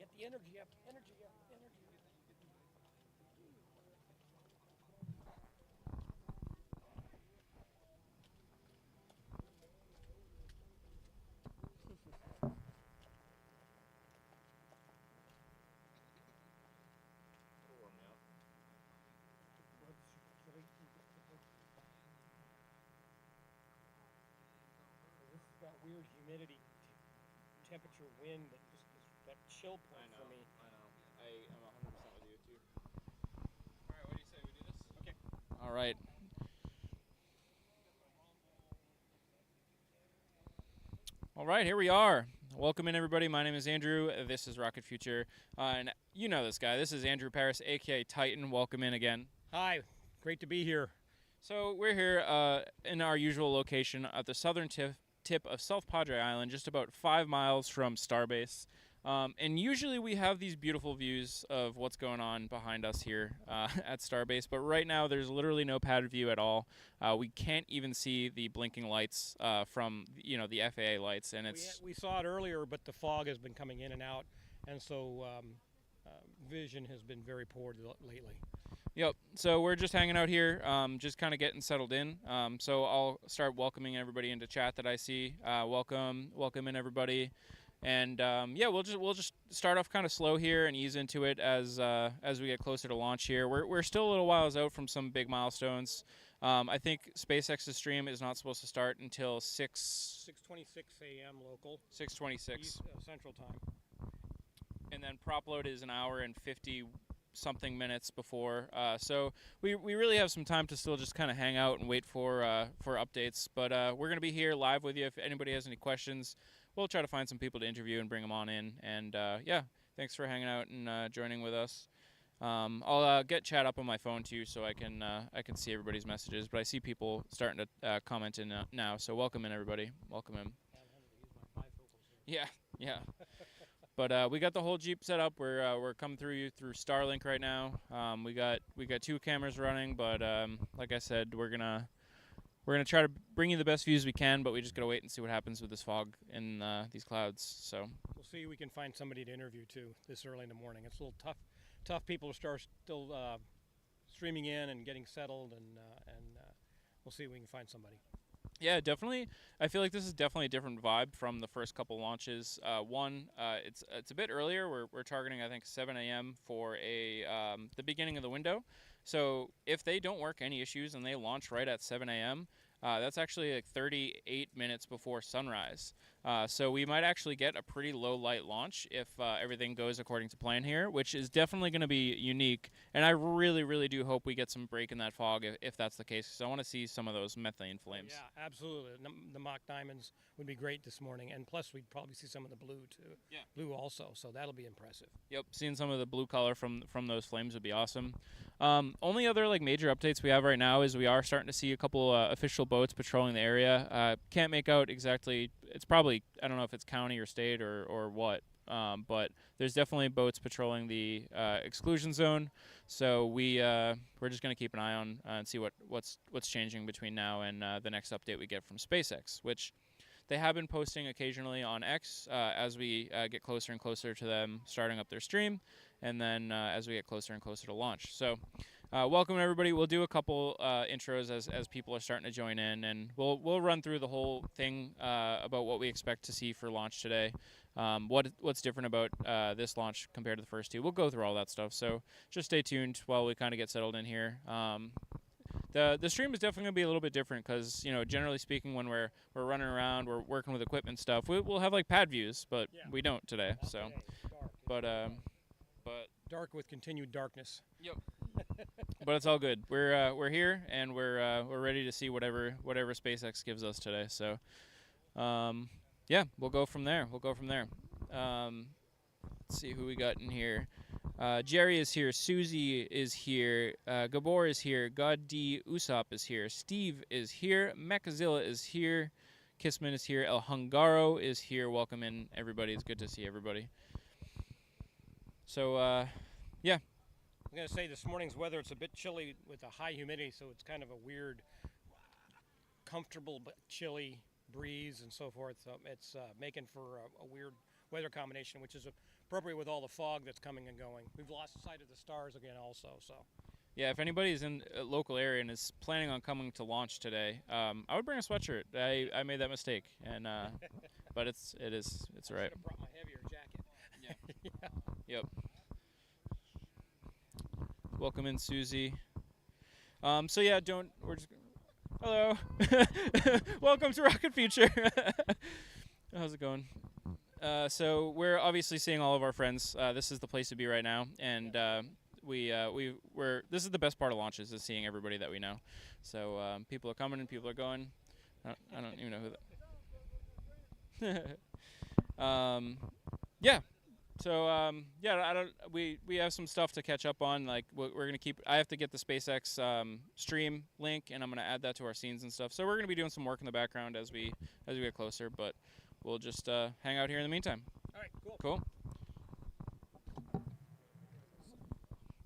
Get the energy up, energy up, energy up. It'll warm me up. Blood's super chilly. This has got weird humidity, temperature, wind that just is that chill point for me. I know. I am 100% with you too. All right, what do you say? We do this? Okay. All right. All right, here we are. Welcome in, everybody. My name is Andrew. This is Rocket Future. And you know this guy. This is Andrew Paris, a.k.a. Titan. Welcome in again. Hi, great to be here. So we're here in our usual location at the southern tip of South Padre Island, just about 5 miles from Starbase. And usually we have these beautiful views of what's going on behind us here at Starbase, but right now there's literally no pad view at all. We can't even see the blinking lights from the FAA lights, and We saw it earlier, but the fog has been coming in and out, and so vision has been very poor lately. Yep. So we're just hanging out here, just kind of getting settled in. So I'll start welcoming everybody into chat that I see. Welcome in everybody, and yeah, we'll just start off kind of slow here and ease into it as we get closer to launch here. We're still a little whiles out from some big milestones. I think SpaceX's stream is not supposed to start until 6:26 a.m. local. 6:26 Central Time. And then prop load is an hour and 50 something minutes before, so we really have some time to still just kind of hang out and wait for updates, but we're going to be here live with you. If anybody has any questions, we'll try to find some people to interview and bring them on in, and yeah, thanks for hanging out and joining with us. I'll get chat up on my phone too, so I can see everybody's messages, but I see people starting to comment in now, so welcome in, everybody. Welcome in. Yeah. But we got the whole Jeep set up. We're coming through Starlink right now. We got 2 cameras running, but like I said, we're gonna try to bring you the best views we can. But we just gotta wait and see what happens with this fog and these clouds. So we'll see if we can find somebody to interview too this early in the morning. It's a little tough people to start still streaming in and getting settled, and we'll see if we can find somebody. Yeah, definitely. I feel like this is definitely a different vibe from the first couple launches. It's a bit earlier. We're targeting, I think, 7 a.m. for the beginning of the window. So if they don't work any issues and they launch right at 7 a.m., that's actually like 38 minutes before sunrise. So we might actually get a pretty low light launch if everything goes according to plan here, which is definitely going to be unique. And I really, really do hope we get some break in that fog if that's the case, because I want to see some of those methane flames. Yeah, absolutely. The mock diamonds would be great this morning, and plus we'd probably see some of the blue too. Yeah. Blue also, so that'll be impressive. Yep, seeing some of the blue color from those flames would be awesome. Only other major updates we have right now is we are starting to see a couple official boats patrolling the area. Can't make out exactly. It's probably, I don't know if it's county or state or what, but there's definitely boats patrolling the exclusion zone. So we're just gonna keep an eye on and see what's changing between now and the next update we get from SpaceX, which they have been posting occasionally on X as we get closer and closer to them starting up their stream, and then as we get closer and closer to launch. So welcome, everybody. We'll do a couple intros as people are starting to join in, and we'll run through the whole thing about what we expect to see for launch today. What's different about this launch compared to the first two. We'll go through all that stuff, so just stay tuned while we kind of get settled in here. The stream is definitely going to be a little bit different because, generally speaking, when we're running around, we're working with equipment stuff, we'll have pad views, but yeah, we don't today. So, but dark with continued darkness. Yep. But it's all good. We're here and we're ready to see whatever SpaceX gives us today. So, yeah, we'll go from there. Let's see who we got in here. Jerry is here. Susie is here. Gabor is here. God D. Usopp is here. Steve is here. Mechazilla is here. Kissman is here. El Hungaro is here. Welcome in, everybody. It's good to see everybody. So, yeah. I'm going to say this morning's weather, it's a bit chilly with a high humidity, so it's kind of a weird, comfortable but chilly breeze and so forth. So it's making for a weather combination, which is appropriate with all the fog that's coming and going. We've lost sight of the stars again also, so. Yeah, if anybody's in a local area and is planning on coming to launch today, I would bring a sweatshirt. I made that mistake, and but it's all right. I should have brought my heavier jacket. Yeah. Yep. Welcome in, Susie. So yeah, we're just. Hello. Welcome to Rocket Future. How's it going? So we're obviously seeing all of our friends. This is the place to be right now, and this is the best part of launches, is seeing everybody that we know. So people are coming and people are going. I don't even know who that. Yeah. So we have some stuff to catch up on. Like we're gonna keep. I have to get the SpaceX stream link, and I'm gonna add that to our scenes and stuff. So we're gonna be doing some work in the background as we get closer. But we'll just hang out here in the meantime. All right, cool. Cool.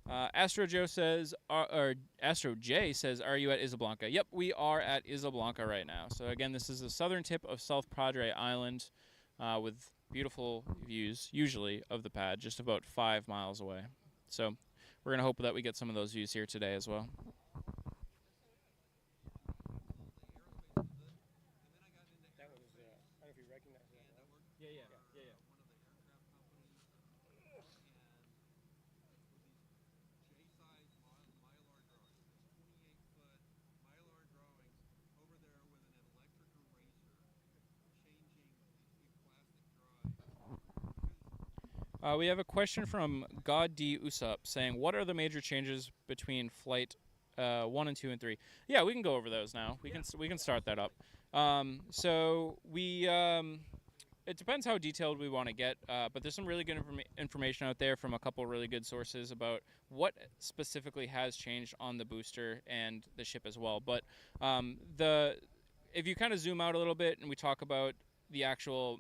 Astro J says, "Are you at Isla Blanca?" Yep, we are at Isla Blanca right now. So again, this is the southern tip of South Padre Island, with beautiful views, usually, of the pad, just about 5 miles away. So we're gonna hope that we get some of those views here today as well. That was, I don't know if you recognize that. Yeah. We have a question from God D. Usup saying, "What are the major changes between flight 1 and 2 and 3?" Yeah, we can go over those now. We can start that up. So we it depends how detailed we want to get, but there's some really good information out there from a couple really good sources about what specifically has changed on the booster and the ship as well. But if you kind of zoom out a little bit and we talk about the actual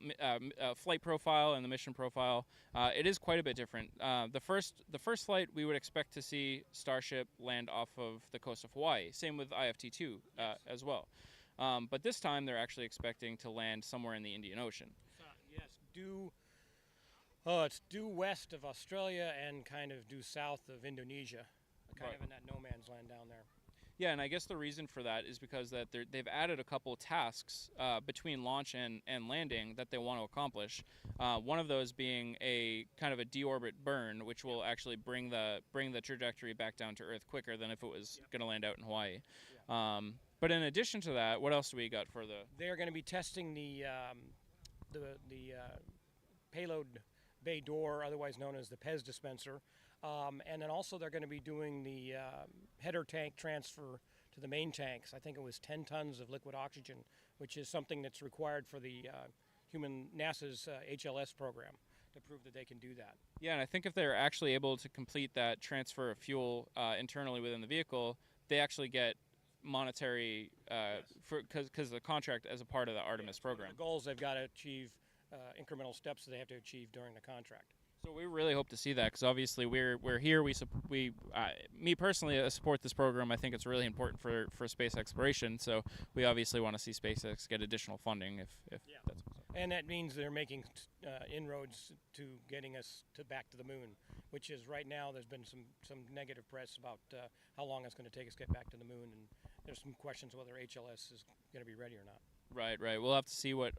flight profile and the mission profile, it is quite a bit different. The first flight, we would expect to see Starship land off of the coast of Hawaii. Same with IFT-2 as well. But this time, they're actually expecting to land somewhere in the Indian Ocean. Yes, it's due west of Australia and kind of due south of Indonesia, kind of in that no man's land down there. Yeah, and I guess the reason for that is because that they've added a couple tasks between launch and landing that they want to accomplish. One of those being a kind of a deorbit burn, which will actually bring the trajectory back down to Earth quicker than if it was going to land out in Hawaii. But in addition to that, what else do we got for the? They're going to be testing the payload bay door, otherwise known as the PEZ dispenser. And then also they're going to be doing the header tank transfer to the main tanks. I think it was 10 tons of liquid oxygen, which is something that's required for the NASA's HLS program to prove that they can do that. Yeah, and I think if they're actually able to complete that transfer of fuel internally within the vehicle, they actually get monetary because the contract as a part of the Artemis program. The goals they've got to achieve, incremental steps that they have to achieve during the contract. So we really hope to see that, because obviously we're here. Me personally, I support this program. I think it's really important for space exploration. So we obviously want to see SpaceX get additional funding if that's. And that means they're making inroads to getting us back to the moon, which is right now there's been some negative press about how long it's going to take us to get back to the moon, and there's some questions whether HLS is going to be ready or not. Right. We'll have to see what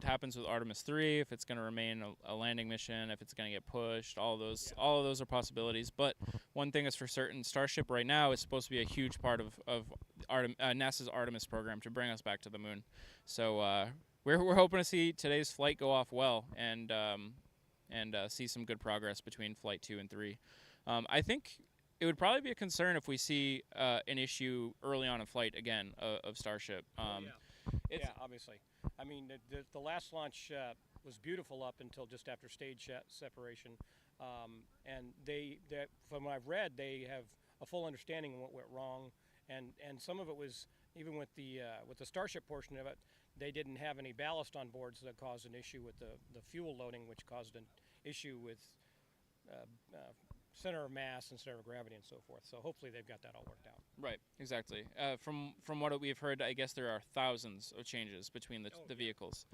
happens with Artemis 3, if it's going to remain a landing mission, if it's going to get pushed. All of those are possibilities. But one thing is for certain: Starship right now is supposed to be a huge part of NASA's Artemis program to bring us back to the moon. So we're hoping to see today's flight go off well and see some good progress between flight 2 and 3. I think it would probably be a concern if we see an issue early on in flight again of Starship. Yeah, obviously. I mean, the last launch was beautiful up until just after stage separation, and from what I've read, they have a full understanding of what went wrong, and some of it was even with the Starship portion of it, they didn't have any ballast on board, so that caused an issue with the fuel loading, which caused an issue with center of mass and center of gravity and so forth. So hopefully they've got that all worked out. Right, exactly. From what we've heard, I guess there are thousands of changes between the vehicles.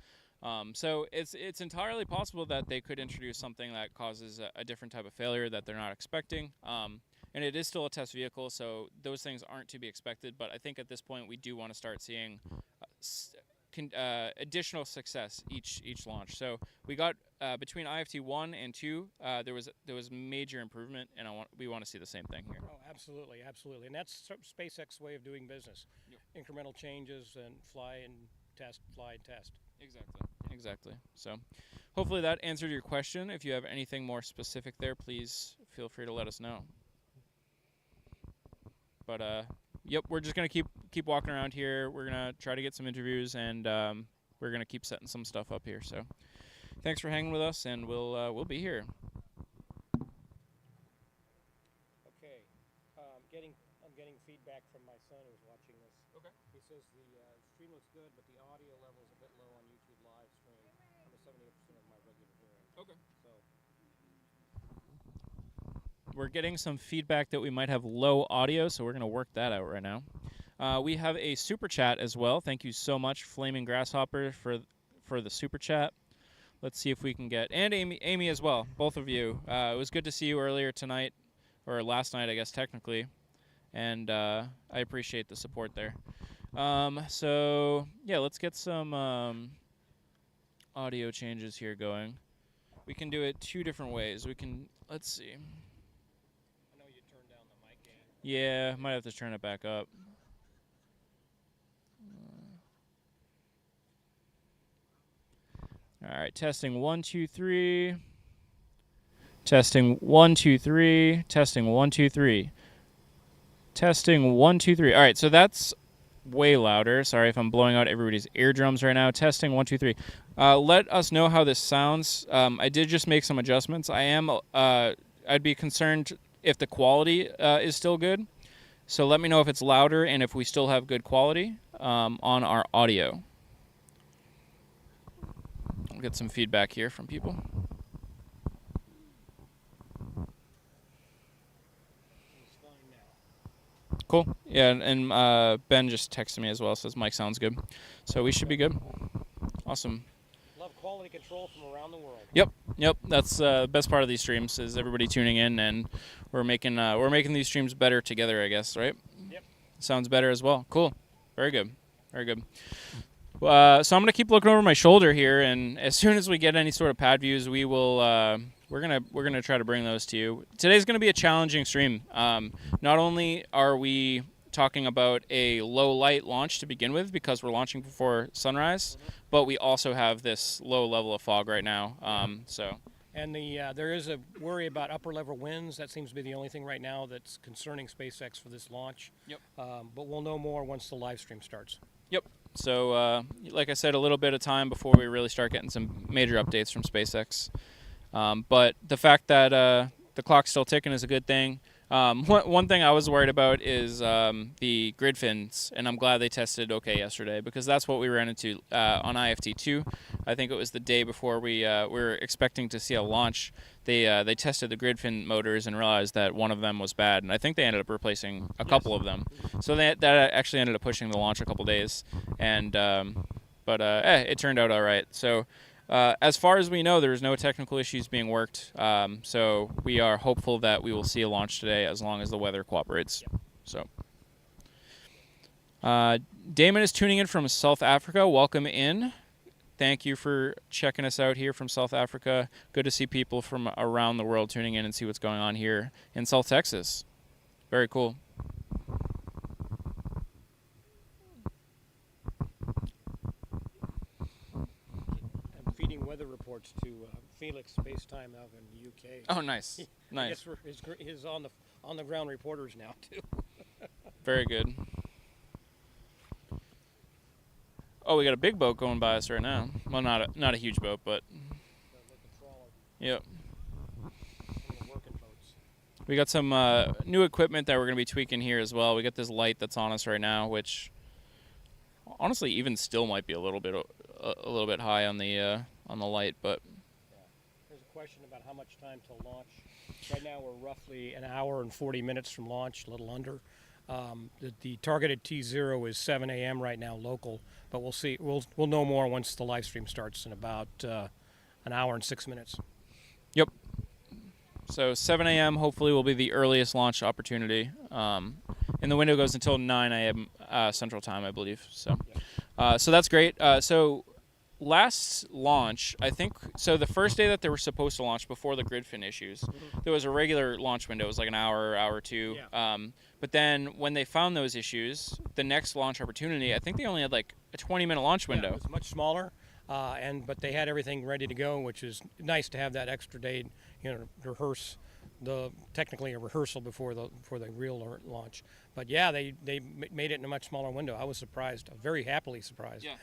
So it's entirely possible that they could introduce something that causes a different type of failure that they're not expecting. And it is still a test vehicle, so those things aren't to be expected. But I think at this point we do want to start seeing additional success each launch. So we got between IFT 1 and 2, there was major improvement, and we want to see the same thing here. Oh, absolutely, absolutely, and that's SpaceX's way of doing business. Yep. Incremental changes and fly and test, fly and test. Exactly. So hopefully that answered your question. If you have anything more specific there, please feel free to let us know. But yep, we're just gonna keep walking around here. We're gonna try to get some interviews, and we're gonna keep setting some stuff up here. So thanks for hanging with us, and we'll be here. Okay, I'm getting feedback from my son who's watching this. Okay. He says the stream looks good, but the audio level is a bit low on YouTube live stream. I'm at 78% of my regular hearing. Okay. So we're getting some feedback that we might have low audio, so we're gonna work that out right now. We have a super chat as well. Thank you so much, Flaming Grasshopper, for the super chat. Let's see if we can get, and Amy as well, both of you. It was good to see you earlier tonight, or last night, I guess technically, and I appreciate the support there. So yeah, let's get some audio changes here going. We can do it 2 different ways. We can, let's see. I know you turned down the mic gain. Yeah, might have to turn it back up. All right, testing 1 2 3. Testing 1 2 3. Testing 1 2 3. Testing 1 2 3. All right, so that's way louder. Sorry if I'm blowing out everybody's eardrums right now. Testing 1 2 3. Let us know how this sounds. I did just make some adjustments. I'd be concerned if the quality is still good. So let me know if it's louder and if we still have good quality on our audio. I'll get some feedback here from people. Cool. Yeah, and Ben just texted me as well, says mic sounds good. So we should be good. Awesome. Love quality control from around the world. Yep. That's the best part of these streams is everybody tuning in, and we're making these streams better together, I guess, right? Yep. Sounds better as well. Cool. Very good. So I'm gonna keep looking over my shoulder here, and as soon as we get any sort of pad views, we will. We're gonna try to bring those to you. Today's gonna be a challenging stream. Not only are we talking about a low light launch to begin with because we're launching before sunrise, but we also have this low level of fog right now. And there is a worry about upper level winds. That seems to be the only thing right now that's concerning SpaceX for this launch. Yep. But we'll know more once the live stream starts. Yep. So, like I said, a little bit of time before we really start getting some major updates from SpaceX. But the fact that the clock's still ticking is a good thing. One thing I was worried about is the grid fins, and I'm glad they tested okay yesterday because that's what we ran into on IFT2. I think it was the day before we were expecting to see a launch. They tested the grid fin motors and realized that one of them was bad, and I think they ended up replacing a couple of them. So that actually ended up pushing the launch a couple days, and but it turned out all right. So. As far as we know, there is no technical issues being worked, so we are hopeful that we will see a launch today as long as the weather cooperates. So, Damon is tuning in from South Africa. Welcome in. Thank you for checking us out here from South Africa. Good to see people from around the world tuning in and see what's going on here in South Texas. Very cool. Weather reports to Felix Spacetime out in the UK. Oh, nice. Nice. He's on the ground reporters now too. Very good. Oh, we got a big boat going by us right now. Well, not a huge boat, but yep. We got some new equipment that we're going to be tweaking here as well. We got this light that's on us right now, which honestly even still might be a little bit high on the light, but there's a question about how much time till launch. Right now we're roughly an hour and 40 minutes from launch, a little under. The targeted T0 is 7 a.m. right now, local, but we'll see. We'll know more once the live stream starts in about an hour and 6 minutes. Yep. So 7 a.m. hopefully will be the earliest launch opportunity. And the window goes until 9 a.m. Central Time, I believe. So, so that's great. So last launch, I think, so the first day that they were supposed to launch before the grid fin issues, there was a regular launch window. It was like an hour or two. Yeah. But then when they found those issues, the next launch opportunity, I think they only had like a 20-minute launch window. Yeah, it was much smaller, but they had everything ready to go, which is nice to have that extra day, rehearse technically a rehearsal before the real launch. But yeah, they made it in a much smaller window. I was surprised, very happily surprised. Yeah,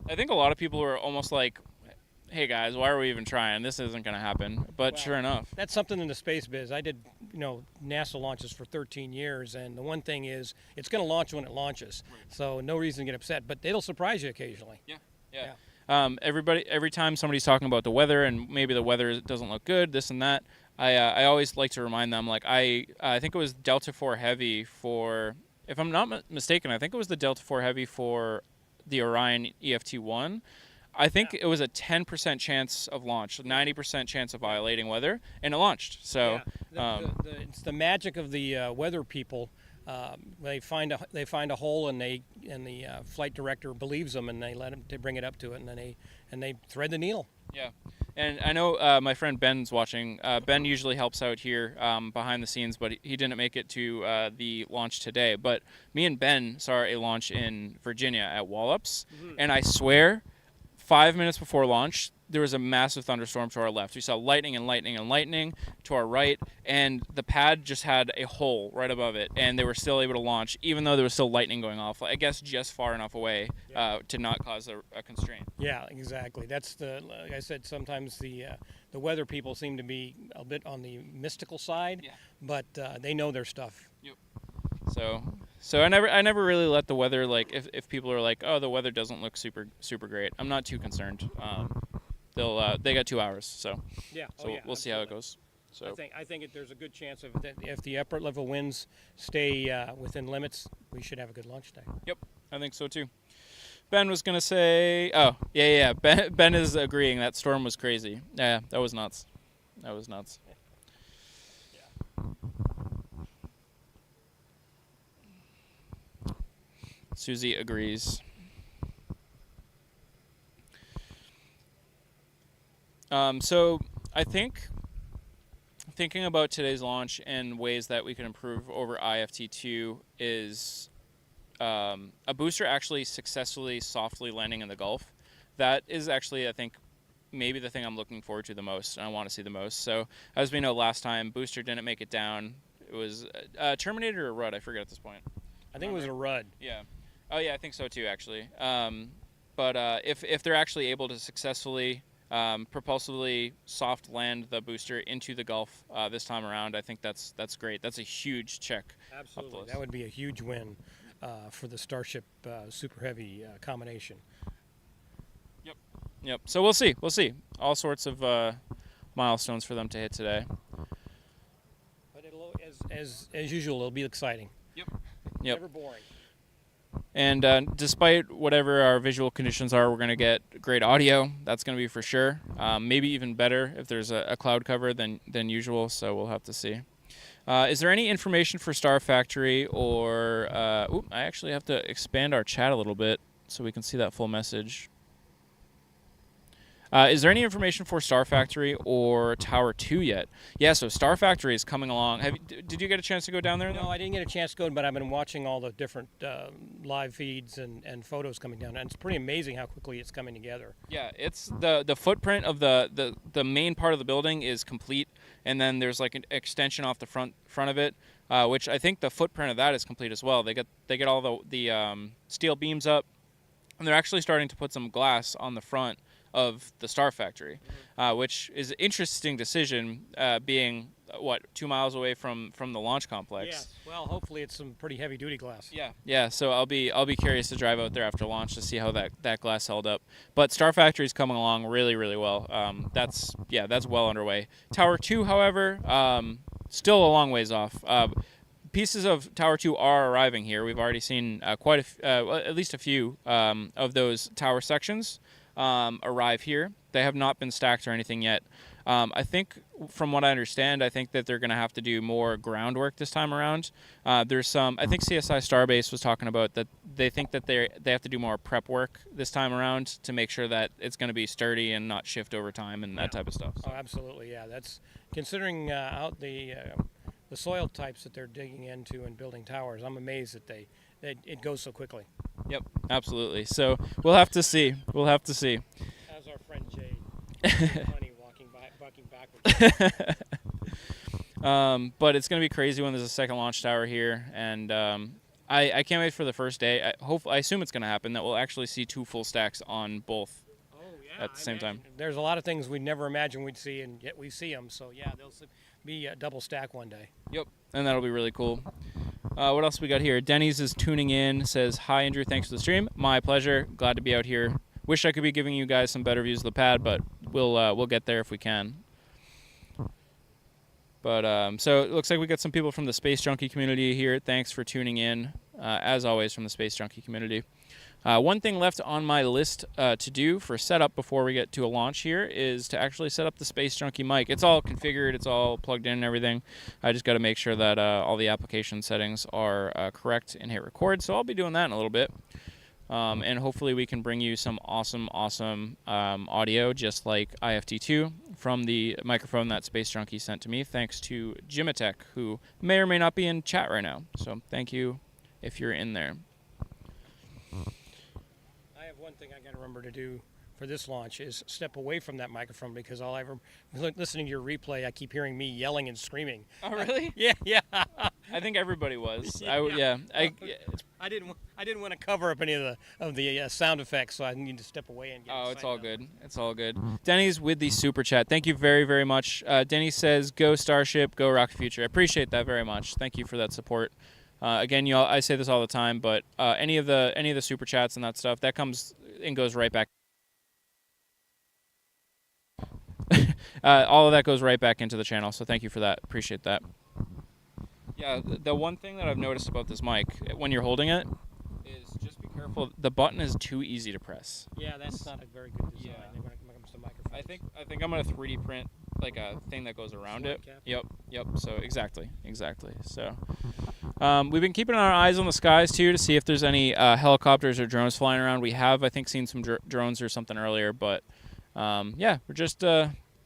I think a lot of people were almost like, hey guys, why are we even trying? This isn't going to happen. But sure enough. That's something in the space biz. I did, NASA launches for 13 years, and the one thing is it's going to launch when it launches. Right. So no reason to get upset, but it'll surprise you occasionally. Yeah. Every time somebody's talking about the weather and maybe the weather doesn't look good, this and that, I always like to remind them, like I think it was Delta IV Heavy for, if I'm not mistaken, I think it was the Delta IV Heavy for the Orion EFT-1. I think it was a 10% chance of launch, 90% chance of violating weather, and it launched. So it's the magic of the weather people. They find a hole, and the flight director believes them, and they bring it up to it, and they thread the needle. Yeah, and I know my friend Ben's watching. Ben usually helps out here behind the scenes, but he didn't make it to the launch today. But me and Ben saw a launch in Virginia at Wallops, and I swear, 5 minutes before launch, there was a massive thunderstorm to our left. We saw lightning and lightning and lightning to our right, and the pad just had a hole right above it, and they were still able to launch, even though there was still lightning going off, I guess just far enough away to not cause a constraint. Yeah, exactly. That's like I said, sometimes the weather people seem to be a bit on the mystical side, but they know their stuff. Yep. So I never really let the weather, like, if people are like, oh, the weather doesn't look super great, I'm not too concerned. They got 2 hours, so we'll see how it goes. So I think there's a good chance if the upper level winds stay within limits, we should have a good launch day. Yep, I think so too. Ben was gonna say, oh yeah, Ben is agreeing that storm was crazy. Yeah, that was nuts. Susie agrees. So I think thinking about today's launch and ways that we can improve over IFT2 is a booster actually successfully softly landing in the Gulf. That is actually, I think, maybe the thing I'm looking forward to the most, and I want to see the most. So as we know, last time booster didn't make it down. It was Terminator or Rudd, I forget at this point. I think it was a Rudd. Yeah. Oh yeah, I think so too, actually. But if they're actually able to successfully propulsively soft land the booster into the Gulf this time around, I think that's great. That's a huge check. Absolutely, that would be a huge win for the Starship Super Heavy combination. Yep. So we'll see. All sorts of milestones for them to hit today. But as usual, it'll be exciting. Yep. Never boring. And despite whatever our visual conditions are, we're going to get great audio. That's going to be for sure. Maybe even better if there's a cloud cover than usual, so we'll have to see. Is there any information for Star Factory or... I actually have to expand our chat a little bit so we can see that full message. Is there any information for Star Factory or Tower 2 yet? Yeah, so Star Factory is coming along. Did you get a chance to go down there? No, I didn't get a chance to go, but I've been watching all the different live feeds and photos coming down, and it's pretty amazing how quickly it's coming together. Yeah, it's the footprint of the main part of the building is complete, and then there's like an extension off the front of it, which I think the footprint of that is complete as well. They get all the steel beams up, and they're actually starting to put some glass on the front of the Star Factory, which is an interesting decision, being 2 miles away from the launch complex. Yeah. Well, hopefully it's some pretty heavy duty glass. Yeah. So I'll be curious to drive out there after launch to see how that glass held up. But Star Factory is coming along really, really well. That's well underway. Tower 2, however, still a long ways off. pieces of Tower 2 are arriving here. We've already seen at least a few of those tower sections arrive here. They have not been stacked or anything yet. I think, from what I understand, I think that they're going to have to do more groundwork this time around. There's some, I think CSI Starbase was talking about that they think that they have to do more prep work this time around to make sure that it's going to be sturdy and not shift over time and that type of stuff. So. Oh, absolutely, yeah. That's considering out the soil types that they're digging into and building towers. I'm amazed that it goes so quickly. Yep, absolutely. So we'll have to see. We'll have to see. As our friend Jay, funny bucking backwards. But it's going to be crazy when there's a second launch tower here, and I can't wait for the first day. I assume it's going to happen that we'll actually see 2 full stacks on both at the same time. There's a lot of things we'd never imagine we'd see, and yet we see them. So yeah, they'll be a double stack one day. Yep, and that'll be really cool. What else we got here? Denny's is tuning in, says, "Hi Andrew, thanks for the stream. My pleasure. Glad to be out here. Wish I could be giving you guys some better views of the pad, but we'll get there if we can." But so it looks like we got some people from the Space Junkie community here. Thanks for tuning in, as always, from the Space Junkie community. One thing left on my list to do for setup before we get to a launch here is to actually set up the Space Junkie mic. It's all configured, it's all plugged in and everything. I just got to make sure that all the application settings are correct and hit record. So I'll be doing that in a little bit. And hopefully we can bring you some awesome audio, just like IFT2, from the microphone that Space Junkie sent to me, thanks to Jimatech, who may or may not be in chat right now. So thank you if you're in there. I have one thing I got to remember to do for this launch is step away from that microphone, because all I ever listening to your replay, I keep hearing me yelling and screaming. Oh, really? Yeah. I think everybody was. I didn't want to cover up any of the sound effects, so I need to step away and get. Oh, it's all good. It's all good. Denny's with the super chat. Thank you very, very much. Denny says, "Go Starship, go Rocket Future." I appreciate that very much. Thank you for that support. Again, I say this all the time, but any of the super chats and that stuff that comes and goes right back. All of that goes right back into the channel, so thank you for that. Appreciate that. Yeah, the one thing that I've noticed about this mic, when you're holding it, is just be careful. The button is too easy to press. Yeah, that's not a very good design when it comes to microphones. I think I'm gonna 3D print like a thing that goes around it. Cap. Yep. So exactly. So we've been keeping our eyes on the skies too to see if there's any helicopters or drones flying around. We have, I think, seen some drones or something earlier, but yeah, we're just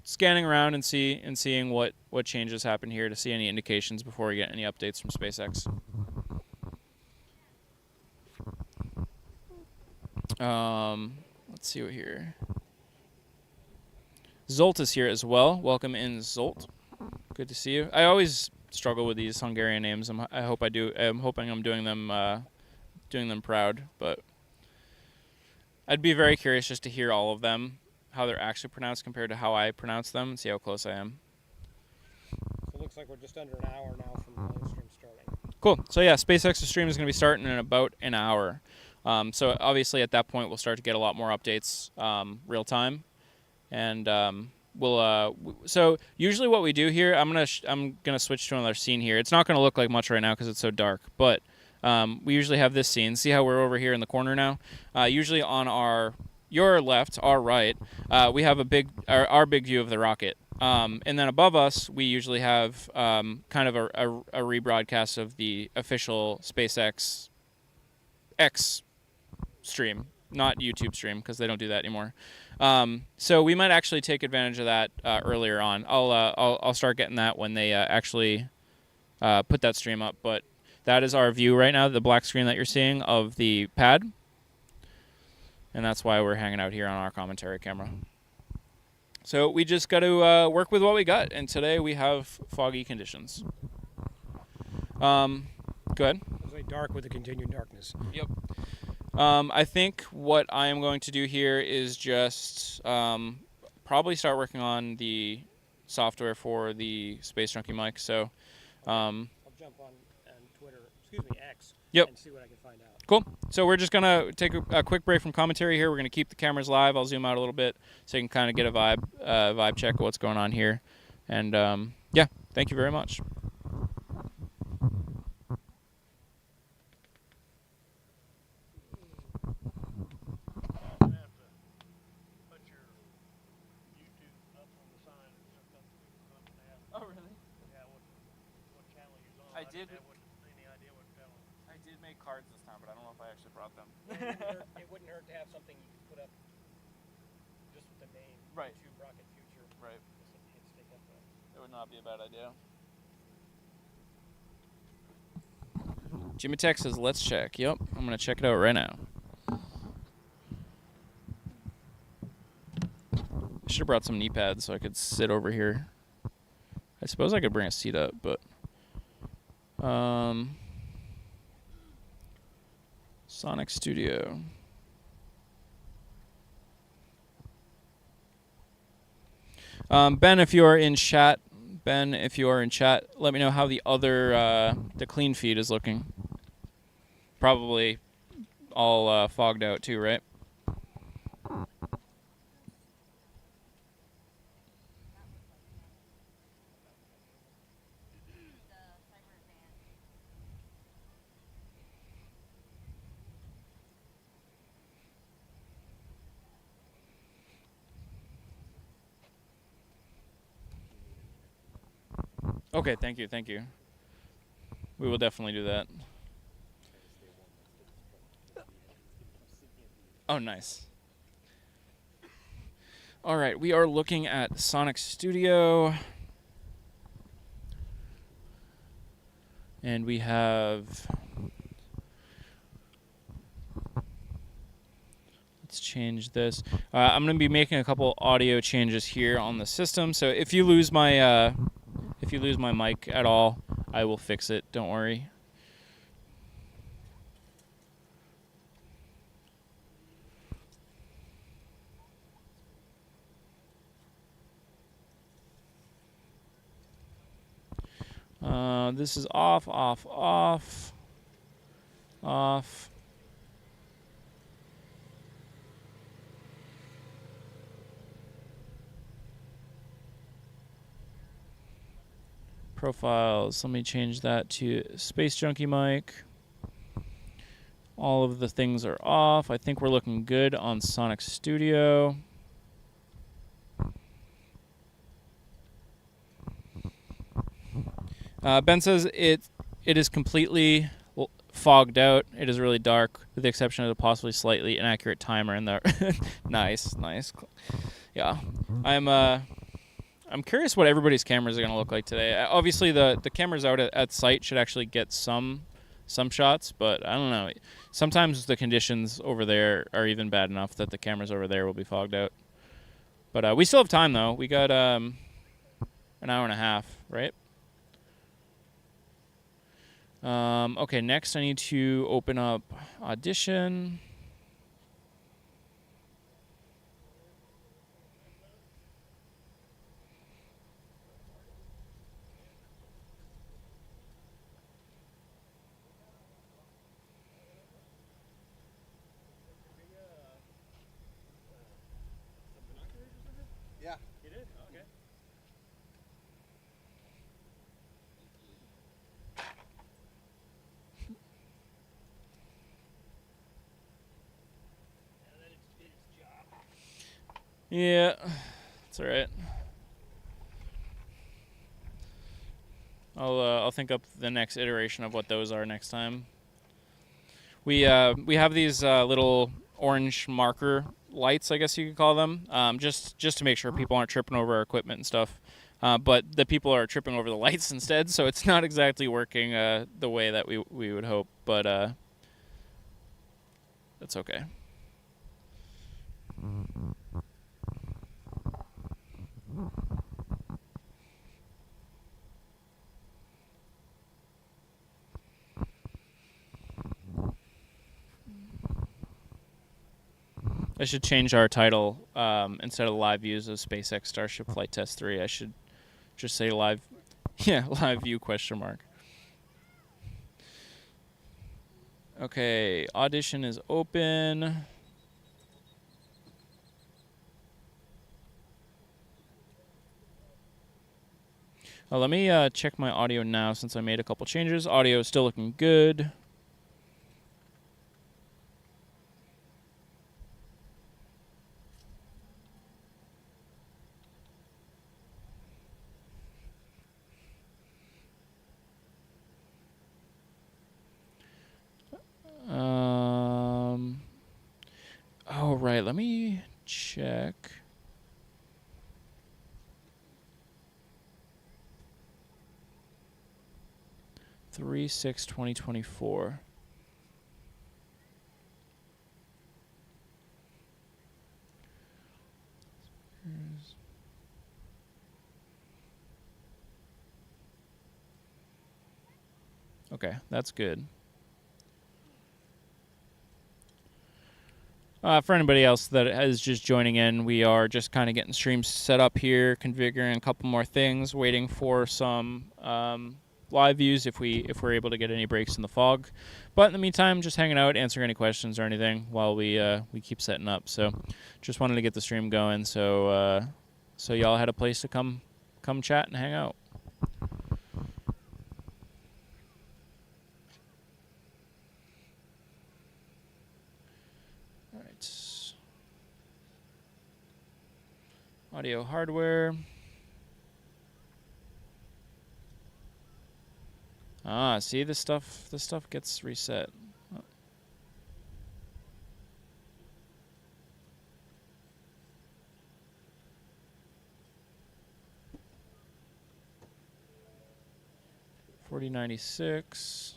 scanning around and seeing what changes happen here to see any indications before we get any updates from SpaceX. Let's see what here. Zolt is here as well. Welcome in, Zolt. Good to see you. I always struggle with these Hungarian names. I'm hoping I'm doing them proud, but I'd be very curious just to hear all of them, how they're actually pronounced compared to how I pronounce them, and see how close I am. So it looks like we're just under an hour now from the live stream starting. Cool. So yeah, SpaceX stream is going to be starting in about an hour. So obviously at that point we'll start to get a lot more updates real time, and so usually what we do here, I'm gonna switch to another scene here. It's not gonna look like much right now because it's so dark, but we usually have this scene. See how we're over here in the corner now? Usually on your left, our right, we have our big view of the rocket. And then above us, we usually have kind of a rebroadcast of the official SpaceX X stream, not YouTube stream, because they don't do that anymore. So we might actually take advantage of that earlier on. I'll start getting that when they actually put that stream up. But that is our view right now, the black screen that you're seeing of the pad. And that's why we're hanging out here on our commentary camera. So we just got to work with what we got. And today we have foggy conditions. Go ahead. It's like dark with the continued darkness. Yep. I think what I am going to do here is just probably start working on the software for the Space Junkie mic. So I'll jump on Twitter, X, yep. And see what I can find out. Cool. So we're just going to take a quick break from commentary here. We're going to keep the cameras live. I'll zoom out a little bit so you can kind of get a vibe check of what's going on here. And yeah, thank you very much. did. have any idea what pedal. I did make cards this time, but I don't know if I actually brought them. It wouldn't hurt to have something you could put up just with the name. Right. YouTube Rocket Future. Right. Something you can stick up there. It would not be a bad idea. Jimmy Tech says, let's check. Yep, I'm going to check it out right now. I should have brought some knee pads so I could sit over here. I suppose I could bring a seat up, but... Sonic Studio. Ben, if you are in chat, let me know how the other, the clean feed is looking. Probably all fogged out too, right? Okay, thank you. We will definitely do that. Oh, nice. All right, we are looking at Sonic Studio. And we have... Let's change this. I'm going to be making a couple audio changes here on the system. So if you lose my mic at all, I will fix it. Don't worry. This is off. Profiles, let me change that to Space Junkie mic. All of the things are off. I think we're looking good on Sonic Studio. Ben says it is completely fogged out. It is really dark, with the exception of the possibly slightly inaccurate timer in there. Nice. Yeah, I'm curious what everybody's cameras are going to look like today. Obviously, the cameras out at site should actually get some shots, but I don't know. Sometimes the conditions over there are even bad enough that the cameras over there will be fogged out. But we still have time, though. We got an hour and a half, right? Okay, next I need to open up Audition. Yeah. You did? Okay. Yeah, it's all right. I'll think up the next iteration of what those are next time. We have these little orange marker lights, I guess you could call them, just to make sure people aren't tripping over our equipment and stuff. But the people are tripping over the lights instead, so it's not exactly working the way that we would hope. But that's okay. I should change our title instead of live views of SpaceX Starship Flight Test 3. I should just say live view question mark. Okay, Audition is open. Let me check my audio now since I made a couple changes. Audio is still looking good. right, let me check. Three 6/2024. Okay, that's good. For anybody else that is just joining in, we are just kind of getting streams set up here, configuring a couple more things, waiting for some live views if we're able to get any breaks in the fog. But in the meantime, just hanging out, answering any questions or anything while we keep setting up. So just wanted to get the stream going, so y'all had a place to come chat and hang out. All right. Audio hardware. See, this stuff gets reset. Oh. $40.96.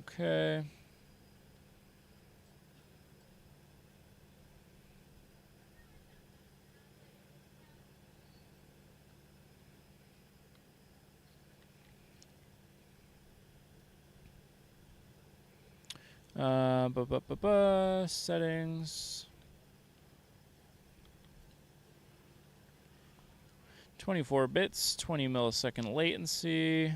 Okay. Settings. 24 bits, 20 millisecond latency.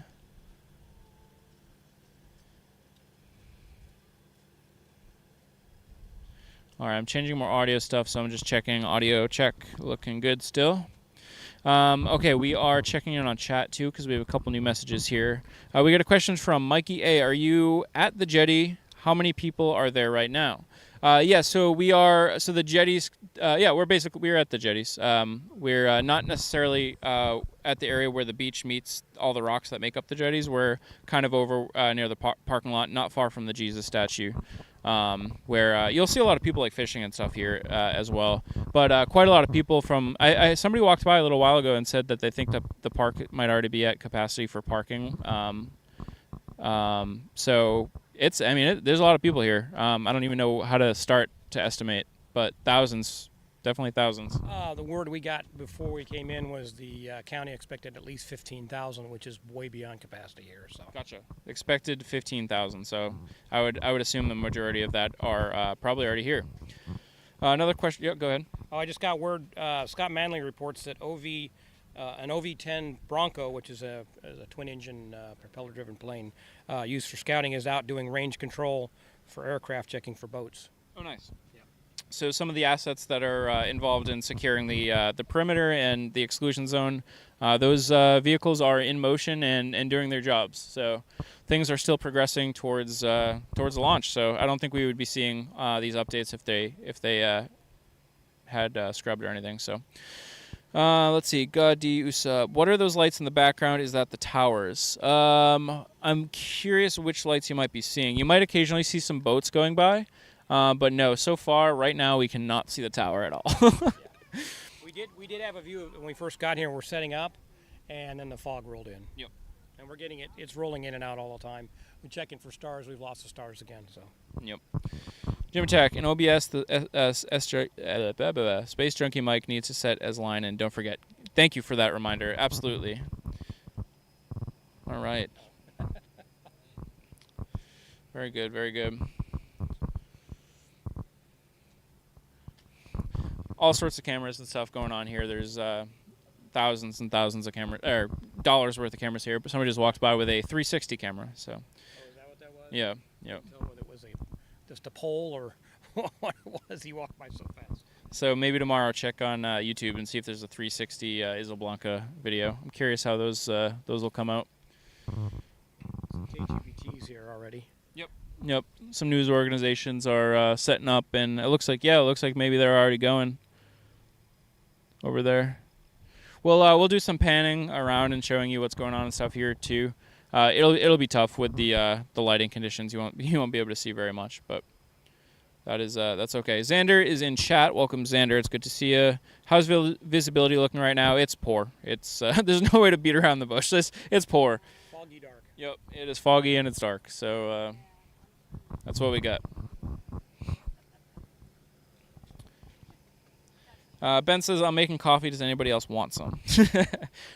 All right, I'm changing more audio stuff, so I'm just checking audio check, looking good still. Okay, we are checking in on chat too because we have a couple new messages here. We got a question from Mikey A. Are you at the jetty? How many people are there right now? Yeah, so we are. So the jetties. Yeah, we're at the jetties. We're not necessarily at the area where the beach meets all the rocks that make up the jetties. We're kind of over near the parking lot, not far from the Jesus statue, where you'll see a lot of people like fishing and stuff here as well. But quite a lot of people from. Somebody walked by a little while ago and said that they think that the park might already be at capacity for parking. So. There's a lot of people here. I don't even know how to start to estimate, but thousands, definitely thousands. The word we got before we came in was the county expected at least 15,000, which is way beyond capacity here. So gotcha. Expected 15,000. So I would assume the majority of that are probably already here. Another question. Yeah, go ahead. I just got word. Scott Manley reports that an OV-10 Bronco, which is a twin-engine propeller-driven plane used for scouting, is out doing range control for aircraft checking for boats. Oh, nice. Yeah. So some of the assets that are involved in securing the perimeter and the exclusion zone, those vehicles are in motion and doing their jobs. So things are still progressing towards the launch. So I don't think we would be seeing these updates if they had scrubbed or anything. So. Let's see. Gadi Usa. What are those lights in the background? Is that the towers? I'm curious which lights you might be seeing. You might occasionally see some boats going by, but no. So far, right now, we cannot see the tower at all. Yeah. We did have a view of when we first got here. We're setting up, and then the fog rolled in. Yep. And we're getting it. It's rolling in and out all the time. We're checking for stars. We've lost the stars again. So. Yep. Jim Attack, in OBS, the Space Junkie mic needs to set as line, and don't forget. Thank you for that reminder. Absolutely. All right. Very good, very good. All sorts of cameras and stuff going on here. There's thousands and thousands of cameras, or dollars worth of cameras here, but somebody just walked by with a 360 camera. So. Oh, is that what that was? Yeah, yeah. Tell whether it was just a pole or what it was. He walked by so fast. So maybe tomorrow check on YouTube and see if there's a 360 Isla Blanca video. I'm curious how those will come out. Some KGPTs here already. Yep. Some news organizations are setting up, and it looks like maybe they're already going over there. Well, we'll do some panning around and showing you what's going on and stuff here too. It'll be tough with the lighting conditions. You won't be able to see very much, but That's okay. Xander is in chat. Welcome, Xander. It's good to see you. How's visibility looking right now? It's poor. It's there's no way to beat around the bush. It's poor. Foggy dark. Yep, it is foggy and it's dark. So that's what we got. Ben says, I'm making coffee. Does anybody else want some?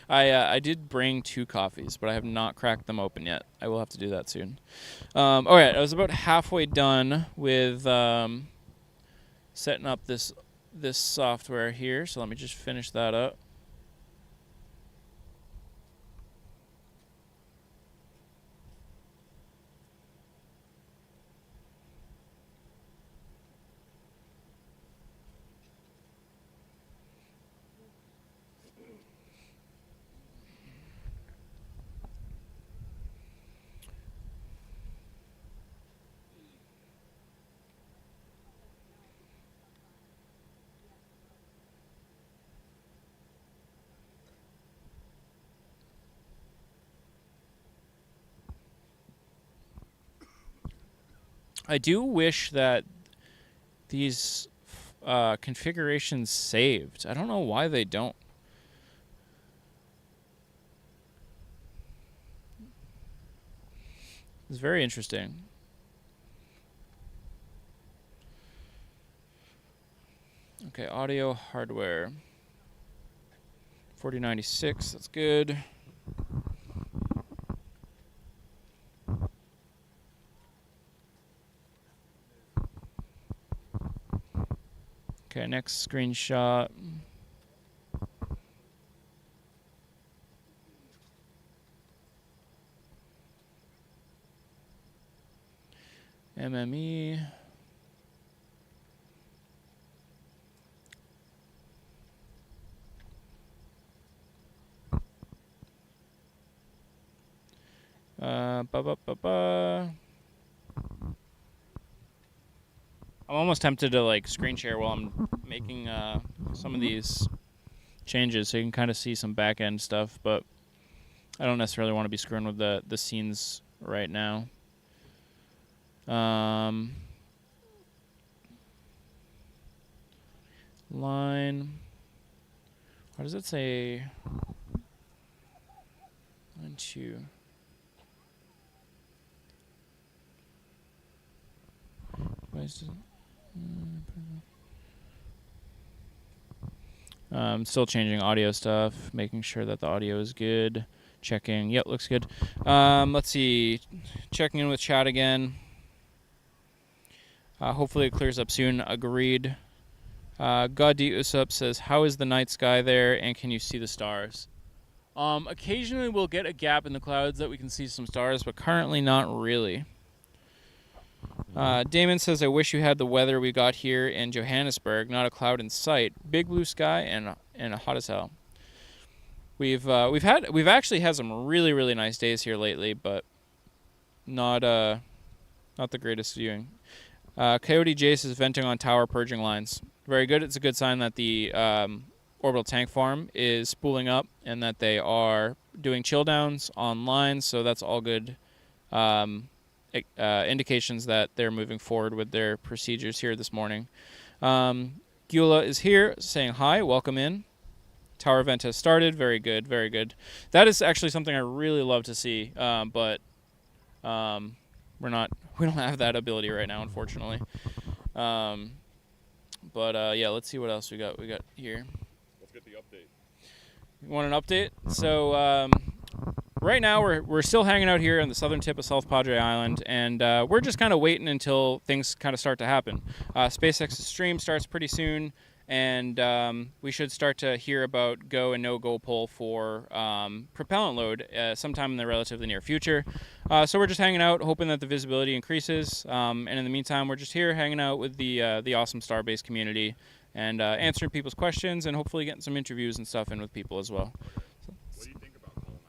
I did bring 2 coffees, but I have not cracked them open yet. I will have to do that soon. All right, I was about halfway done with setting up this software here, so let me just finish that up. I do wish that these configurations saved. I don't know why they don't. It's very interesting. Okay, audio hardware. 4096, that's good. Okay, next screenshot. MME. I'm almost tempted to like screen share while I'm making some of these changes, so you can kind of see some back end stuff, but I don't necessarily want to be screwing with the scenes right now. Line. What does it say? Line 2. Still changing audio stuff, making sure that the audio is good. Checking. Yep, looks good. Let's see. Checking in with chat again. Hopefully it clears up soon. Agreed. Gadi Usup says, how is the night sky there, and can you see the stars? Occasionally we'll get a gap in the clouds that we can see some stars, but currently not really. Damon says, I wish you had the weather we got here in Johannesburg. Not a cloud in sight. Big blue sky and hot as hell. We've actually had some really nice days here lately, but not the greatest viewing. Coyote Jace is venting on tower purging lines. Very good. It's a good sign that the orbital tank farm is spooling up and that they are doing chill downs on lines, so that's all good indications that they're moving forward with their procedures here this morning. Gula is here saying hi, welcome in. Tower event has started. Very good, very good. That is actually something I really love to see, but we don't have that ability right now, unfortunately. Yeah, let's see what else we got here. Let's get the update. You want an update? So right now we're still hanging out here on the southern tip of South Padre Island, and we're just kind of waiting until things kind of start to happen. SpaceX's stream starts pretty soon, and we should start to hear about go and no-go poll for propellant load sometime in the relatively near future. So we're just hanging out, hoping that the visibility increases, and in the meantime, we're just here hanging out with the awesome Starbase community and answering people's questions and hopefully getting some interviews and stuff in with people as well. What do you think about colonizing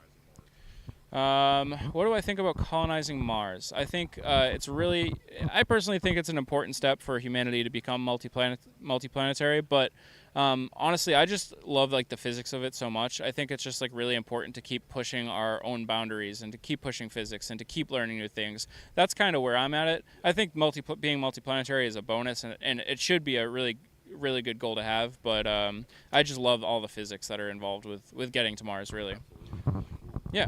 What do I think about colonizing Mars? I think I personally think it's an important step for humanity to become multiplanetary, but honestly, I just love like the physics of it so much. I think it's just like really important to keep pushing our own boundaries and to keep pushing physics and to keep learning new things. That's kind of where I'm at it. I think being multiplanetary is a bonus, and it should be a really really good goal to have, but I just love all the physics that are involved with getting to Mars, really. Yeah.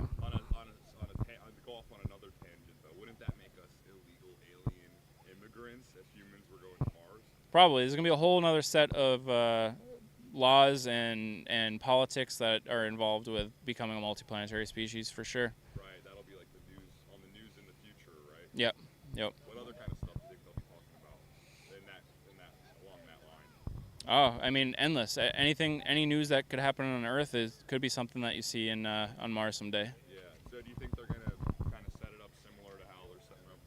Go off on another tangent, though. Wouldn't that make us illegal alien immigrants if humans were going to Mars? Probably. There's going to be a whole other set of laws and politics that are involved with becoming a multiplanetary species, for sure. Right, that'll be like on the news in the future, right? Yep. What other kind of stuff do you think they'll be talking about along that line? Oh, I mean, endless. Any news that could happen on Earth could be something that you see on Mars someday. Yeah. So do you think they're going to kind of set it up similar to how they're setting up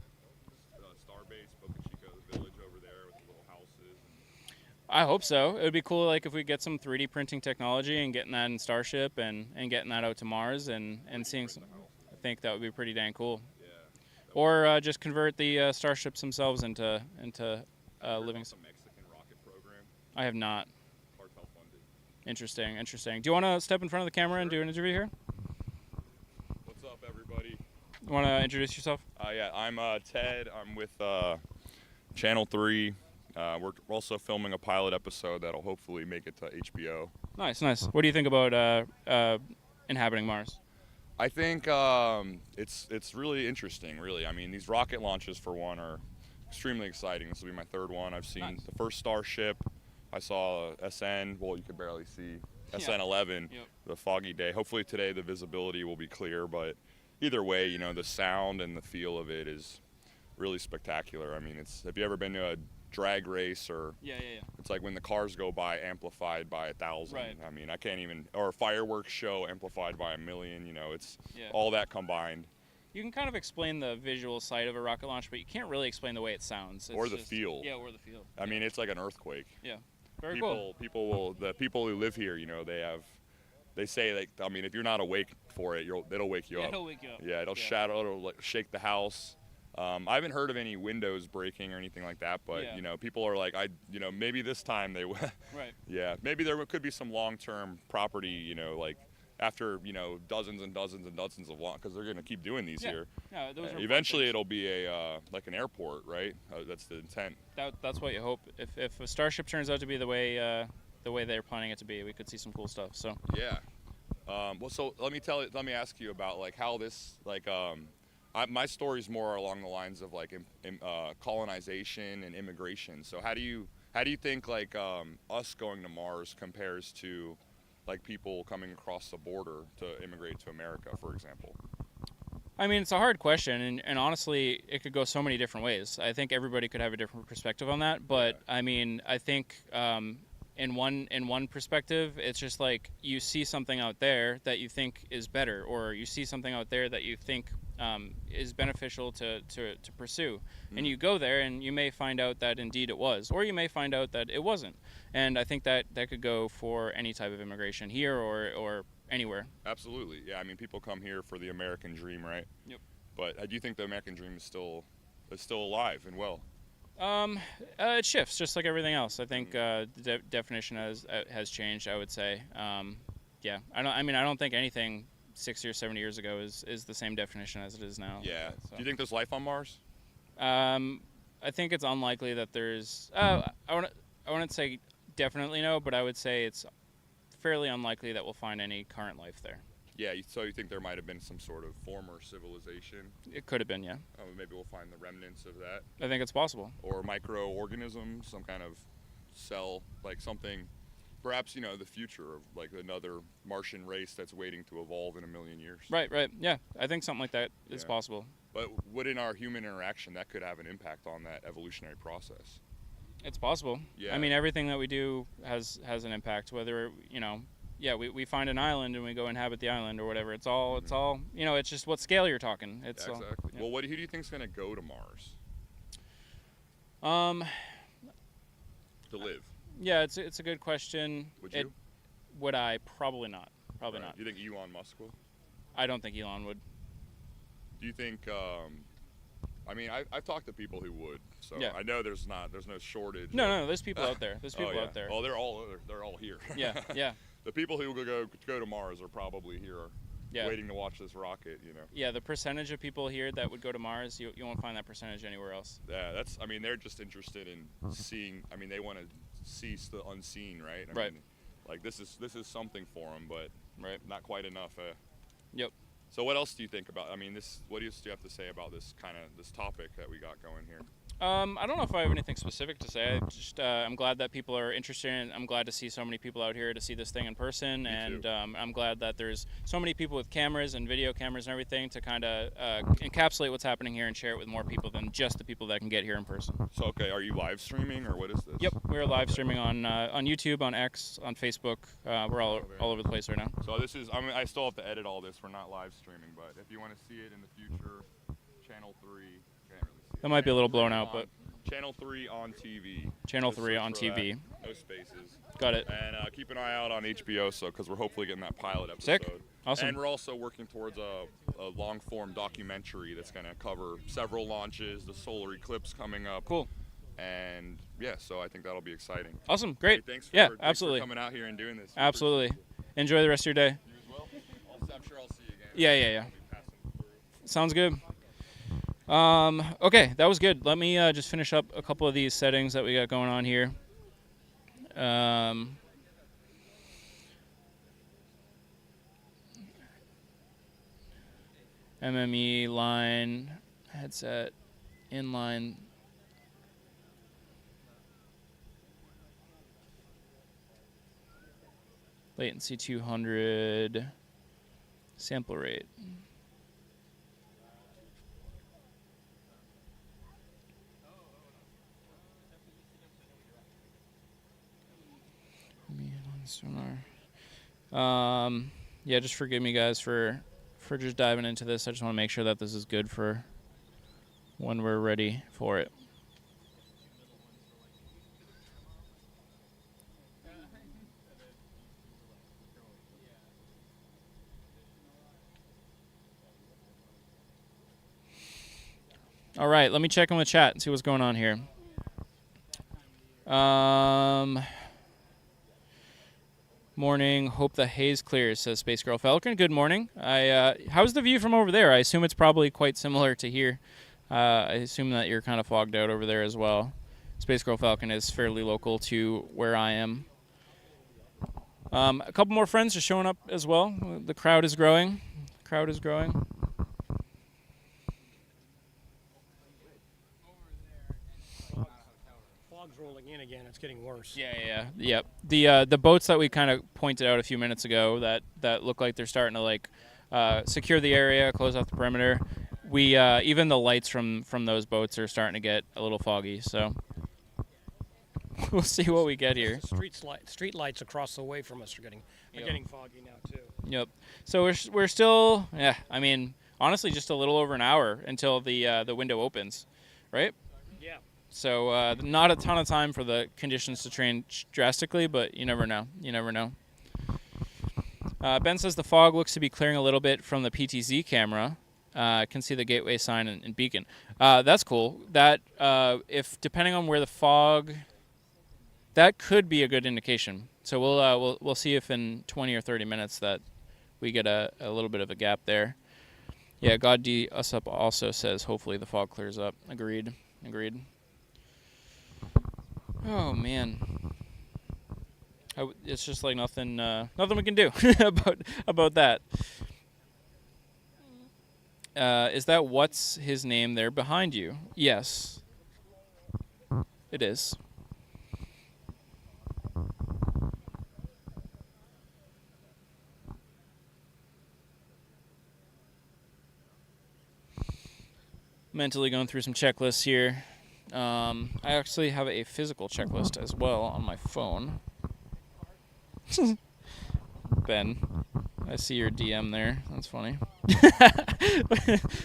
Starbase, Boca Chica, the village over there with the little houses? I hope so. It would be cool, like if we get some 3D printing technology and getting that in Starship and getting that out to Mars and seeing some. I think that would be pretty dang cool. Yeah. Or just convert the starships themselves into living. Some Mexican rocket program. I have not. Cartel funded. Interesting. Do you want to step in front of the camera and do an interview here? What's up, everybody? You want to introduce yourself? Yeah, I'm Ted. I'm with Channel 3. We're also filming a pilot episode that'll hopefully make it to HBO. Nice. What do you think about inhabiting Mars? I think it's really interesting, really. I mean, these rocket launches, for one, are extremely exciting. This will be my third one. I've seen the first Starship. I saw SN. Well, you could barely see SN11, the foggy day. Hopefully today the visibility will be clear, but either way, you know, the sound and the feel of it is really spectacular. I mean, have you ever been to a drag race or it's like when the cars go by amplified by 1,000. Right. I mean, I can't even, or a fireworks show amplified by 1,000,000, you know, it's all that combined. You can kind of explain the visual side of a rocket launch, but you can't really explain the way it sounds. Or the feel. Yeah, or the feel. I mean, it's like an earthquake. Yeah. Very cool. The people who live here, you know, they say, like, I mean, if you're not awake for it, it'll wake you up. It'll wake you up. Yeah, it'll shadow, it'll like, shake the house. I haven't heard of any windows breaking or anything like that, but you know, people are like, maybe this time they will. Right. Yeah, maybe there could be some long-term property, you know, like after, you know, dozens and dozens and dozens of because they're going to keep doing these here. Yeah, those are eventually it'll be like an airport, right? That's the intent. That's what you hope. If a Starship turns out to be the way they're planning it to be, we could see some cool stuff. So yeah. Well, so let me ask you about like how this like my story's more along the lines of like colonization and immigration. So how do you think like us going to Mars compares to like people coming across the border to immigrate to America, for example? I mean, it's a hard question, and honestly, it could go so many different ways. I think everybody could have a different perspective on that, but I mean, I think in one perspective, it's just like you see something out there that you think is better, or you see something out there that you think is beneficial to pursue. And you go there and you may find out that indeed it was, or you may find out that it wasn't. And I think that could go for any type of immigration here or anywhere. Absolutely. Yeah, I mean, people come here for the American dream, right? Yep. But do you think the American dream is still alive and well? It shifts just like everything else. I think the definition has changed, I would say. Yeah. I don't think anything 60 or 70 years ago is the same definition as it is now. Yeah. So. Do you think there's life on Mars? I think it's unlikely that there's. I wouldn't say definitely no, but I would say it's fairly unlikely that we'll find any current life there. Yeah. So you think there might have been some sort of former civilization? It could have been, yeah. Maybe we'll find the remnants of that. I think it's possible. Or microorganisms, some kind of cell, like something. Perhaps, you know, the future of like another Martian race that's waiting to evolve in 1,000,000 years. Right. Yeah, I think something like that is possible. But would in our human interaction that could have an impact on that evolutionary process? It's possible. Yeah. I mean, everything that we do has an impact. Whether we find an island and we go inhabit the island or whatever. It's all you know. It's just what scale you're talking. It's exactly. Well, who do you think is going to go to Mars? To live. Yeah, it's a good question. Would you? Would I? Probably not. Probably not. Do you think Elon Musk will? I don't think Elon would. Do you think? I mean, I've talked to people who would, so Yeah. I know there's no shortage. No, there's people out there. There's people oh, yeah. out there. Oh, they're all here. Yeah, yeah. The people who will go to Mars are probably here, Yeah. waiting to watch this rocket. You know. Yeah, the percentage of people here that would go to Mars, you won't find that percentage anywhere else. Yeah, that's. I mean, they're just interested in seeing. I mean, they want to see the unseen, right? Right. Mean, like this is something for them, but Right. not quite enough. Yep. So what else do you think about? I mean, what else do you have to say about this topic that we got going here? I don't know if I have anything specific to say. I'm glad that people are interested in it. I'm glad to see so many people out here to see this thing in person. Me too. I'm glad that there's so many people with cameras and video cameras and everything to kind of encapsulate what's happening here and share it with more people than just the people that can get here in person. So, okay, are you live streaming or what is this? Yep, we're live streaming on YouTube, on X, on Facebook. We're all over the place right now. So this is, I still have to edit all this. We're not live streaming, but if you want to see it in the future, Channel 3, can't really see it. That might be a little blown out, but Channel 3 on TV. Channel Just 3 search on for TV. that. No spaces. Got it. And keep an eye out on HBO, because we're hopefully getting that pilot episode. Sick. Awesome. And we're also working towards a long-form documentary that's going to cover several launches, the solar eclipse coming up. Cool. And yeah, so I think that'll be exciting. Awesome. Great. Hey, thanks absolutely. for coming out here and doing this. Absolutely. Enjoy the rest of your day. You as well? I'm sure I'll see you again. Yeah. Sounds good. Okay, that was good. Let me just finish up a couple of these settings that we got going on here. MME line, headset, inline. Latency 200, sample rate. Sonar. Yeah, just forgive me, guys, for just diving into this. I just want to make sure that this is good for when we're ready for it. All right, let me check in with chat and see what's going on here. Morning. Hope the haze clears, says Space Girl Falcon. Good morning. How's the view from over there? I assume it's probably quite similar to here. I assume that you're kind of fogged out over there as well. Space Girl Falcon is fairly local to where I am. A couple more friends are showing up as well. The crowd is growing. Fog's rolling in again. It's getting worse. Yeah. The boats that we kind of pointed out a few minutes ago that look like they're starting to secure the area, close off the perimeter. We even the lights from those boats are starting to get a little foggy. So we'll see what we get here. Street lights across the way from us are getting foggy now too. Yep. So we're still I mean honestly just a little over an hour until the window opens, right? Yeah. So not a ton of time for the conditions to change drastically, but you never know. Ben says the fog looks to be clearing a little bit from the PTZ camera. Can see the gateway sign and beacon. That's cool. That if depending on where the fog, that could be a good indication. So we'll see if in 20 or 30 minutes that we get a little bit of a gap there. Yeah, God D us up also says hopefully the fog clears up. Agreed. Oh man, it's just like nothing we can do about that. Is that what's his name there behind you? Yes, it is. Mentally going through some checklists here. I actually have a physical checklist as well on my phone. Ben, I see your DM there. That's funny.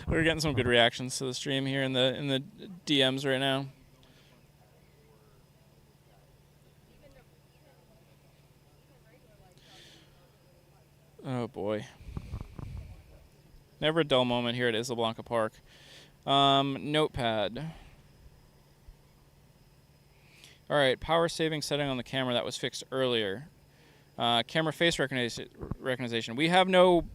We're getting some good reactions to the stream here in the DMs right now. Oh boy. Never a dull moment here at Isla Blanca Park. Notepad. All right, power saving setting on the camera that was fixed earlier. Camera face recognition. We have no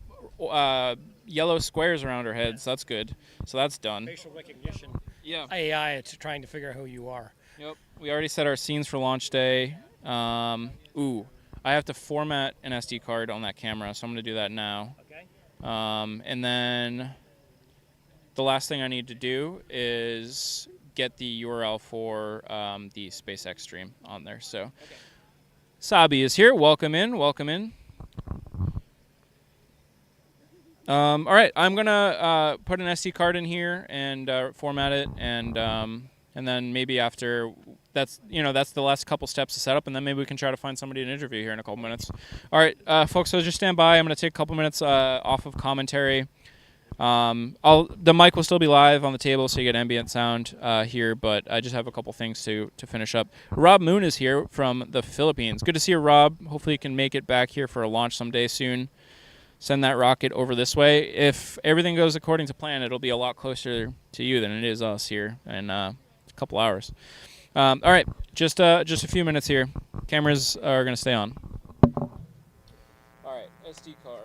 yellow squares around our heads. That's good. So that's done. Facial recognition. Yeah. AI, it's trying to figure out who you are. Yep. We already set our scenes for launch day. I have to format an SD card on that camera, so I'm going to do that now. Okay. And then the last thing I need to do is get the URL for the SpaceX stream on there. So, Okay. Sabi is here. Welcome in. Welcome in. All right, I'm gonna put an SD card in here and format it, and then maybe after that's the last couple steps to set up, and then maybe we can try to find somebody to interview here in a couple minutes. All right, folks, so just stand by. I'm gonna take a couple minutes off of commentary. The mic will still be live on the table, so you get ambient sound here, but I just have a couple things to finish up. Rob Moon is here from the Philippines. Good to see you, Rob. Hopefully you can make it back here for a launch someday soon. Send that rocket over this way. If everything goes according to plan, it'll be a lot closer to you than it is us here in a couple hours. All right, just a few minutes here. Cameras are going to stay on. All right, SD card.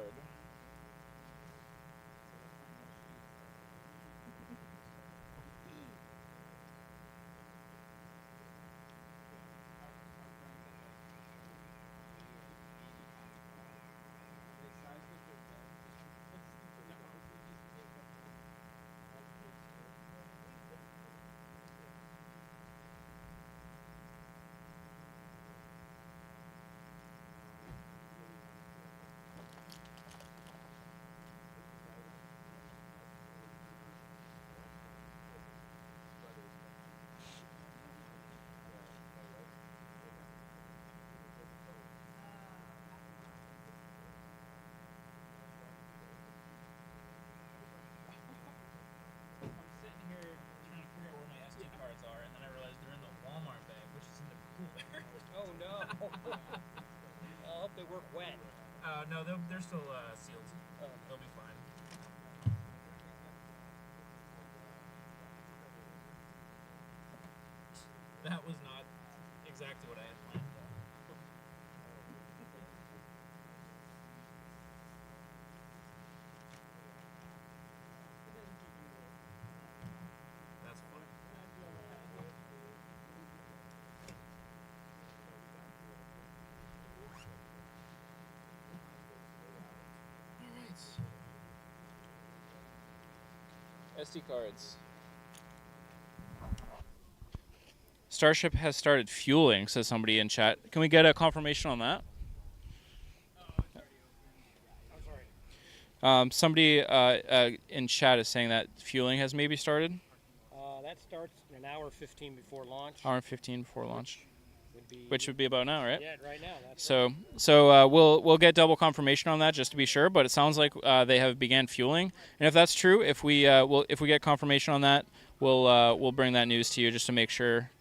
No, they're still sealed. They'll be fine. That was not exactly what I had planned, though. That's fine. SD cards. Starship has started fueling, says somebody in chat. Can we get a confirmation on that? Somebody in chat is saying that fueling has maybe started. That starts an hour 15 before launch. Hour 15 before launch. Which would be about now, right? Yeah, right now. That's so we'll get double confirmation on that just to be sure. But it sounds like they have began fueling, and if that's true, if we get confirmation on that, we'll bring that news to you just to make sure.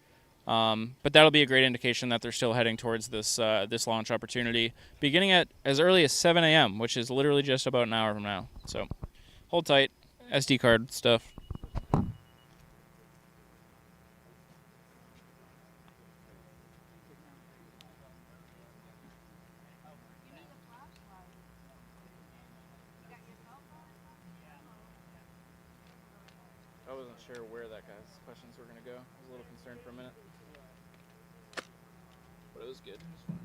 But that'll be a great indication that they're still heading towards this this launch opportunity, beginning at as early as 7 a.m., which is literally just about an hour from now. So hold tight, SD card stuff. I wasn't sure where that guy's questions were going to go. I was a little concerned for a minute. But it was good. It was fun.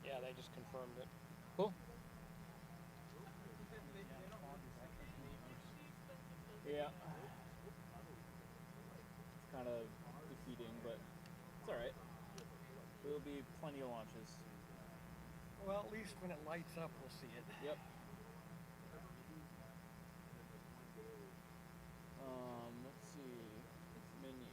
Yeah, they just confirmed it. Cool. Yeah. It's kind of defeating, but it's all right. There will be plenty of launches. Well, at least when it lights up, we'll see it. Yep. Let's see. Menu.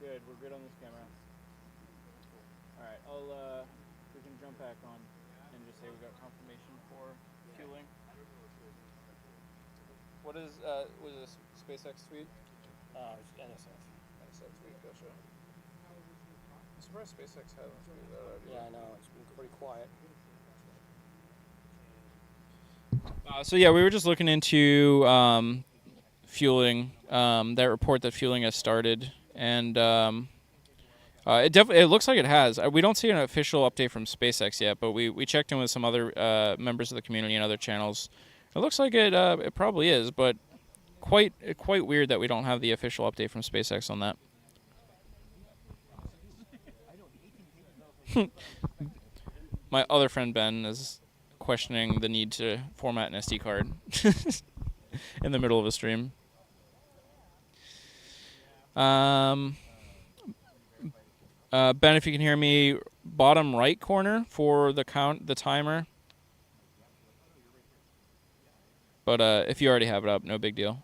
Good. We're good on this camera. All right. We can jump back on and just say we got confirmation for fueling. What is was this SpaceX suite? It's NSF. NSF suite. Gotcha. I'm surprised SpaceX hasn't figured that out. Yeah, I know. It's been pretty quiet. So yeah, we were just looking into fueling. That report that fueling has started, and it looks like it has. We don't see an official update from SpaceX yet, but we checked in with some other members of the community and other channels. It looks like it probably is, but quite weird that we don't have the official update from SpaceX on that. My other friend Ben is questioning the need to format an SD card in the middle of a stream. Ben, if you can hear me, bottom right corner for the timer. But if you already have it up, no big deal.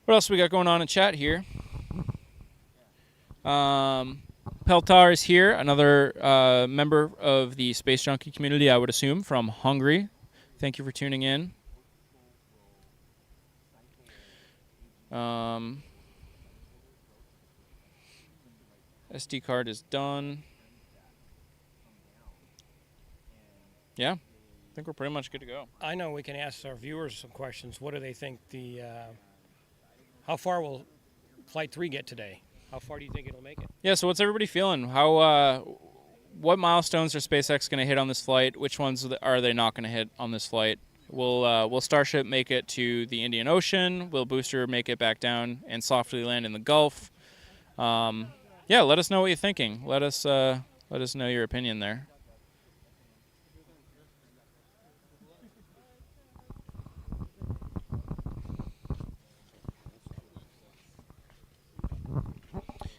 What else we got going on in chat here? Peltar is here, another member of the Space Junkie community, I would assume, from Hungary. Thank you for tuning in. SD card is done. Yeah, I think we're pretty much good to go. I know we can ask our viewers some questions. What do they think how far will Flight 3 get today? How far do you think it'll make it? Yeah, so what's everybody feeling? What milestones are SpaceX going to hit on this flight? Which ones are they not going to hit on this flight? Will Starship make it to the Indian Ocean? Will Booster make it back down and softly land in the Gulf? Yeah, let us know what you're thinking. Let us know your opinion there.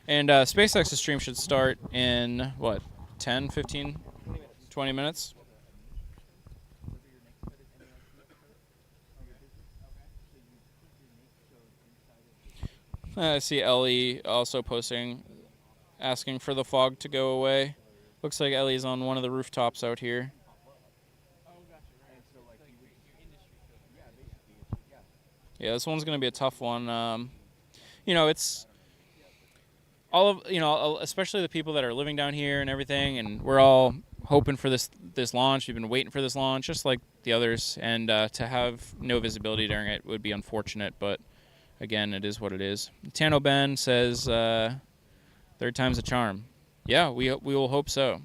And SpaceX's stream should start in, what, 10, 15, 20 minutes? I see Ellie also posting, asking for the fog to go away. Looks like Ellie's on one of the rooftops out here. Yeah, this one's going to be a tough one. It's all of, especially the people that are living down here and everything, and we're all hoping for this launch. We've been waiting for this launch, just like the others, and to have no visibility during it would be unfortunate, but again, it is what it is. Tano Ben says, third time's a charm. Yeah, we will hope so.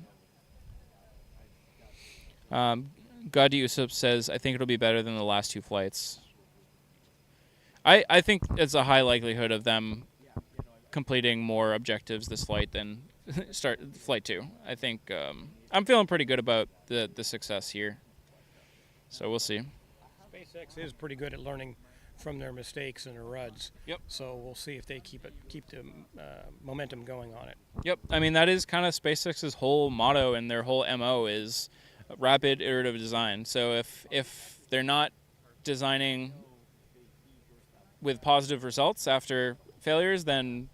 God Yusuf says, I think it'll be better than the last two flights. I think it's a high likelihood of them completing more objectives this flight than start flight 2. I think I'm feeling pretty good about the success here. So we'll see. SpaceX is pretty good at learning from their mistakes and their RUDs. Yep. So we'll see if they keep the momentum going on it. Yep. I mean, that is kind of SpaceX's whole motto, and their whole MO is rapid iterative design. So if they're not designing with positive results after failures, then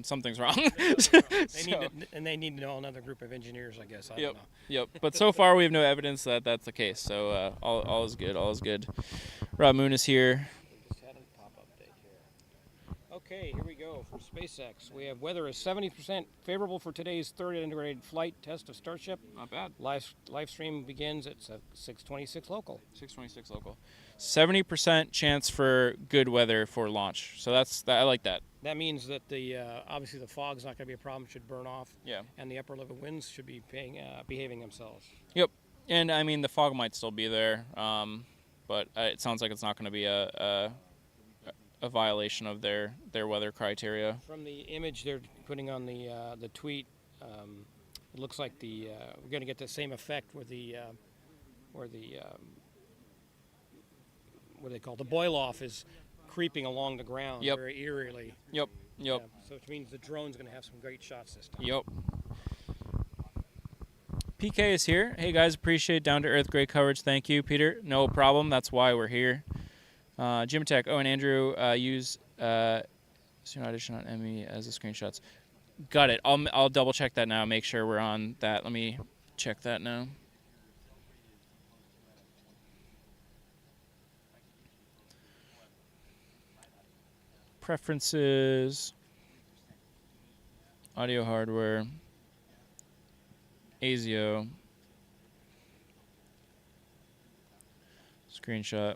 something's wrong. They need to know another group of engineers, I guess. I don't know. Yep. But so far, we have no evidence that that's the case. So all is good. All is good. Rob Moon is here. Okay, here we go for SpaceX. We have weather is 70% favorable for today's third integrated flight test of Starship. Not bad. Live stream begins at 6:26 local. 6:26 local. 70% chance for good weather for launch. So I like that. That means that obviously the fog's not going to be a problem. Should burn off. Yeah. And the upper level winds should be behaving themselves. Yep. And I mean the fog might still be there, but it sounds like it's not going to be a violation of their weather criteria. From the image they're putting on the tweet, it looks like we're going to get the same effect with where the what do they call the boil off is creeping along the ground very eerily. Yep. Yeah, so which means the drone's going to have some great shots this time. Yep. PK is here. Hey guys, appreciate down to earth great coverage. Thank you, Peter. No problem. That's why we're here. Jim Tech. Oh, and Andrew use So not addition on ME as the screenshots. Got it. I'll double check that now. Make sure we're on that. Let me check that now. Preferences. Audio hardware. ASIO. Screenshot.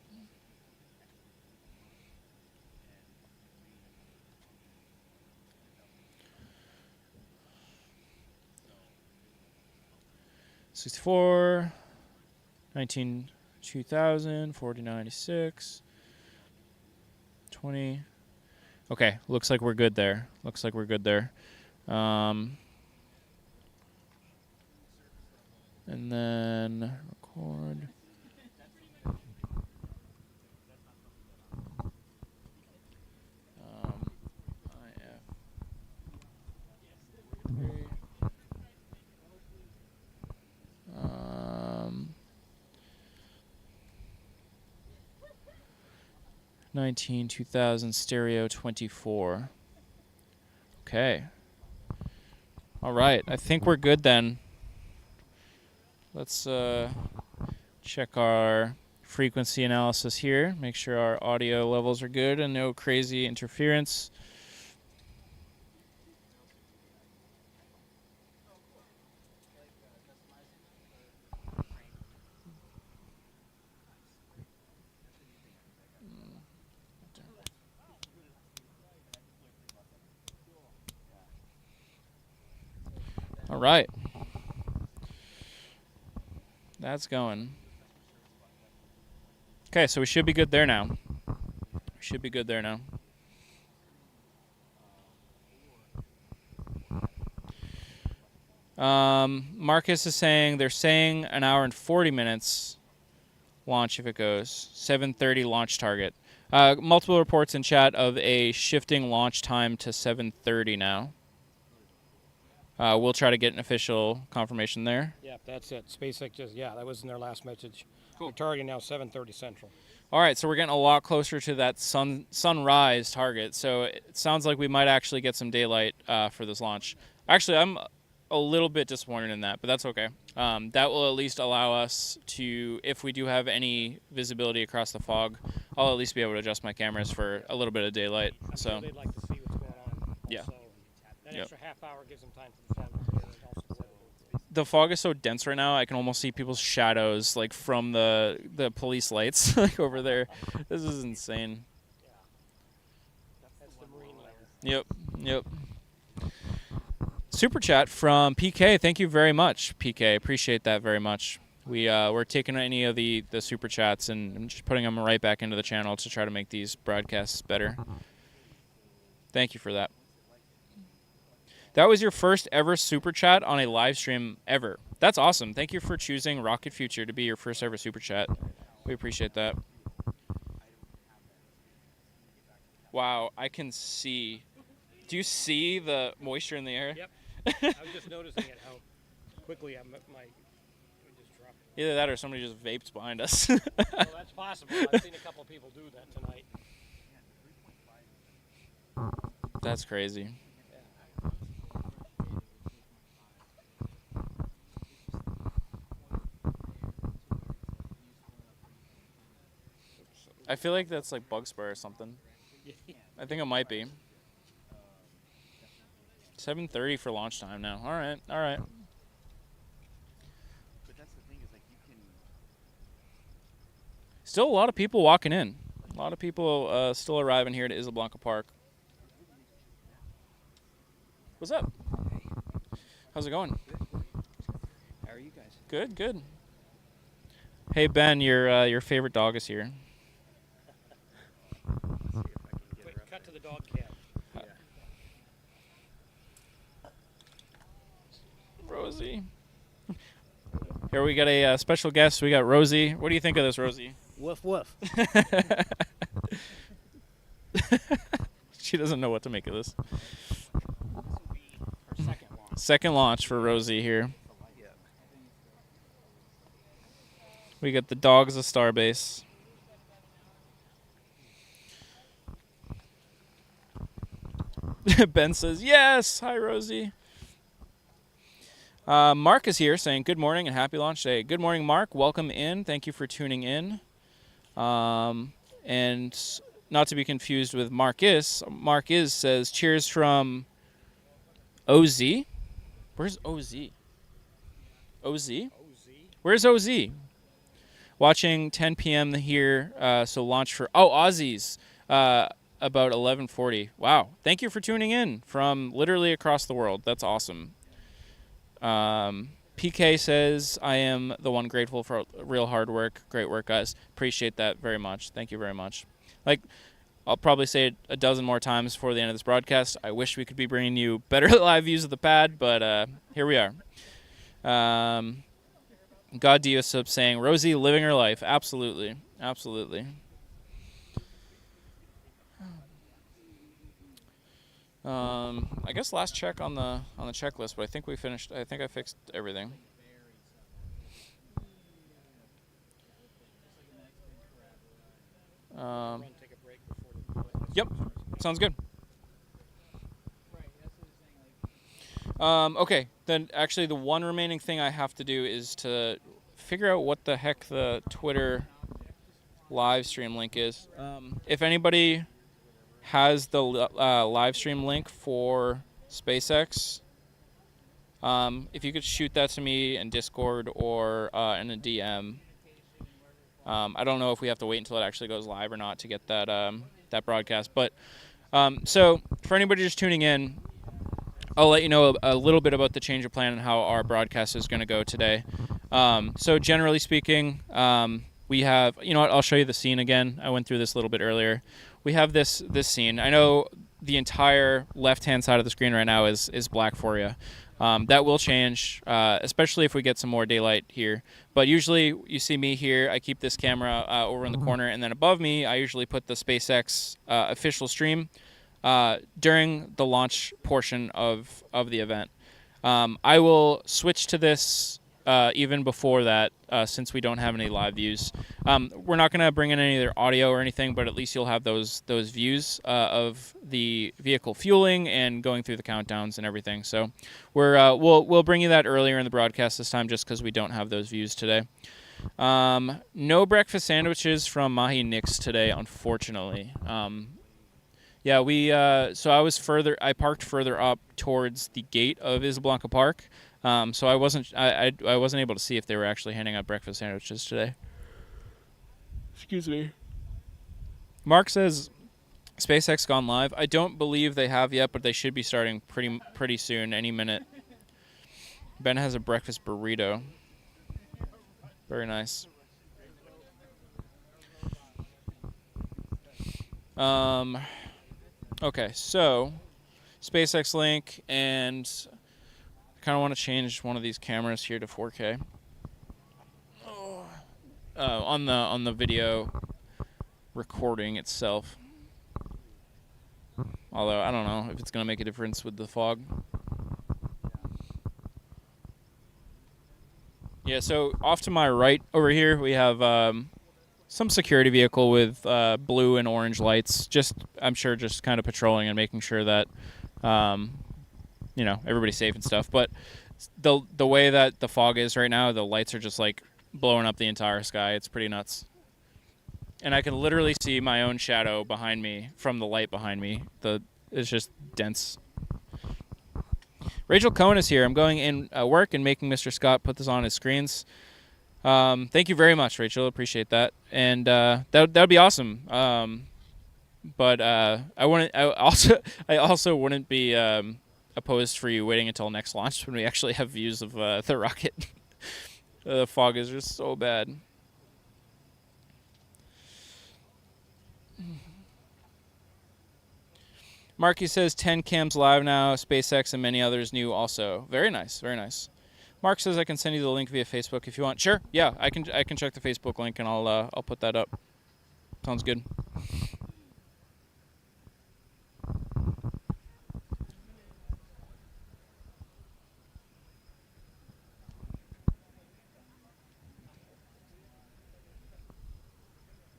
'64, 2000, 4096, 20. Okay, looks like we're good there. Looks like we're good there. And then record. IF. 2000 stereo 24. Okay. All right. I think we're good then. Let's check our frequency analysis here. Make sure our audio levels are good and no crazy interference. All right. That's going. Okay, so we should be good there now. We should be good there now. Marcus is saying they're saying an hour and 40 minutes launch if it goes. 7:30 launch target. Multiple reports in chat of a shifting launch time to 7:30 now. We'll try to get an official confirmation there. Yeah, that's it. SpaceX just, that was in their last message. Cool. We're targeting now 7:30 Central. All right, so we're getting a lot closer to that sunrise target. So it sounds like we might actually get some daylight for this launch. Actually, I'm a little bit disappointed in that, but that's okay. That will at least allow us to, if we do have any visibility across the fog, I'll at least be able to adjust my cameras for a little bit of daylight. I'm sure they'd like to see what's going on. Yeah. Also. That extra half hour gives them time for the fog to clear and also the fog is so dense right now, I can almost see people's shadows like from the police lights like over there. This is insane. Yeah. That's the marine layer. Yep. Super chat from PK. Thank you very much, PK. Appreciate that very much. We're taking any of the super chats and just putting them right back into the channel to try to make these broadcasts better. Thank you for that. That was your first ever super chat on a live stream ever. That's awesome. Thank you for choosing Rocket Future to be your first ever super chat. We appreciate that. Wow, I can see. Do you see the moisture in the air? Yep. I was just noticing it, how quickly I just dropped. Either that or somebody just vaped behind us. Well, that's possible. I've seen a couple of people do that tonight. That's crazy. I feel like that's like bug spray or something. I think it might be. 7:30 for launch time now. All right. But that's the thing is like you can. Still a lot of people walking in. A lot of people still arriving here to Isla Blanca Park. What's up? How's it going? How are you guys? Good. Hey Ben, your favorite dog is here. Wait, cut to the dog cam. Yeah. Rosie. Here we got a special guest. We got Rosie. What do you think of this, Rosie? Woof woof. She doesn't know what to make of this. This will be her second launch. Second launch for Rosie here. Yeah. We got the dogs of Starbase. Ben says, yes. Hi, Rosie. Mark is here saying, good morning and happy launch day. Good morning, Mark. Welcome in. Thank you for tuning in. And not to be confused with Marcus says, cheers from OZ. Where's OZ? OZ? Where's OZ? Watching 10 p.m. here, so launch for Aussies about 11:40. Wow! Thank you for tuning in from literally across the world. That's awesome. PK says, I am the one grateful for real hard work. Great work, guys. Appreciate that very much. Thank you very much. Like, I'll probably say it a dozen more times before the end of this broadcast. I wish we could be bringing you better live views of the pad, but here we are. God Dio sub saying, Rosie living her life. Absolutely. Absolutely. I guess last check on the checklist, but I think we finished. I think I fixed everything. Yep, sounds good. Okay, then actually the one remaining thing I have to do is to figure out what the heck the Twitter live stream link is. If anybody has the live stream link for SpaceX, if you could shoot that to me in Discord or in a DM. I don't know if we have to wait until it actually goes live or not to get that that broadcast. But so for anybody just tuning in, I'll let you know a little bit about the change of plan and how our broadcast is going to go today. So generally speaking, we have, you know what, I'll show you the scene again. I went through this a little bit earlier. We have this scene. I know the entire left-hand side of the screen right now is black for you. That will change, especially if we get some more daylight here. But usually you see me here. I keep this camera over in the corner, and then above me I usually put the SpaceX official stream during the launch portion of the event. I will switch to this even before that, since we don't have any live views. We're not going to bring in any of their audio or anything, but at least you'll have those views of the vehicle fueling and going through the countdowns and everything. So we'll bring you that earlier in the broadcast this time, just because we don't have those views today. No breakfast sandwiches from Mahi Nix today, unfortunately. Yeah, so I parked further up towards the gate of Isablanca Park. So I wasn't able to see if they were actually handing out breakfast sandwiches today. Excuse me. Mark says SpaceX gone live. I don't believe they have yet, but they should be starting pretty soon, any minute. Ben has a breakfast burrito. Very nice. Okay, so SpaceX link, and I kind of want to change one of these cameras here to 4K. On the video recording itself. Although I don't know if it's gonna make a difference with the fog. Yeah, so off to my right over here we have some security vehicle with blue and orange lights. I'm sure just kind of patrolling and making sure that you know, everybody's safe and stuff. But the way that the fog is right now, the lights are just like blowing up the entire sky. It's pretty nuts. And I can literally see my own shadow behind me from the light behind me. It's just dense. Rachel Cohen is here. I'm going in work and making Mr. Scott put this on his screens. Thank you very much, Rachel. Appreciate that. And that would be awesome. But I also wouldn't be opposed for you waiting until next launch when we actually have views of the rocket. The fog is just so bad. Marky says 10 cams live now. SpaceX and many others new also. Very nice, very nice. Mark says I can send you the link via Facebook if you want. Sure, yeah, I can check the Facebook link and I'll put that up. Sounds good.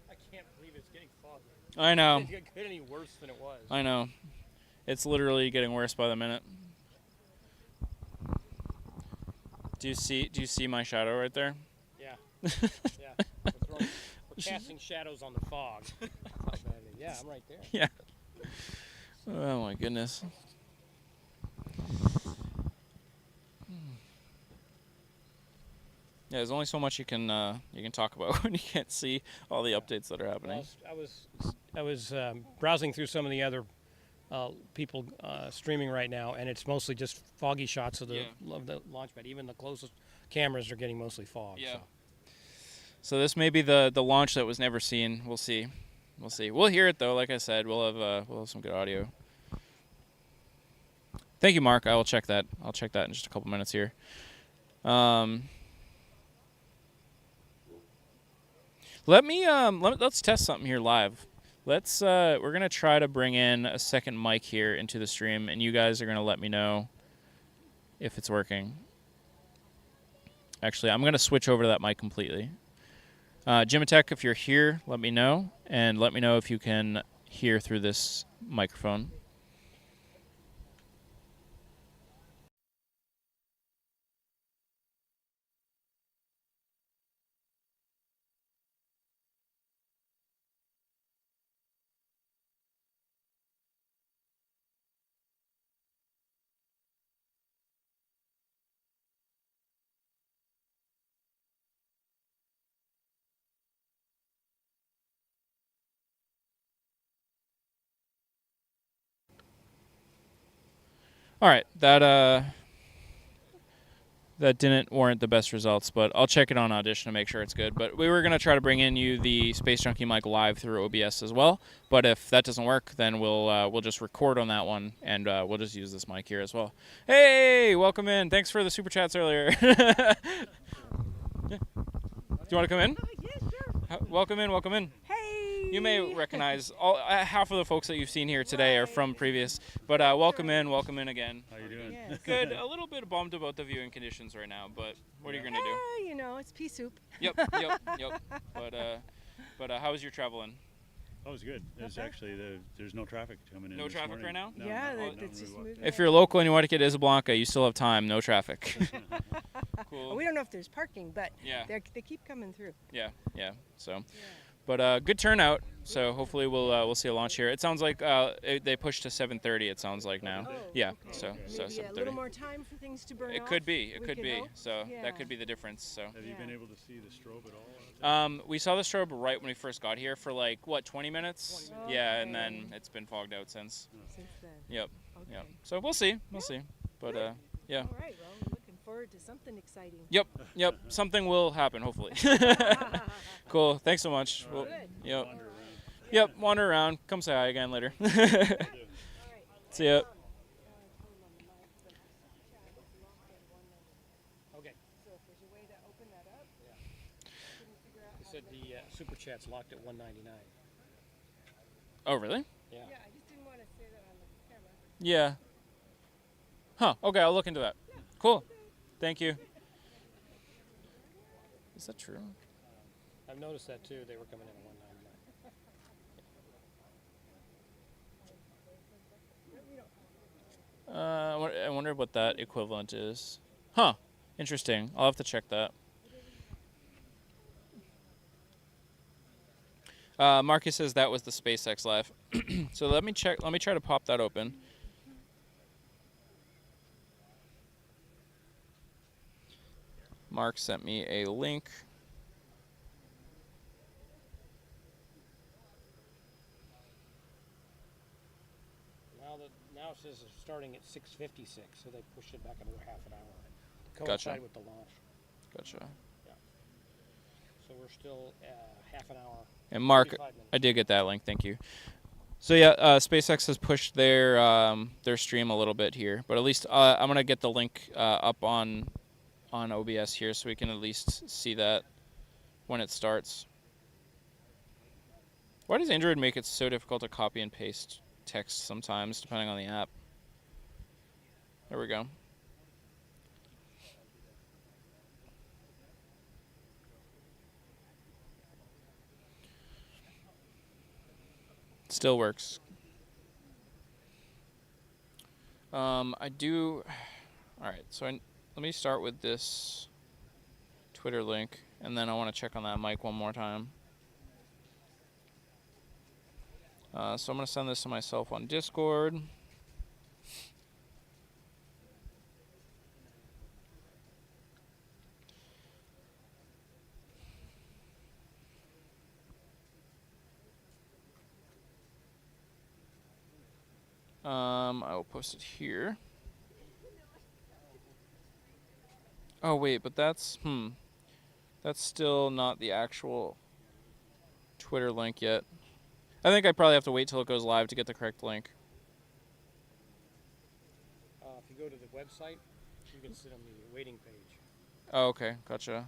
I can't believe it's getting foggy. I know. It couldn't get any worse than it was. I know. It's literally getting worse by the minute. Do you see my shadow right there? Yeah. Yeah. We're casting shadows on the fog. Yeah, I'm right there. Yeah. Oh my goodness. Yeah, there's only so much you can talk about when you can't see all the updates that are happening. Well, I was browsing through some of the other people streaming right now, and it's mostly just foggy shots of the launch pad. Even the closest cameras are getting mostly fog. Yeah. So this may be the launch that was never seen. We'll see. We'll hear it though. Like I said, we'll have some good audio. Thank you, Mark. I will check that. I'll check that in just a couple minutes here. Let's test something here live. We're gonna try to bring in a second mic here into the stream, and you guys are gonna let me know if it's working. Actually, I'm gonna switch over to that mic completely. Jimatech, if you're here, let me know, and let me know if you can hear through this microphone. All right, that didn't warrant the best results, but I'll check it on Audition to make sure it's good. But we were going to try to bring in the Space Junkie mic live through OBS as well. But if that doesn't work, then we'll just record on that one, and we'll just use this mic here as well. Hey, welcome in. Thanks for the super chats earlier. Yeah. Do you want to come in? Yeah, sure. Welcome in. Hey. You may recognize half of the folks that you've seen here today are from previous, but welcome in again. How you doing? Yes. Good. A little bit bummed about the viewing conditions right now, but what are you gonna do? You know, it's pea soup. Yep. But how was your traveling? Oh, it was good. There's actually there's no traffic coming in. No this traffic morning. right now? No, Yeah, no, it's just moving. If you're local and you want to get Isablanca, you still have time. No traffic. Cool. We don't know if there's parking, but Yeah. they keep coming through. Yeah. So. But good turnout. So hopefully we'll see a launch here. It sounds like they pushed to 7:30. It sounds like now. Oh, Yeah. okay. So Maybe a 7:30. little more time for things to burn It off. could be. It we could can be. hope. So Yeah. that could be the difference. So. Have you been Yeah. able to see the strobe at all? We saw the strobe right when we first got here for 20 minutes. Yeah, and then Okay. it's been fogged out since. Since then. Yep. Okay. Yep. So we'll see. But yeah. All right. Well, we're looking forward to something exciting. Yep. Something will happen hopefully. Cool. Thanks so much. All right. Yep. Wander around. Yep. Wander around. Come say hi again later. All right. See ya. Okay. So if there's a way to open that up, couldn't figure out They how said to- the super chat's locked at 199. Oh really? Yeah. Yeah, I just didn't want to say that on the camera. Yeah. Huh. Okay. I'll look into that. Cool. Thank you. Is that true? I've noticed that too. They were coming in at 199. I wonder what that equivalent is. Huh. Interesting. I'll have to check that. Marcus says that was the SpaceX Live. So let me check. Let me try to pop that open. Mark sent me a link. Now it says it's starting at 6:56, so they pushed it back another half an hour to Gotcha. coincide with the launch. Gotcha. So we're still half an hour. And Mark, 45 minutes. I did get that link. Thank you. So yeah, SpaceX has pushed their stream a little bit here, but at least I'm gonna get the link up on OBS here, so we can at least see that when it starts. Why does Android make it so difficult to copy and paste text sometimes, depending on the app? There we go. Still works. I do. All right, so let me start with this Twitter link, and then I want to check on that mic one more time. So I'm going to send this to myself on Discord. I will post it here. Oh wait, but that's still not the actual Twitter link yet. I think I probably have to wait till it goes live to get the correct link. If you go to the website, you can sit on the waiting page. Oh, okay, gotcha.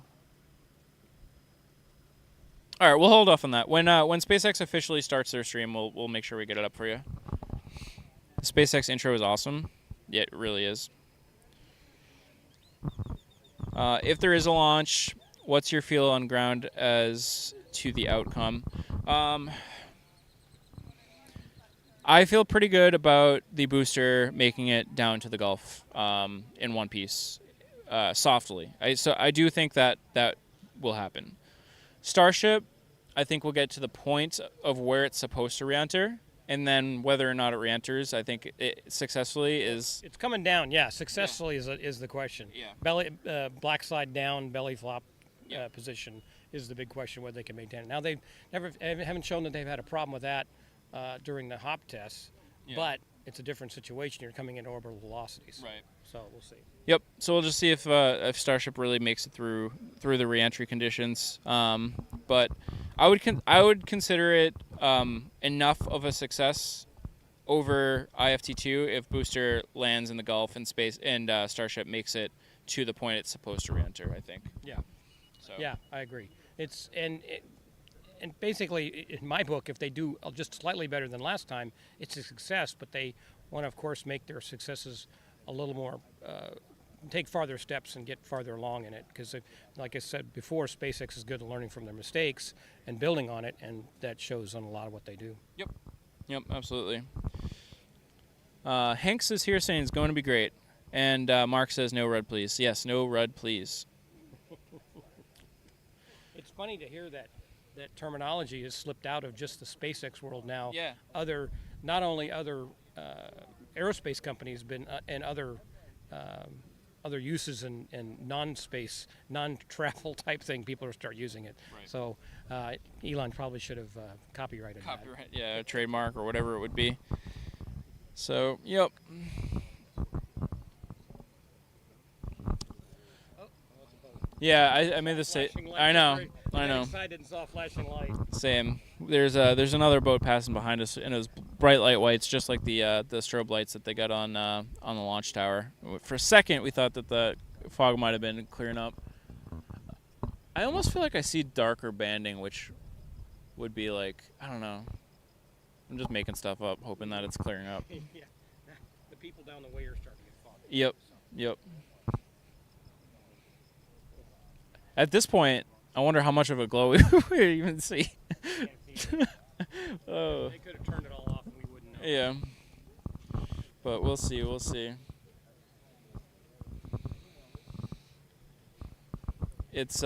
All right, we'll hold off on that. When SpaceX officially starts their stream, we'll make sure we get it up for you. The SpaceX intro is awesome. Yeah, it really is. If there is a launch, what's your feel on ground as to the outcome? I feel pretty good about the booster making it down to the Gulf in one piece, softly. So I do think that will happen. Starship, I think we'll get to the point of where it's supposed to re-enter, and then whether or not it re-enters, I think it successfully is. It's coming down, yeah. Successfully is the question. Yeah. Belly, black side down, belly flop position is the big question whether they can maintain it. Now they haven't shown that they've had a problem with that during the hop tests, but it's a different situation. You're coming into orbital velocities, Right. So we'll see. Yep. So we'll just see if Starship really makes it through the re-entry conditions. But I would consider it enough of a success over IFT2 if booster lands in the Gulf and Starship makes it to the point it's supposed to re-enter. I think. Yeah. So. Yeah, I agree. And basically, in my book, if they do just slightly better than last time, it's a success. But they want to, of course, make their successes a little more, take farther steps and get farther along in it. Because, like I said before, SpaceX is good at learning from their mistakes and building on it, and that shows on a lot of what they do. Yep, absolutely. Hanks is here saying it's going to be great. And Mark says, no RUD, please. Yes, no RUD, please. It's funny to hear that terminology has slipped out of just the SpaceX world now. Yeah. Not only other aerospace companies, but and other uses and non-space, non-travel type thing, people are start using it. Right. So Elon probably should have copyrighted that. Yeah, a trademark or whatever it would be. So, yep. Yeah, I made this say. I know. Excited and saw a flashing light. Same. There's another boat passing behind us, and it was bright light whites, just like the strobe lights that they got on the launch tower. For a second, we thought that the fog might have been clearing up. I almost feel like I see darker banding, which would be like, I don't know. I'm just making stuff up, hoping that it's clearing up. Yeah. The people down the way are starting to get foggy. Yep. At this point, I wonder how much of a glow we would even see. Oh. They could have turned it all off and we wouldn't know. Yeah. But we'll see. It's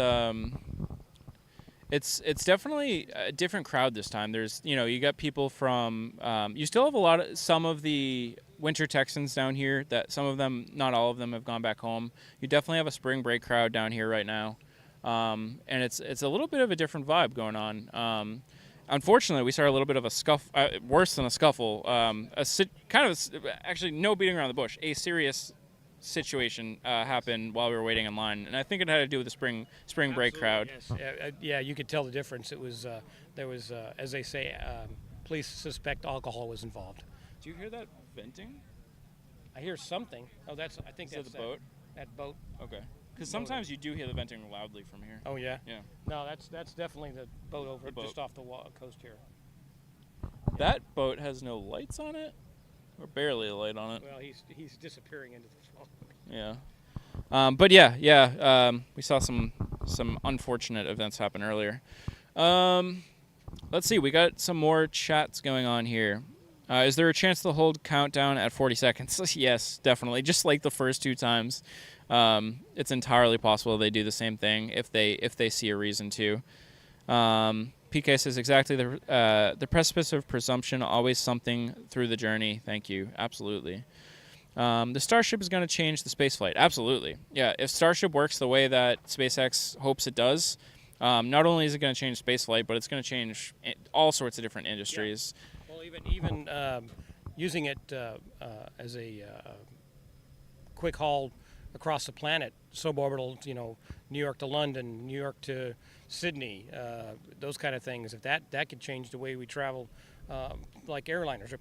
definitely a different crowd this time. There's, you got people from, you still have some of the winter Texans down here that some of them, not all of them, have gone back home. You definitely have a spring break crowd down here right now. And it's a little bit of a different vibe going on. Unfortunately, we saw a little bit of a scuffle, worse than a scuffle, actually no beating around the bush, a serious situation happened while we were waiting in line, and I think it had to do with the spring break crowd. Yes. Yeah, you could tell the difference. It was there was, as they say, police suspect alcohol was involved. Do you hear that venting? I hear something. Oh, I think that's the boat. That boat. Okay. Because sometimes you do hear the venting loudly from here. Oh yeah. Yeah. No, that's definitely the boat over just off the coast here. That boat has no lights on it, or barely a light on it. Well, he's disappearing into the fog. Yeah. But yeah. We saw some unfortunate events happen earlier. Let's see. We got some more chats going on here. Is there a chance they'll hold countdown at 40 seconds? Yes, definitely. Just like the first 2 times. It's entirely possible they do the same thing if they see a reason to. PK says exactly the precipice of presumption, always something through the journey. Thank you. Absolutely. The Starship is going to change the spaceflight. Absolutely. Yeah, if Starship works the way that SpaceX hopes it does, not only is it going to change spaceflight, but it's going to change all sorts of different industries. Yeah. Well, even using it as a quick haul across the planet, suborbital, New York to London, New York to Sydney, those kind of things. If that could change the way we travel, like airliners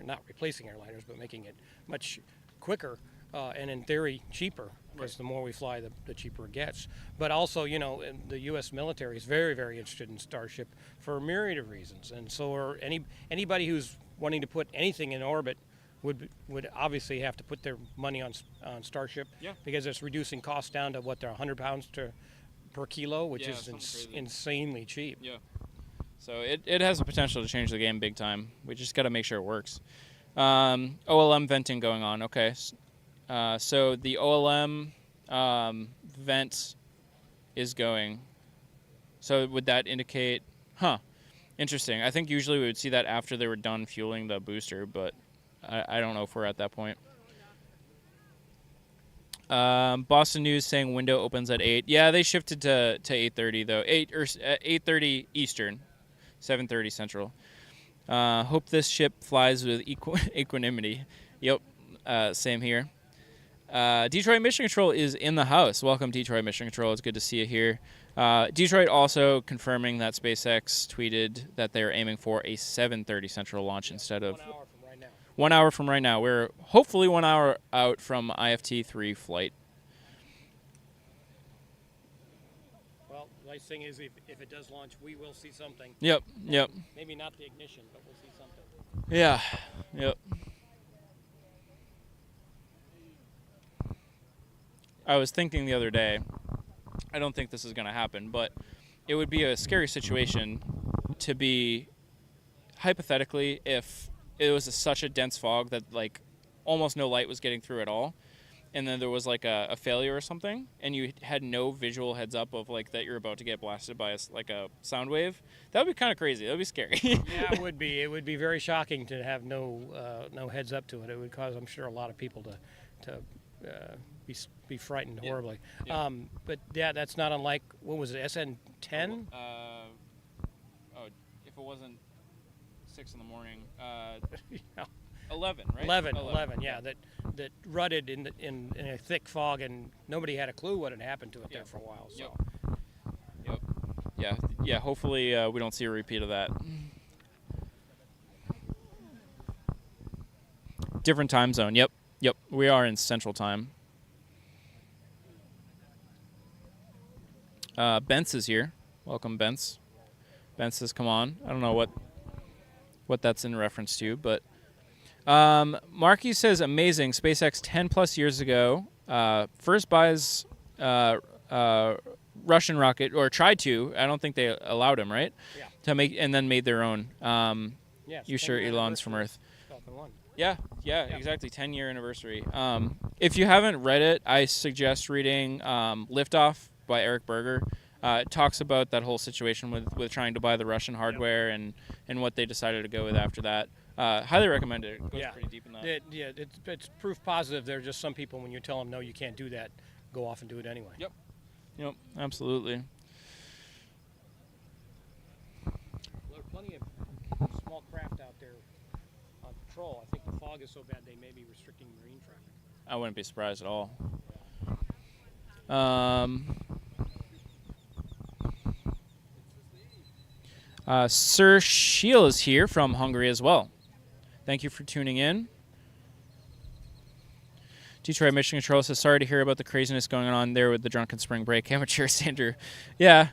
not replacing airliners, but making it much quicker and in theory cheaper, because the more we fly, the cheaper it gets. But also, the U.S. military is very, very interested in Starship for a myriad of reasons, and so are anybody who's wanting to put anything in orbit would obviously have to put their money on Starship, because it's reducing costs down to what they're 100 pounds per kilo, which is insanely cheap. Yeah. So it has the potential to change the game big time. We just got to make sure it works. OLM venting going on. Okay. So the OLM vent is going. So would that indicate? Interesting. I think usually we would see that after they were done fueling the booster, but I don't know if we're at that point. Boston News saying window opens at 8. Yeah, they shifted to 8:30 though. 8:30 Eastern, 7:30 Central. Hope this ship flies with equanimity. Yep, same here. Detroit Mission Control is in the house. Welcome, Detroit Mission Control. It's good to see you here. Detroit also confirming that SpaceX tweeted that they're aiming for a 7:30 Central launch instead of 1 hour from right now. 1 hour from right now. We're hopefully 1 hour out from IFT-3 flight. Well, the nice thing is if it does launch, we will see something. Yep. Maybe not the ignition, but we'll see something. Yeah. Yep. I was thinking the other day, I don't think this is going to happen, but it would be a scary situation to be, hypothetically, if it was such a dense fog that like almost no light was getting through at all, and then there was like a failure or something, and you had no visual heads up of like that you're about to get blasted by a sound wave. That would be kind of crazy. That would be scary. Yeah, it would be. It would be very shocking to have no heads up to it. It would cause, I'm sure, a lot of people to be frightened horribly. Yeah. But yeah, that's not unlike, what was it, SN10? If it wasn't 6 in the morning, Yeah. 11, right? 11, yeah, that rutted in a thick fog, and nobody had a clue what had happened to it there for a while. So. Yep. Yeah. Hopefully we don't see a repeat of that. Different time zone. Yep. We are in Central Time. Bence is here. Welcome, Bence. Bence has come on. I don't know what that's in reference to, but Marky says amazing. SpaceX 10 plus years ago first buys Russian rocket, or tried to. I don't think they allowed him, right? Yeah. To make, and then made their own. Yes, You sure Elon's from Earth? Falcon 1. Yeah, exactly. 10-year anniversary. If you haven't read it, I suggest reading Liftoff by Eric Berger. It talks about that whole situation with trying to buy the Russian hardware and what they decided to go with after that. Highly recommend it. It goes pretty deep in that. It's proof positive. There are just some people, when you tell them, no, you can't do that, go off and do it anyway. Yep, absolutely. There are plenty of small craft out there on patrol. I think the fog is so bad they may be restricting marine traffic. I wouldn't be surprised at all. Sir Shiel is here from Hungary as well. Thank you for tuning in. Detroit Mission Control says, sorry to hear about the craziness going on there with the drunken spring break amateur Andrew. Yeah,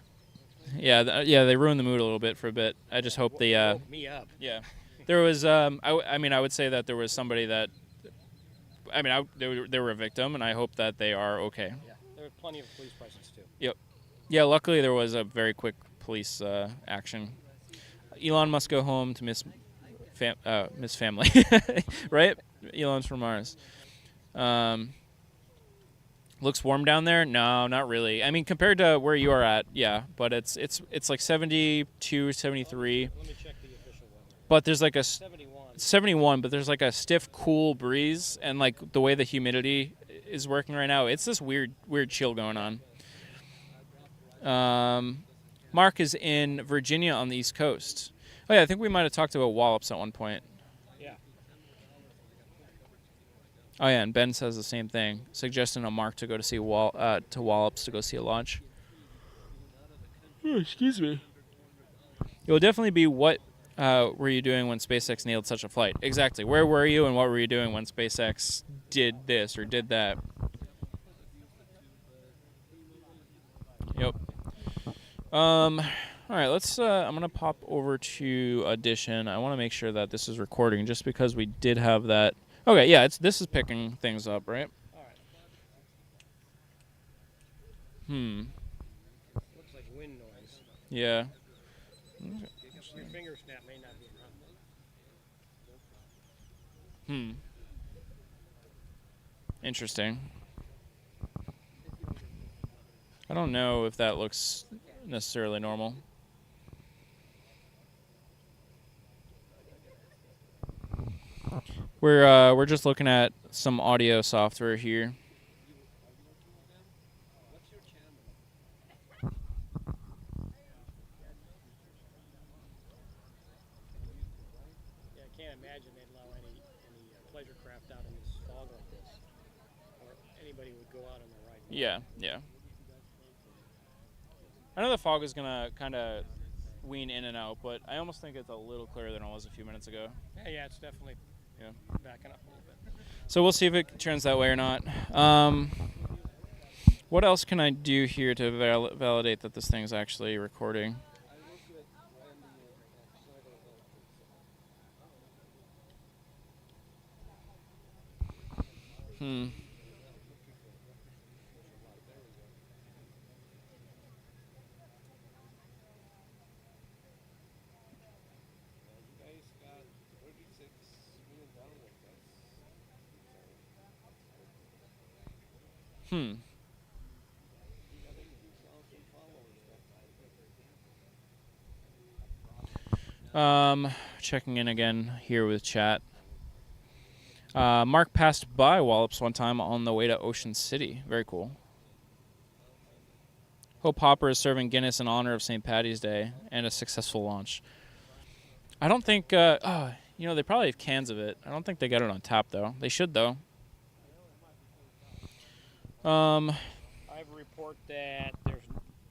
they ruined the mood a little bit for a bit. I just hope they Woke me up. yeah. There was I would say that there was somebody that they were a victim, and I hope that they are okay. Yeah, there were plenty of police presence too. Yep. Yeah, luckily there was a very quick police action. Elon must go home to miss Miss Family, right? Elon's from Mars. Looks warm down there? No, not really. I mean, compared to where you are at, yeah. But it's like 72, 73. Let me check the official weather. But there's like a 71. 71, but there's like a stiff, cool breeze, and like the way the humidity is working right now, it's this weird chill going on. Mark is in Virginia on the East Coast. Oh yeah, I think we might have talked about Wallops at one point. Yeah. Oh yeah, and Ben says the same thing, suggesting a Mark to go to see Wallops to go see a launch. Oh, excuse me. It will definitely be what were you doing when SpaceX nailed such a flight? Exactly. Where were you and what were you doing when SpaceX did this or did that? Yep. All right, let's I'm going to pop over to Audition. I want to make sure that this is recording just because we did have that. Okay, yeah, this is picking things up, right? All right. Looks like wind noise. Yeah. Your finger snap may not be enough. Interesting. I don't know if that looks necessarily normal. We're just looking at some audio software here. Yeah, I can't imagine they'd allow any pleasure craft out in this fog like this, or anybody would go out on the ride. Yeah. I know the fog is gonna kind of wean in and out, but I almost think it's a little clearer than it was a few minutes ago. Yeah, it's definitely backing up a little bit. So we'll see if it turns that way or not. What else can I do here to validate that this thing's actually recording? Checking in again here with chat. Mark passed by Wallops one time on the way to Ocean City. Very cool. Hope Hopper is serving Guinness in honor of St. Paddy's Day and a successful launch. I don't think, they probably have cans of it. I don't think they got it on tap, though. They should, though. I have a report that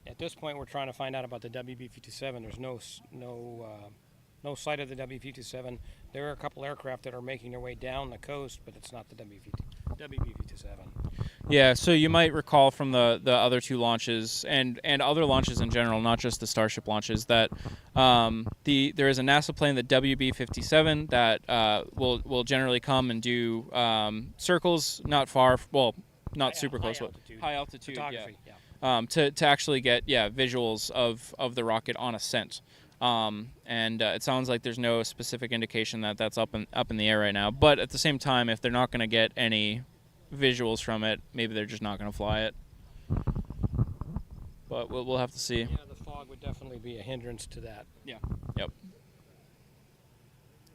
at this point we're trying to find out about the WB-57. There's no sight of the WB-57. There are a couple aircraft that are making their way down the coast, but it's not the WB-57. Yeah, so you might recall from the other two launches and other launches in general, not just the Starship launches, that there is a NASA plane, the WB-57, that will generally come and do circles not far, not super close, high altitude, to actually get visuals of the rocket on ascent. And it sounds like there's no specific indication that that's up in the air right now. But at the same time, if they're not going to get any visuals from it, maybe they're just not going to fly it. But we'll have to see. Yeah, the fog would definitely be a hindrance to that. Yeah. Yep.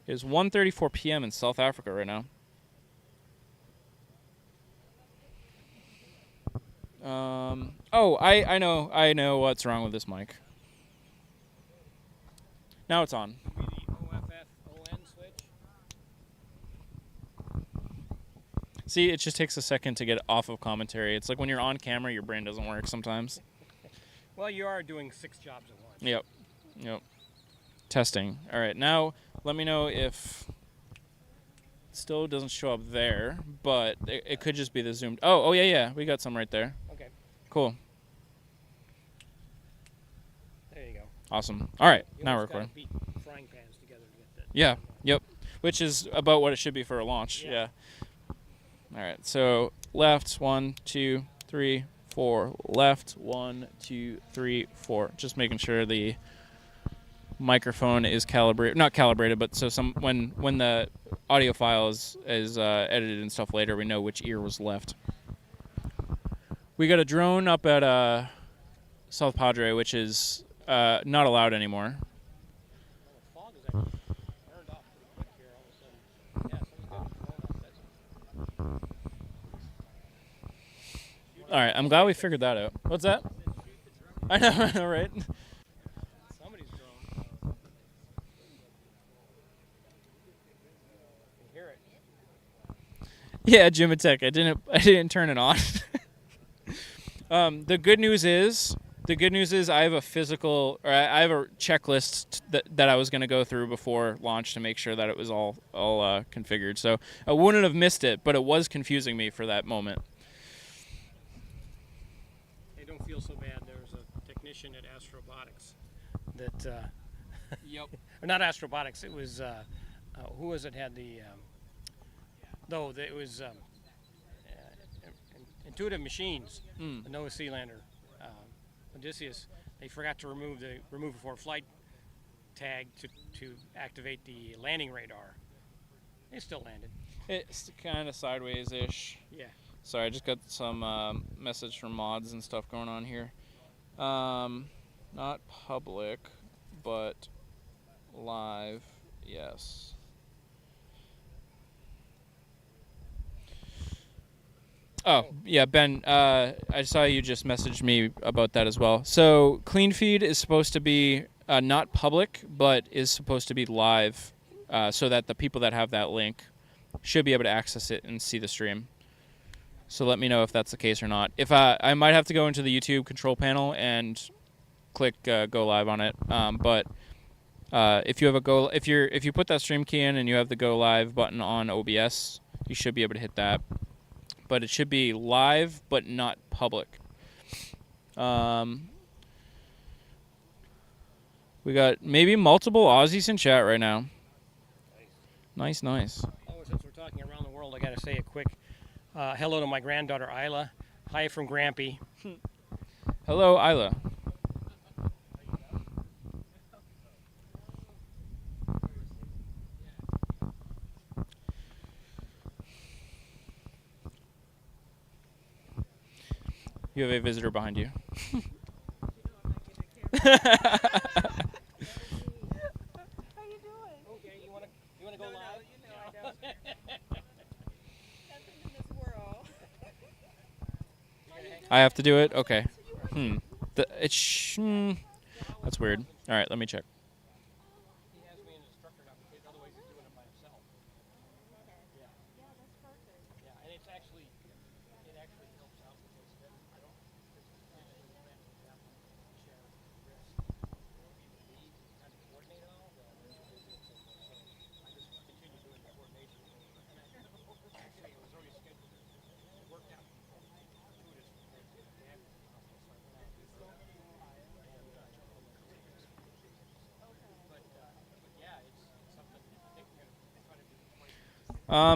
It's 1:34 p.m. in South Africa right now. I know what's wrong with this mic. Now it's on. The OFF-ON switch? See, it just takes a second to get off of commentary. It's like when you're on camera, your brain doesn't work sometimes. Well, you are doing 6 jobs at once. Yep. Testing. All right, now let me know if it still doesn't show up there, but it could just be the zoomed. Oh, yeah. We got some right there. Okay. Cool. There you go. Awesome. All right, You now we're almost gotta recording. beat frying pans together to get that. Yeah. Yep. Which is about what it should be for a launch. Yeah. Yeah. All right. So left 1, 2, 3, 4. Left 1, 2, 3, 4. Just making sure the microphone is not calibrated, but so when the audio file is edited and stuff later, we know which ear was left. We got a drone up at South Padre, which is not allowed anymore. The fog is actually turned off pretty quick here all of a sudden. Yeah, someone's got a drone up. That's All right, I'm glad we figured that out. What's that? I know, right? somebody's drone. You can hear it. Yeah, Jim Tech. I didn't turn it on. The good news is I have a physical, or I have a checklist that I was going to go through before launch to make sure that it was all configured. So I wouldn't have missed it, but it was confusing me for that moment. Hey, don't feel so bad. There was a technician at Astrobotics that, Yep. or not Astrobotics. It was who was it? Had the it was Intuitive Machines, the Noah Sealander, Odysseus. They forgot to remove the before flight tag to activate the landing radar. They still landed. It's kind of sideways-ish. Yeah. Sorry, I just got some message from mods and stuff going on here. Not public, but live, yes. Oh, yeah, Ben, I saw you just messaged me about that as well. So Clean Feed is supposed to be not public, but is supposed to be live so that the people that have that link should be able to access it and see the stream. So let me know if that's the case or not. If I might have to go into the YouTube control panel and click go live on it. But if you have if you put that stream key in and you have the go live button on OBS, you should be able to hit that. But it should be live, but not public. We got maybe multiple Aussies in chat right now. Nice. Oh, since we're talking around the world, I got to say a quick hello to my granddaughter Isla. Hi from Grampy. Hello, Isla. You have a visitor behind you. How you doing? Okay, you wanna go live? You know I don't. Nothing in this world. I have to do it? Okay. That's weird. All right, let me check. He has me an instructor now, because otherwise he's doing it by himself. Yeah. Yeah, that's perfect. Yeah, and it actually helps out because I don't share risk. We kind of coordinate it all, but so I just continue doing the coordination. Actually, it was already scheduled. It worked out.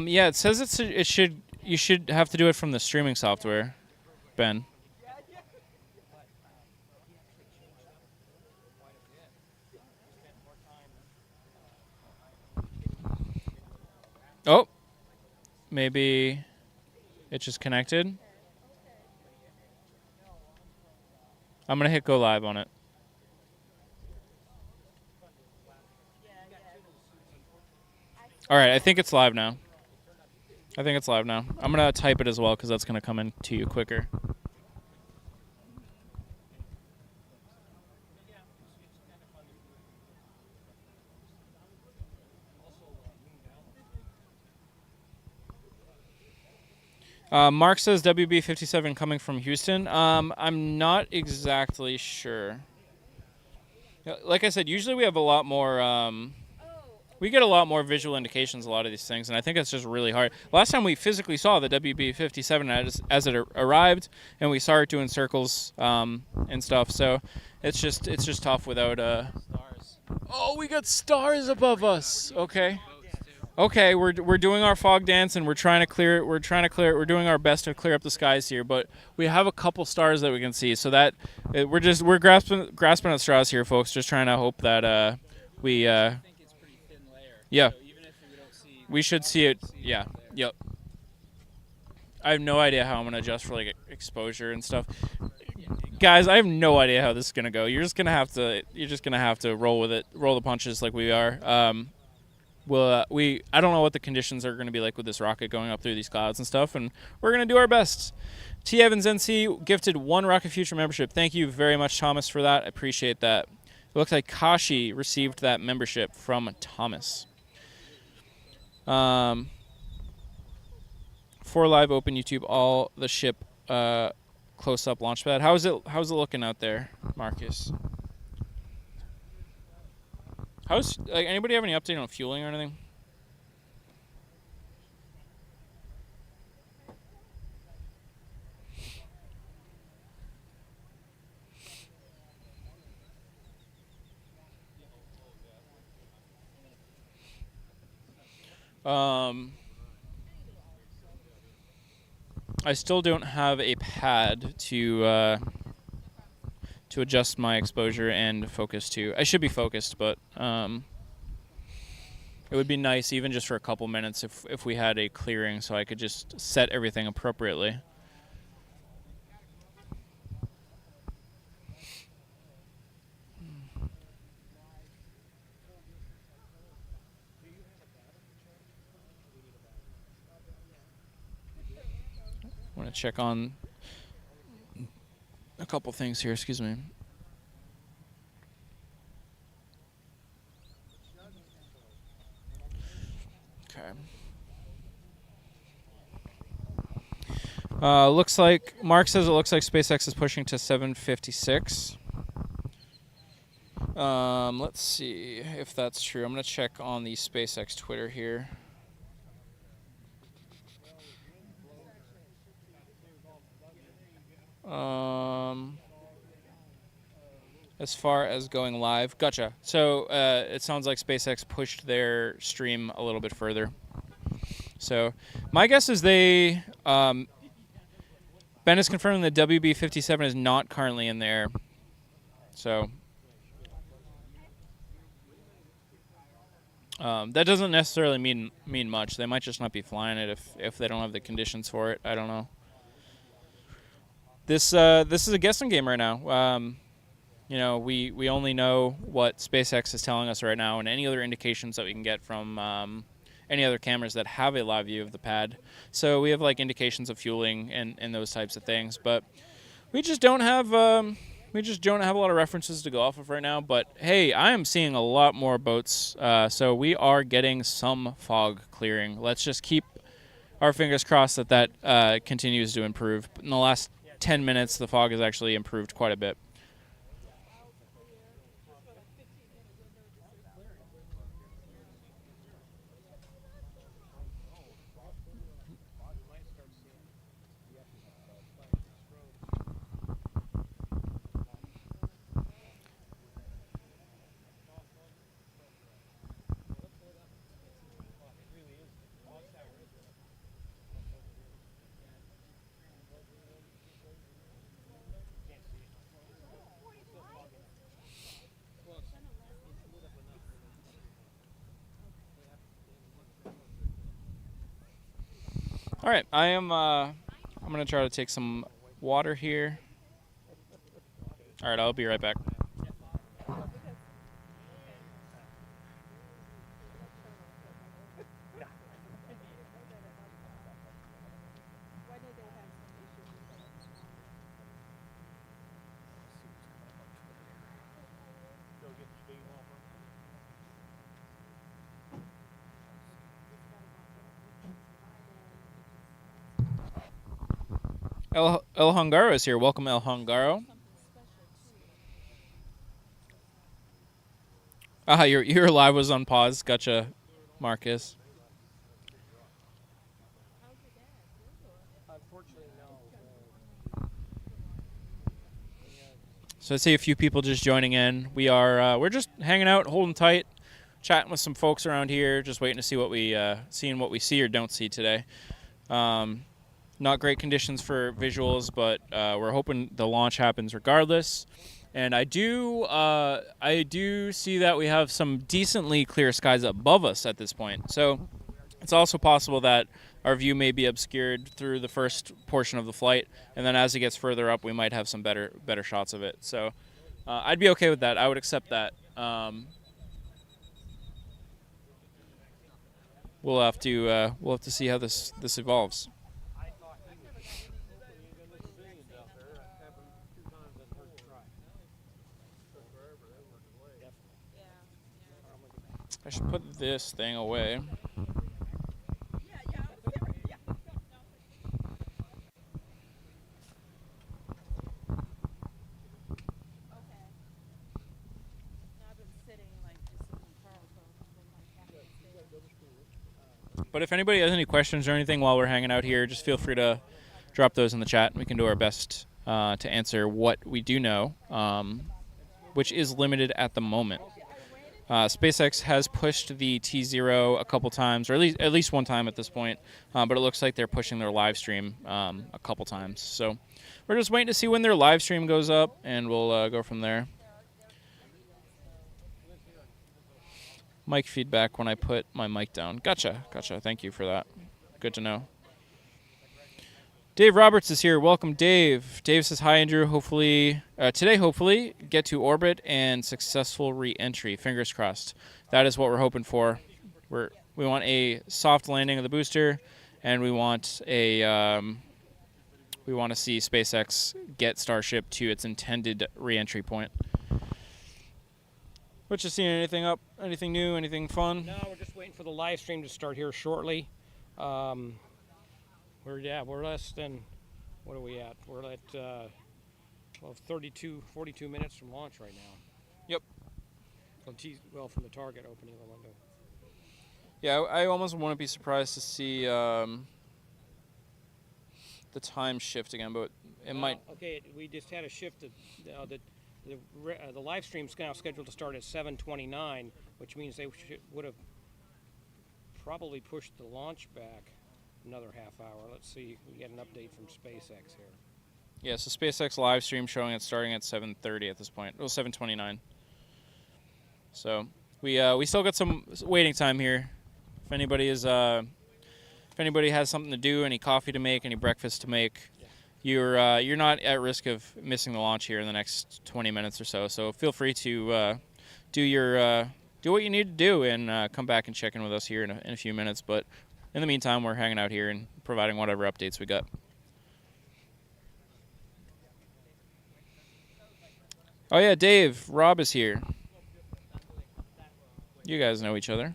Yeah, it says you should have to do it from the streaming software, Ben. Oh, maybe it just connected. I'm gonna hit go live on it. All right, I think it's live now. I'm gonna type it as well because that's gonna come in to you quicker. Mark says WB57 coming from Houston. I'm not exactly sure. Like I said, usually we have a lot more. We get a lot more visual indications, a lot of these things, and I think it's just really hard. Last time we physically saw the WB57 as it arrived, and we saw it doing circles and stuff. So it's just tough without. Stars. Oh, we got stars above us. Okay. Okay, we're doing our fog dance and we're trying to clear it. We're doing our best to clear up the skies here, but we have a couple stars that we can see. So that we're grasping at straws here, folks. Just trying to hope that we I think it's pretty thin layer. yeah. So even if we don't see, We should see it. Yeah. Yep. I have no idea how I'm gonna adjust for like exposure and stuff. Guys, I have no idea how this is gonna go. You're just gonna have to roll with it, roll the punches like we are. I don't know what the conditions are gonna be like with this rocket going up through these clouds and stuff, and we're gonna do our best. T. Evans NC gifted 1 Rocket Future membership. Thank you very much, Thomas, for that. I appreciate that. It looks like Kashi received that membership from Thomas. For live open YouTube, all the ship close-up launch pad. How's it looking out there, Marcus? How's like anybody have any update on fueling or anything? I still don't have a pad to adjust my exposure and focus to. I should be focused, but it would be nice even just for a couple minutes if we had a clearing so I could just set everything appropriately. I want to check on a couple things here, excuse me. Okay. Looks like, Mark says it looks like SpaceX is pushing to 756. Let's see if that's true. I'm going to check on the SpaceX Twitter here. As far as going live, gotcha. So it sounds like SpaceX pushed their stream a little bit further. So my guess is they Ben is confirming that WB-57 is not currently in there. So that doesn't necessarily mean much. They might just not be flying it if they don't have the conditions for it. I don't know. This is a guessing game right now. You know, we only know what SpaceX is telling us right now, and any other indications that we can get from any other cameras that have a live view of the pad. So we have like indications of fueling and those types of things, but we just don't have a lot of references to go off of right now. But hey, I am seeing a lot more boats, so we are getting some fog clearing. Let's just keep our fingers crossed that continues to improve. In the last 10 minutes, the fog has actually improved quite a bit. All right, I'm gonna try to take some water here. All right, I'll be right back. El Hungaro is here. Welcome, El Hungaro. Your live was on pause. Gotcha, Marcus. So I see a few people just joining in. We're just hanging out, holding tight, chatting with some folks around here, just waiting to see what we see or don't see today. Not great conditions for visuals, but we're hoping the launch happens regardless. And I do see that we have some decently clear skies above us at this point. So it's also possible that our view may be obscured through the first portion of the flight, and then as it gets further up, we might have some better shots of it. So I'd be okay with that. I would accept that. We'll have to see how this evolves. I should put this thing away. But if anybody has any questions or anything while we're hanging out here, just feel free to drop those in the chat. We can do our best to answer what we do know, which is limited at the moment. SpaceX has pushed the T0 a couple times, or at least one time at this point, but it looks like they're pushing their live stream a couple times. So we're just waiting to see when their live stream goes up, and we'll go from there. Mic feedback when I put my mic down. Gotcha. Thank you for that. Good to know. Dave Roberts is here. Welcome, Dave. Dave says, hi, Andrew. Today, hopefully, get to orbit and successful re-entry. Fingers crossed. That is what we're hoping for. We want a soft landing of the booster, and we want to see SpaceX get Starship to its intended re-entry point. What you seeing? Anything up? Anything new? Anything fun? No, we're just waiting for the live stream to start here shortly. We're less than, what are we at? We're at 42 minutes from launch right now. Yep. From the target opening the window. Yeah, I almost wouldn't be surprised to see the time shift again, but it might. Okay, we just had a shift. The live stream's now scheduled to start at 7:29, which means they would have probably pushed the launch back another half hour. Let's see. We get an update from SpaceX here. Yeah, so SpaceX live stream showing it starting at 7:30 at this point. Well, 7:29. So we still got some waiting time here. If anybody has something to do, any coffee to make, any breakfast to make, you're not at risk of missing the launch here in the next 20 minutes or so. So feel free to do what you need to do and come back and check in with us here in a few minutes. But in the meantime, we're hanging out here and providing whatever updates we got. Oh yeah, Dave, Rob is here. You guys know each other.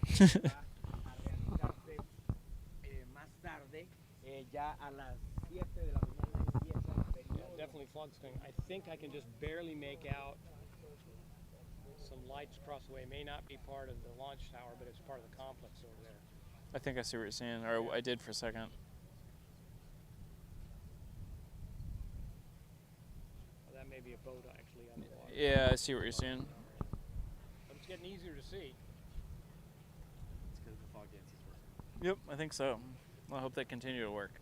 Definitely fog thing. I think I can just barely make out some lights across the way. It may not be part of the launch tower, but it's part of the complex over there. I think I see what you're saying, or I did for a second. Well, that may be a boat actually on the water. Yeah, I see what you're saying. But it's getting easier to see. It's because the fog dance is working. Yep, I think so. I hope they continue to work.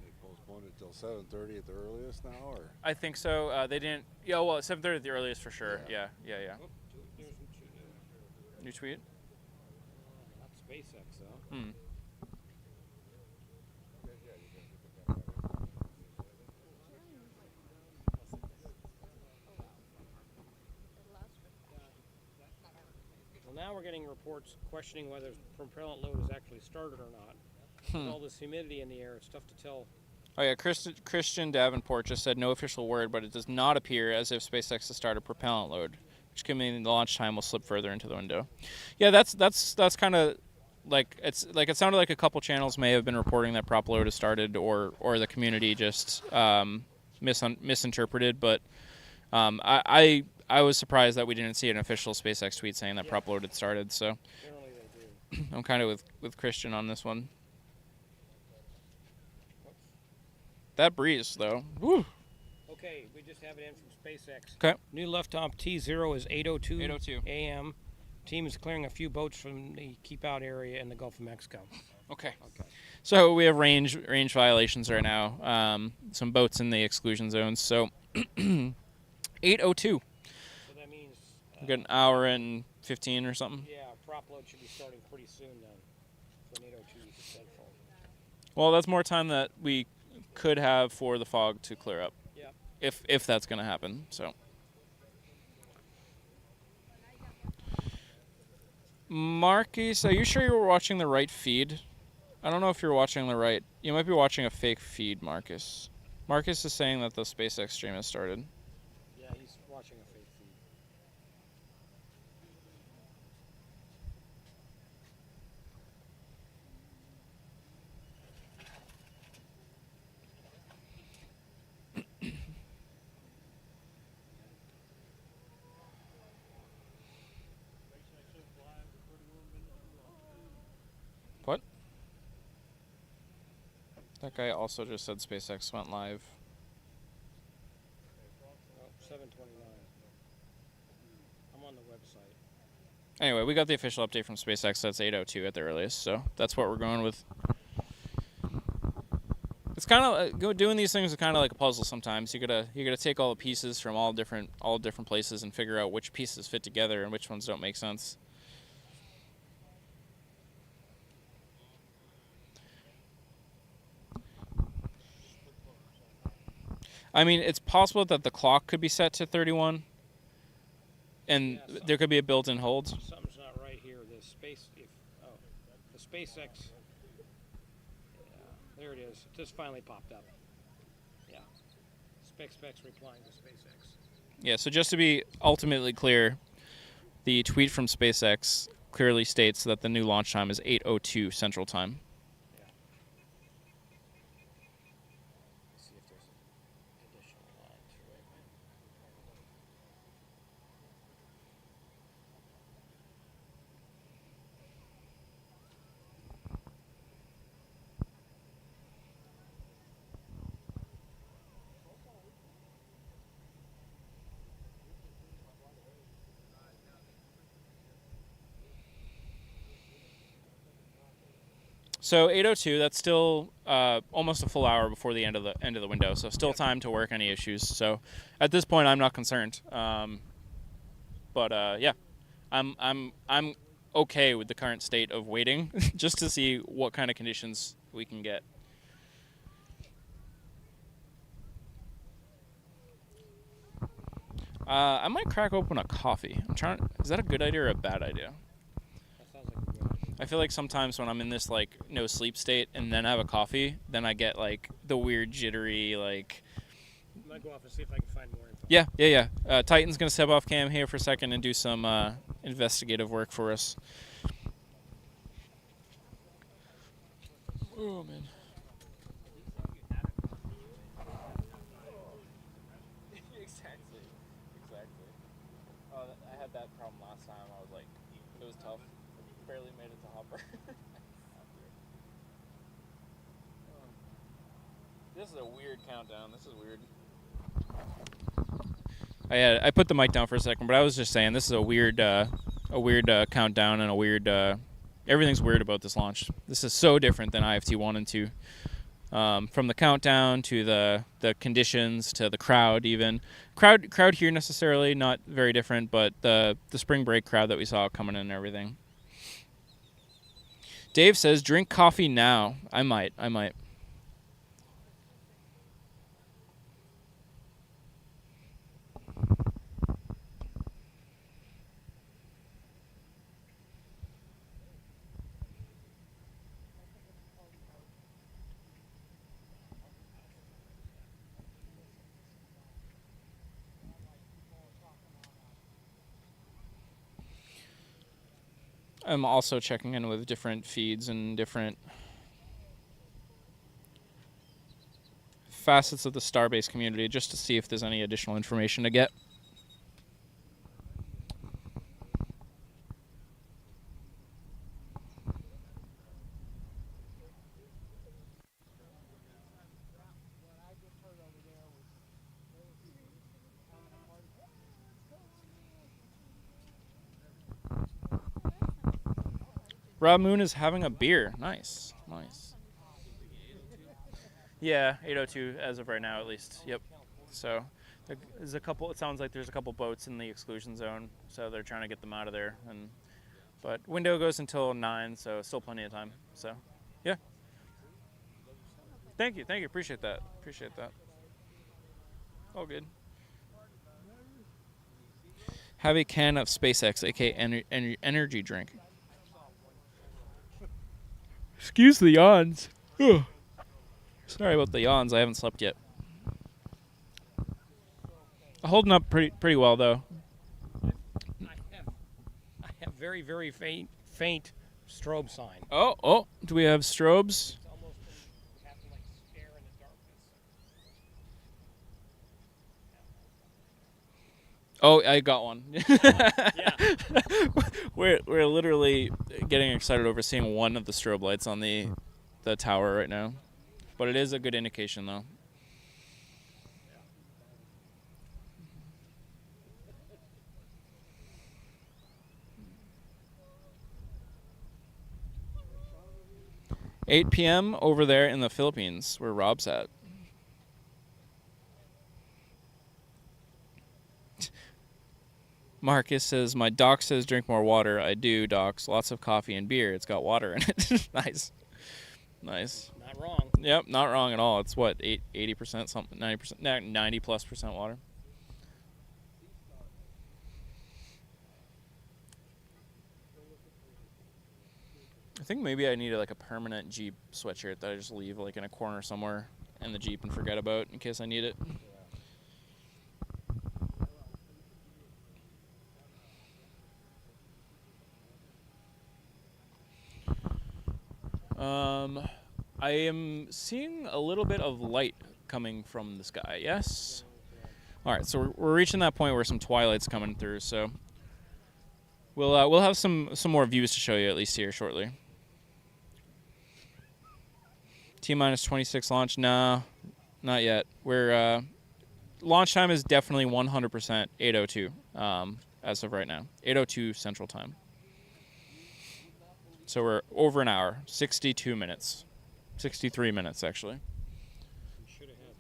They postponed it till 7:30 at the earliest now, or? I think so. They didn't. Yeah, well, 7:30 at the earliest for sure. Yeah. Oh, there's New tweet. not SpaceX though. Hmm. Well, now we're getting reports questioning whether propellant load is actually started or not. With all this humidity in the air, it's tough to tell. Oh yeah, Christian Davenport just said no official word, but it does not appear as if SpaceX has started propellant load, which could mean the launch time will slip further into the window. Yeah, that's kind of like it sounded like a couple channels may have been reporting that prop load has started, or the community just misinterpreted. But I was surprised that we didn't see an official SpaceX tweet saying that prop load had started. So Generally they do. I'm kind of with Christian on this one. That breeze, though. Woo. Okay, we just have it in from SpaceX. Okay. New Liftoff T0 is 8:02 8:02 a.m. Team is clearing a few boats from the keep out area in the Gulf of Mexico. Okay. So we have range violations right now. Some boats in the exclusion zones. So 8:02. So that means We got an hour and 15 or something. yeah, prop load should be starting pretty soon then. So an 8:02 is essential. Well, that's more time that we could have for the fog to clear up. Yeah. If that's going to happen. So Marcus, are you sure you were watching the right feed? I don't know if you're watching the right. You might be watching a fake feed, Marcus. Marcus is saying that the SpaceX stream has started. Yeah, he's watching a fake feed. What? That guy also just said SpaceX went live. Oh, 7:29. I'm on the website. Anyway, we got the official update from SpaceX. That's 8:02 at the earliest, so that's what we're going with. It's kind of doing these things is kind of like a puzzle. Sometimes you gotta take all the pieces from all different places and figure out which pieces fit together and which ones don't make sense. I mean, it's possible that the clock could be set to 31, and Yeah, there could be a built-in hold. Something's not right here. The SpaceX. Yeah, there it is. It just finally popped up. Yeah. SpaceX replying to SpaceX. Yeah, so just to be ultimately clear, the tweet from SpaceX clearly states that the new launch time is 8:02 Central Time. Let's see if there's additional line to it. So 8:02, that's still almost a full hour before the end of the window. So still time to work any issues. So at this point, I'm not concerned. But yeah, I'm okay with the current state of waiting just to see what kind of conditions we can get. I might crack open a coffee. Is that a good idea or a bad idea? That sounds like a good idea. I feel like sometimes when I'm in this like no sleep state and then I have a coffee, then I get like the weird jittery like. I'm gonna go off and see if I can find more info. Yeah. Titan's gonna step off cam here for a second and do some investigative work for us. Oh man. Exactly. I had that problem last time. I was like, it was tough. Barely made it to Hopper. This is a weird countdown. This is weird. I put the mic down for a second, but I was just saying this is a weird countdown and a weird. Everything's weird about this launch. This is so different than IFT 1 and 2. From the countdown to the conditions to the crowd even. Crowd here necessarily not very different, but the spring break crowd that we saw coming in and everything. Dave says, drink coffee now. I might. I'm also checking in with different feeds and different facets of the Starbase community just to see if there's any additional information to get. Rob Moon is having a beer. Nice. Yeah, 8:02 as of right now, at least. Yep. So There's a couple. It sounds like there's a couple boats in the exclusion zone, so they're trying to get them out of there. But window goes until 9, so still plenty of time. So, yeah. Thank you. Appreciate that. All good. Have a can of SpaceX, aka energy drink. Excuse the yawns. Ugh. Sorry about the yawns. I haven't slept yet. Holding up pretty well though. I have very, very faint strobe sign. Oh, do we have strobes? It's almost you have to like stare in the darkness. Oh, I got one. Yeah. We're literally getting excited over seeing one of the strobe lights on the tower right now. But it is a good indication though. $8 p.m. over there in the Philippines, where Rob's at. Marcus says, my doc says drink more water. I do, docs. Lots of coffee and beer. It's got water in it. Nice. Not wrong. Yep, not wrong at all. It's what, 80% something, 90%, 90+% water. I think maybe I need like a permanent Jeep sweatshirt that I just leave like in a corner somewhere in the Jeep and forget about in case I need it. I am seeing a little bit of light coming from the sky. Yes. All right, so we're reaching that point where some twilight's coming through. So we'll have some more views to show you at least here shortly. T-minus 26 launch. No, not yet. We're launch time is definitely 100% 8:02 as of right now. 8:02 Central Time. So we're over an hour, 62 minutes. 63 minutes, actually. We should have had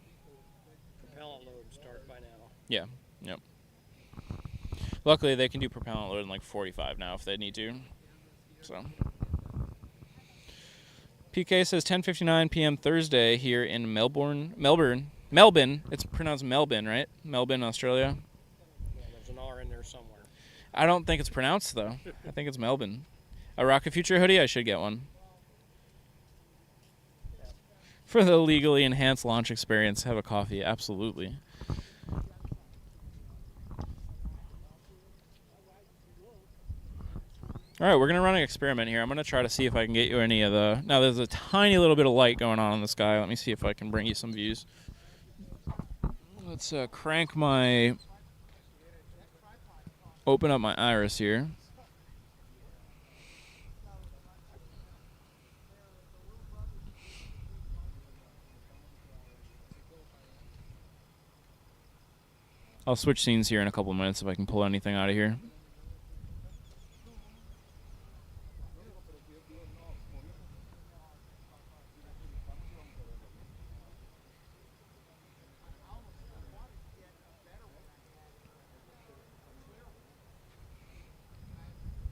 propellant load start by now. Yeah, yep. Luckily, they can do propellant load in like 45 now if they need to. So. PK says 10:59 p.m. Thursday here in Melbourne. It's pronounced Melbourne, right? Melbourne, Australia. Yeah, there's an R in there somewhere. I don't think it's pronounced, though. I think it's Melbourne. A Rocket Future hoodie? I should get one. For the legally enhanced launch experience, have a coffee. Absolutely. All right, we're going to run an experiment here. I'm going to try to see if I can get you any of the... Now, there's a tiny little bit of light going on in the sky. Let me see if I can bring you some views. Let's crank my... Open up my iris here. I'll switch scenes here in a couple of minutes if I can pull anything out of here.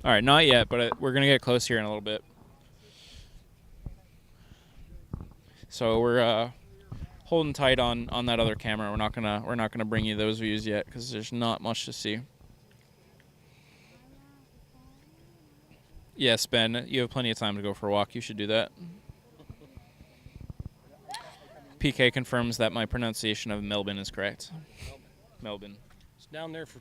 All right, not yet, but we're gonna get close here in a little bit. So we're holding tight on that other camera. We're not gonna bring you those views yet because there's not much to see. Yes, Ben, you have plenty of time to go for a walk. You should do that. PK confirms that my pronunciation of Melbourne is correct. Melbourne. It's down there for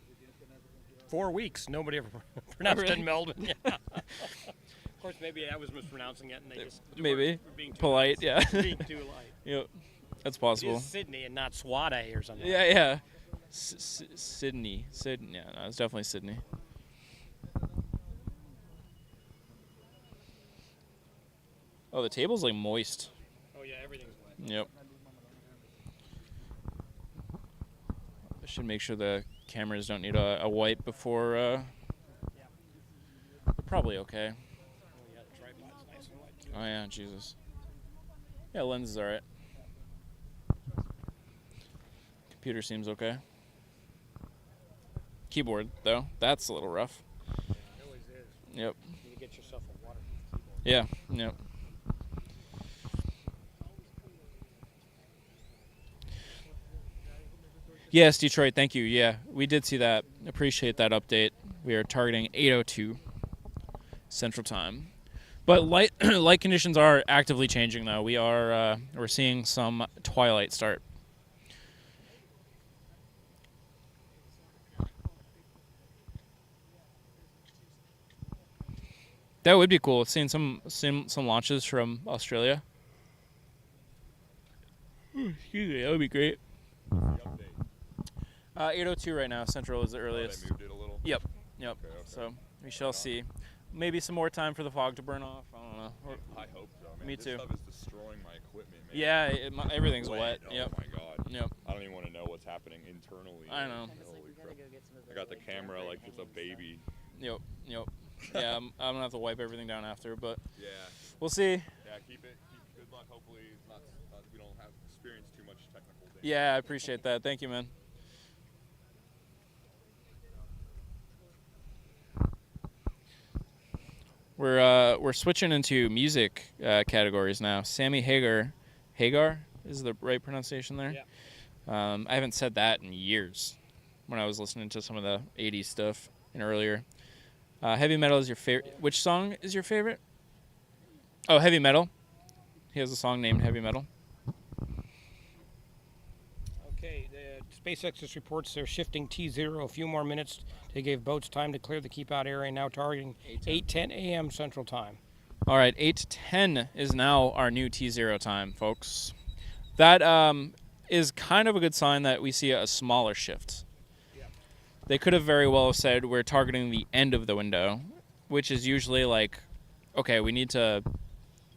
4 weeks. Nobody ever pronounced it Melbourne. Yeah. Of course, maybe I was mispronouncing it, and they just maybe were being too polite. nice. Yeah. Being too light. Yep. That's It possible. is Sydney and not Swade or something. Yeah. Sydney. Yeah, no, it's definitely Sydney. Oh, the table's like moist. Oh yeah, everything's wet. Yep. I should make sure the cameras don't need a wipe before. They're probably okay. Oh yeah, the tripod's nice and wet too. Oh yeah, Jesus. Yeah, lens is alright. Computer seems okay. keyboard, though. That's a little rough. It always is. Yep. You need to get yourself a waterproof keyboard. Yeah. Yep. Yes, Detroit, thank you. Yeah, we did see that. Appreciate that update. We are targeting 8:02 Central Time. But light light conditions are actively changing, though. We're seeing some twilight start. That would be cool. Seeing some launches from Australia. Excuse me, that would be great. 8:02 right now. Central is the earliest. They moved it a little. Yep. Okay. So we shall see. Maybe some more time for the fog to burn off. I don't know. I hope so, man. Me this too. Stuff is destroying my equipment, man. Yeah, everything's wet. Oh Yep. my god. Yep. I don't even want to know what's happening internally. I know. Holy crap. I got the camera like it's a baby. Yep. Yeah, I'm gonna have to wipe everything down after, but Yeah. we'll see. Yeah. Keep good luck. Hopefully, it's not we don't have experience too much technical damage. Yeah, I appreciate that. Thank you, man. We're switching into music categories now. Sammy Hagar is the right pronunciation there. Yeah. I haven't said that in years. When I was listening to some of the '80s stuff and earlier. Heavy metal is your favorite. Which song is your favorite? Oh, heavy metal. He has a song named Heavy Metal. Okay, SpaceX just reports they're shifting T0 a few more minutes. They gave boats time to clear the keep out area, now targeting 8:10 a.m. Central Time. All right, 8:10 is now our new T0 time, folks. That is kind of a good sign that we see a smaller shift. They could have very well said we're targeting the end of the window, which is usually like, okay, we need to,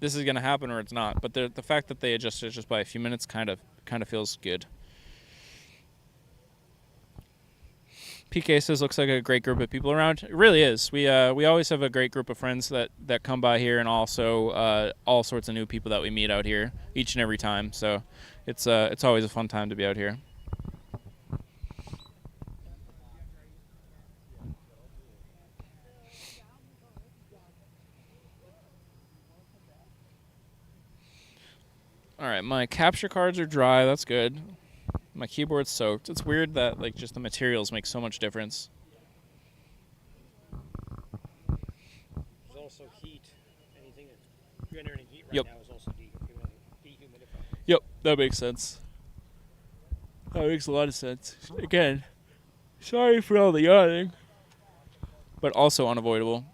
this is going to happen or it's not. But the fact that they adjusted just by a few minutes kind of feels good. PK says looks like a great group of people around. It really is. We always have a great group of friends that come by here, and also all sorts of new people that we meet out here each and every time. So it's always a fun time to be out here. All right, my capture cards are dry. That's good. My keyboard's soaked. It's weird that like just the materials make so much difference. There's also heat. Anything that's generating heat right Yep. now is also dehumidified. Yep, that makes sense. That makes a lot of sense. Again, sorry for all the yawning, but also unavoidable.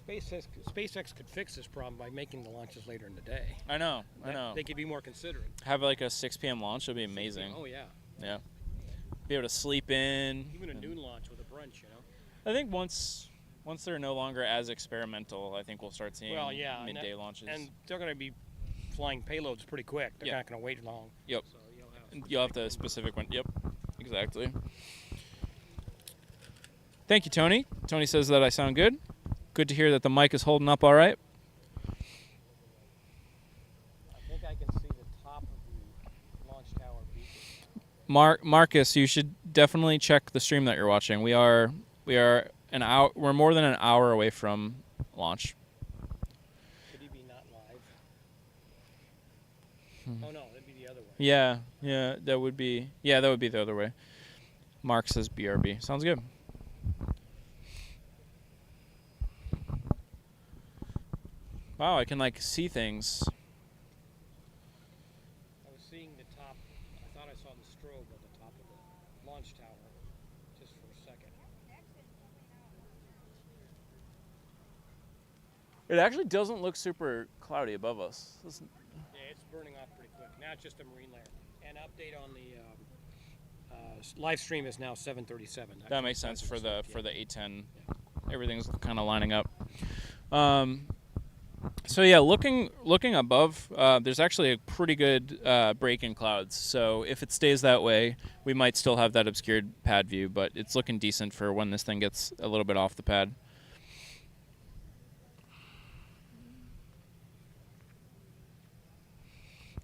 SpaceX could fix this problem by making the launches later in the day. I know. They could be more considerate. Have like a 6 p.m. launch would be amazing. Oh yeah. Yeah. Be able to sleep in. Even a noon launch with a brunch, you know. I think once they're no longer as experimental, I think we'll start seeing midday launches. And they're going to be flying payloads pretty quick. They're not going to wait long. Yep. So You'll have the specific one. Yep. Exactly. Thank you, Tony. Tony says that I sound good. Good to hear that the mic is holding up all right. I think I can see the top of the launch tower beacon. Marcus, you should definitely check the stream that you're watching. We are an hour. We're more than an hour away from launch. Could he be not live? Oh no, that'd be the other way. Yeah, that would be the other way. Mark says BRB. Sounds good. Wow, I can like see things. I was seeing the top. I thought I saw the strobe at the top of the launch tower, just for a second. It actually doesn't look super cloudy above us. Yeah, it's burning off pretty quick. Now it's just a marine layer. And update on the live stream is now 7:37. That makes sense for the 8:10. Everything's kind of lining up. So yeah, looking above, there's actually a pretty good break in clouds. So if it stays that way, we might still have that obscured pad view, but it's looking decent for when this thing gets a little bit off the pad.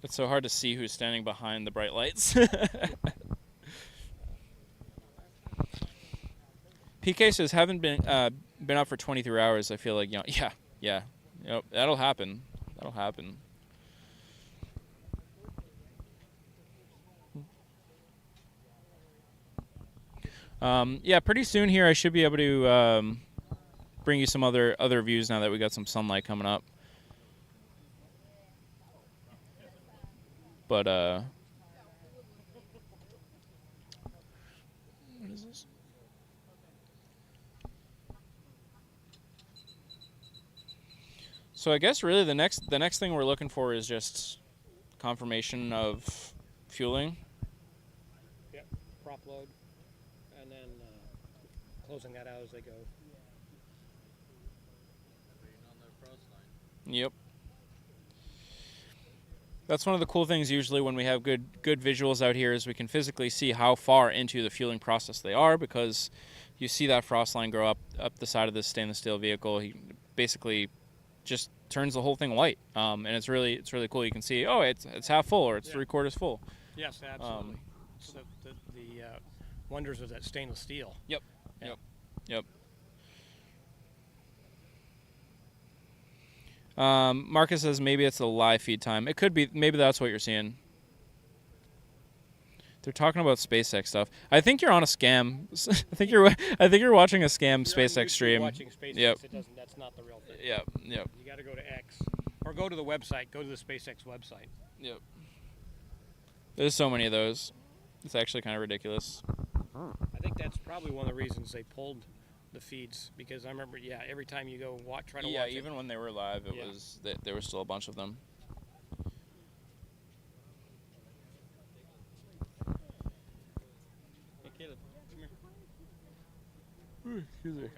It's so hard to see who's standing behind the bright lights. PK says haven't been up for 23 hours. I feel like yeah. Yep, that'll happen. That'll happen. Yeah, pretty soon here I should be able to bring you some other views now that we got some sunlight coming up. But what is this? So I guess really the next thing we're looking for is just confirmation of fueling. Yep. Prop load, and then closing that out as they go. Yep. That's one of the cool things usually when we have good visuals out here is we can physically see how far into the fueling process they are, because you see that frost line grow up the side of this stainless steel vehicle. He basically just turns the whole thing white, and it's really cool. You can see, oh, it's half full, or it's 3/4 full. Yes, absolutely. So the wonders of that stainless steel. Yep. Yeah. Yep. Marcus says maybe it's the live feed time. It could be. Maybe that's what you're seeing. They're talking about SpaceX stuff. I think you're on a scam. I think you're watching a scam SpaceX stream. Watching SpaceX. Yep. That's not the real thing. Yep. You got to go to X or go to the website. Go to the SpaceX website. Yep. There's so many of those. It's actually kind of ridiculous. I think that's probably one of the reasons they pulled the feeds, because I remember, every time you go try to watch it. Yeah, even when they were live, it was there was still a bunch of them. Hey, Caleb, come here. How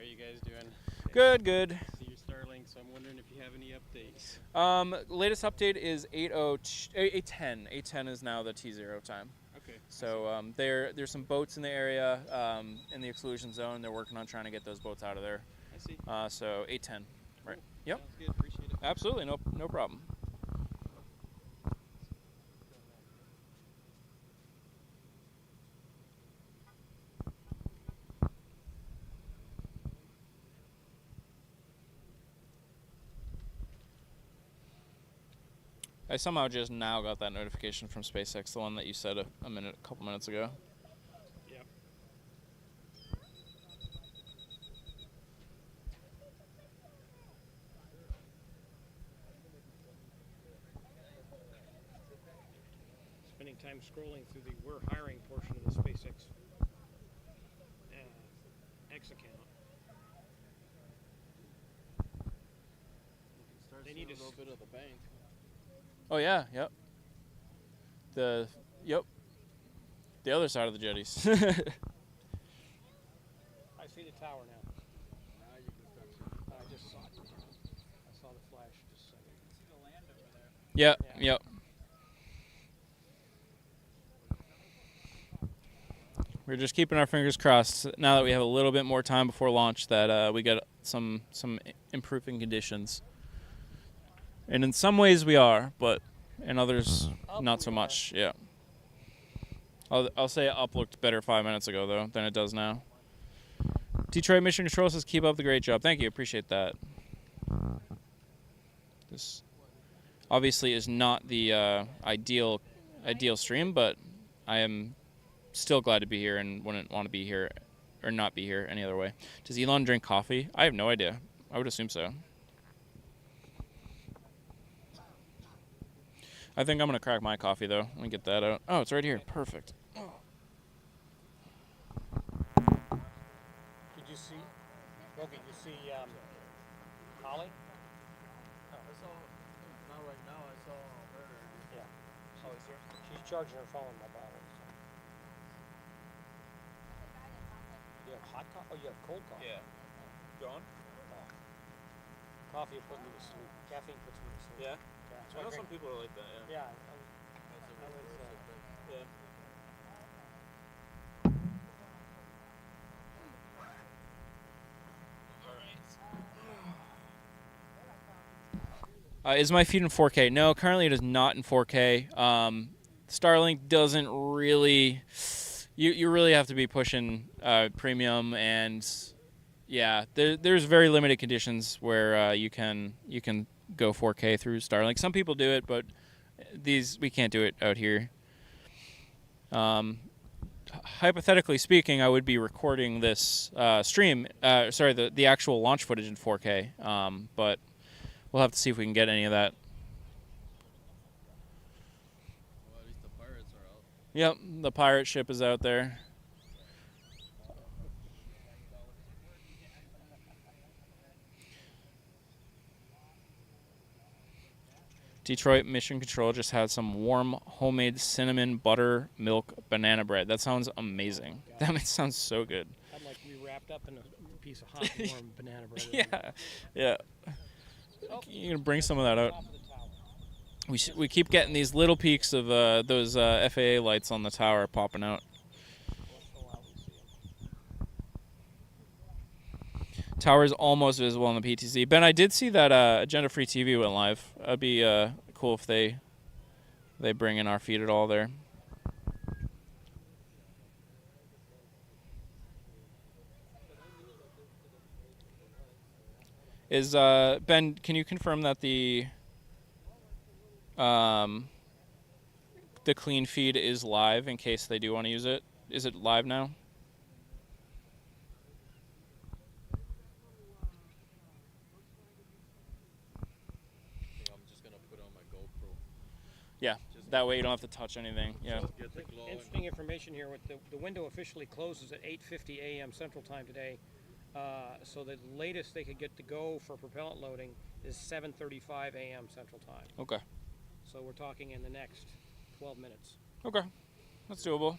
are you guys doing? Good. See your Starlink, so I'm wondering if you have any updates. Latest update is 8:10. 8:10 is now the T0 time. Okay. So there's some boats in the area in the exclusion zone. They're working on trying to get those boats out of there. I see. So 8:10. Right. Yep. Sounds good. Appreciate it. Absolutely. No problem. I somehow just now got that notification from SpaceX, the one that you said a couple minutes ago. Yep. Spending time scrolling through the "we're hiring" portion of the SpaceX X account. They need a little bit of the bank. Oh yeah, yep. The other side of the jetties. I see the tower now. Now you can start seeing. I just saw it. I saw the flash just a second. You can see the land over there. Yep. We're just keeping our fingers crossed now that we have a little bit more time before launch that we get some improving conditions. And in some ways we are, but in others not so much. Yeah. I'll say up looked better 5 minutes ago though than it does now. Detroit Mission Control says keep up the great job. Thank you, appreciate that. This obviously is not the ideal stream, but I am still glad to be here and wouldn't want to be here or not be here any other way. Does Elon drink coffee? I have no idea. I would assume so. I think I'm going to crack my coffee, though. Let me get that out. Oh, it's right here. Perfect. Did you see? Okay, you see Holly? I saw, not right now, I saw her. Yeah. Oh, he's here? She's charging her phone, my battery. You have hot coffee? Oh, you have cold coffee? Yeah. Going? Coffee will put me to sleep. Caffeine puts me to sleep. Yeah? So I know drink- some people are like that, yeah. Yeah. Yeah. Is my feed in 4K? No, currently it is not in 4K. Starlink doesn't really you really have to be pushing premium, and yeah, there's very limited conditions where you can go 4K through Starlink. Some people do it, but we can't do it out here. Hypothetically speaking, I would be recording this stream, the actual launch footage in 4K, but we'll have to see if we can get any of that. Well, at least the pirates are out. Yep, the pirate ship is out there. Detroit Mission Control just had some warm homemade cinnamon butter milk banana bread. That sounds amazing. That sounds so good. I'd like to be wrapped up in a piece of hot, warm banana bread. Yeah. You gonna bring some of that out? Top of the tower. We keep getting these little peaks of those FAA lights on the tower popping out. We'll show out and see 'em. Tower is almost visible on the PTZ. Ben, I did see that Agenda Free TV went live. That'd be cool if they bring in our feed at all there. Is Ben? Can you confirm that the clean feed is live in case they do want to use it? Is it live now? I'm just gonna put on my GoPro. Yeah. That way you don't have to touch anything. Yeah. Get the glow. Interesting information here. With the window officially closes at 8:50 a.m. Central Time today. So the latest they could get to go for propellant loading is 7:35 a.m. Central Time. Okay. So we're talking in the next 12 minutes. Okay. That's doable.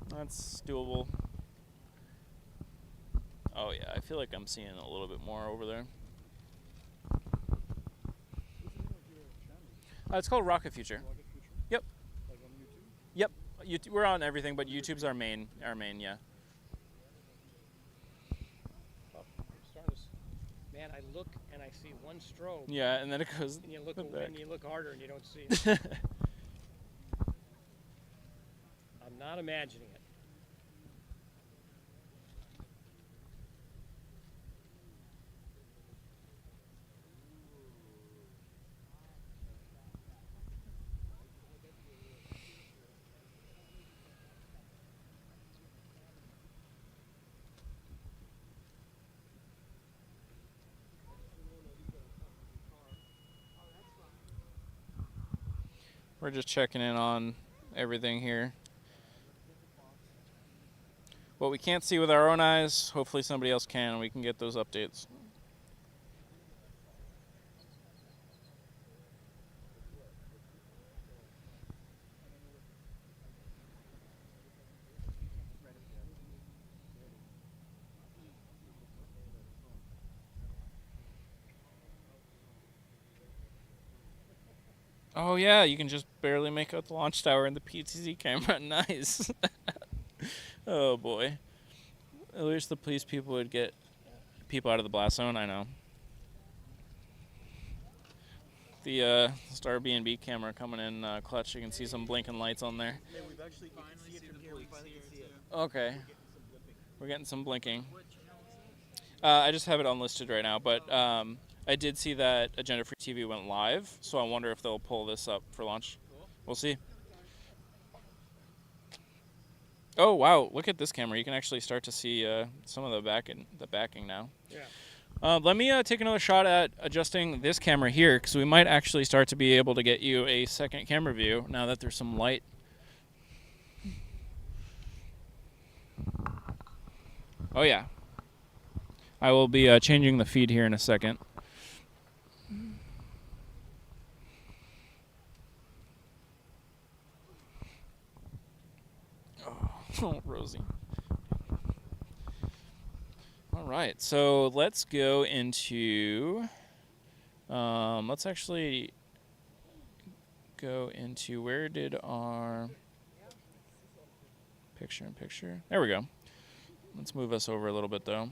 That's doable. Oh yeah, I feel like I'm seeing a little bit more over there. It's called Rocket Future. Yep. Yep. We're on everything, but YouTube's our main. Yeah. Oh, I'm starting to man, I look and I see one strobe. Yeah, and then it goes. And you look back. and you look harder and you don't see it. I'm not imagining it. We're just checking in on everything here. What we can't see with our own eyes, hopefully somebody else can, and we can get those updates. Oh yeah, you can just barely make out the launch tower and the PTZ camera. Nice. Oh boy. I wish the police people would get people out of the blast zone. I know. The Star B&B camera coming in clutch. You can see some blinking lights on there. Yeah, we've actually finally seen the police here too. Okay. We're getting some blinking. I just have it unlisted right now, but I did see that Agenda Free TV went live, so I wonder if they'll pull this up for launch. Cool. We'll see. Oh wow! Look at this camera. You can actually start to see some of the backing now. Yeah. Let me take another shot at adjusting this camera here, because we might actually start to be able to get you a second camera view now that there's some light. Oh yeah. I will be changing the feed here in a second. Oh, Rosie. All right, so let's go into, let's actually go into, where did our picture-in-picture? There we go. Let's move us over a little bit, though.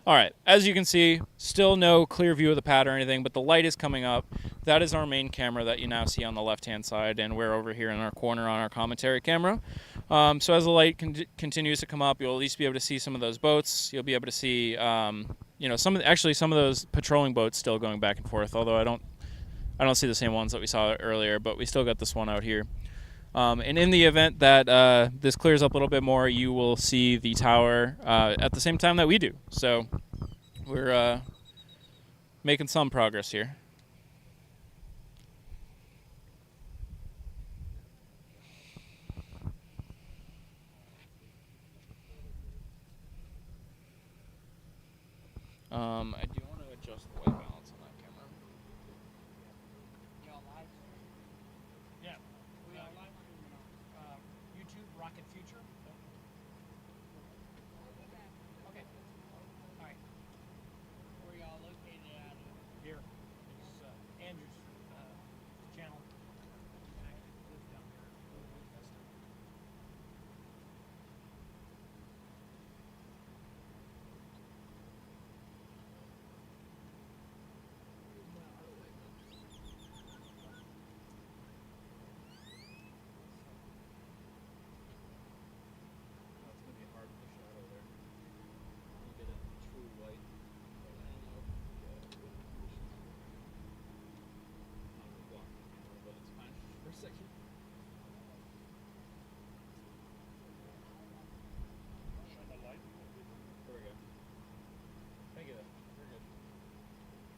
All right, as you can see, still no clear view of the pad or anything, but the light is coming up. That is our main camera that you now see on the left-hand side, and we're over here in our corner on our commentary camera. So as the light continues to come up, you'll at least be able to see some of those boats. You'll be able to see, some of those patrolling boats still going back and forth. Although I don't see the same ones that we saw earlier, but we still got this one out here. And in the event that this clears up a little bit more, you will see the tower at the same time that we do. So we're making some progress here. I do want to adjust the white balance on that camera. Yeah. We are live on YouTube Rocket Future. Okay. All right. Where y'all located at? Here. It's Andrew's channel. I live down there.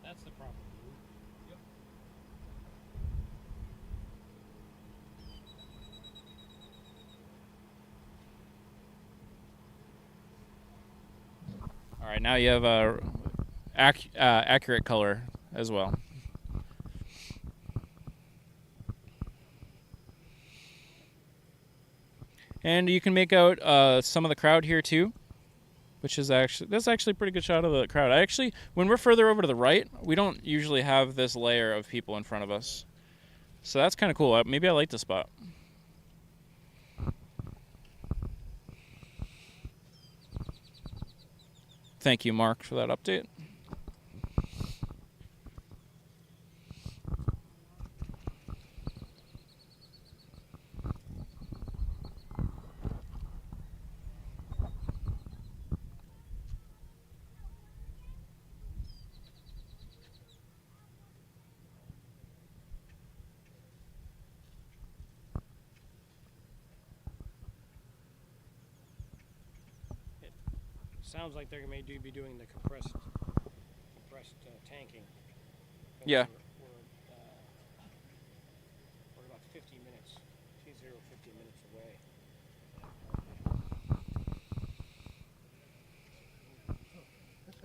That's the problem. Yep. All right, now you have a accurate color as well. And you can make out some of the crowd here too, which is that's actually a pretty good shot of the crowd. When we're further over to the right, we don't usually have this layer of people in front of us. So that's kind of cool. Maybe I like the spot. Thank you, Mark, for that update. Sounds like they're going to be doing the compressed tanking. But Yeah. We're about 50 minutes, T0 50 minutes away.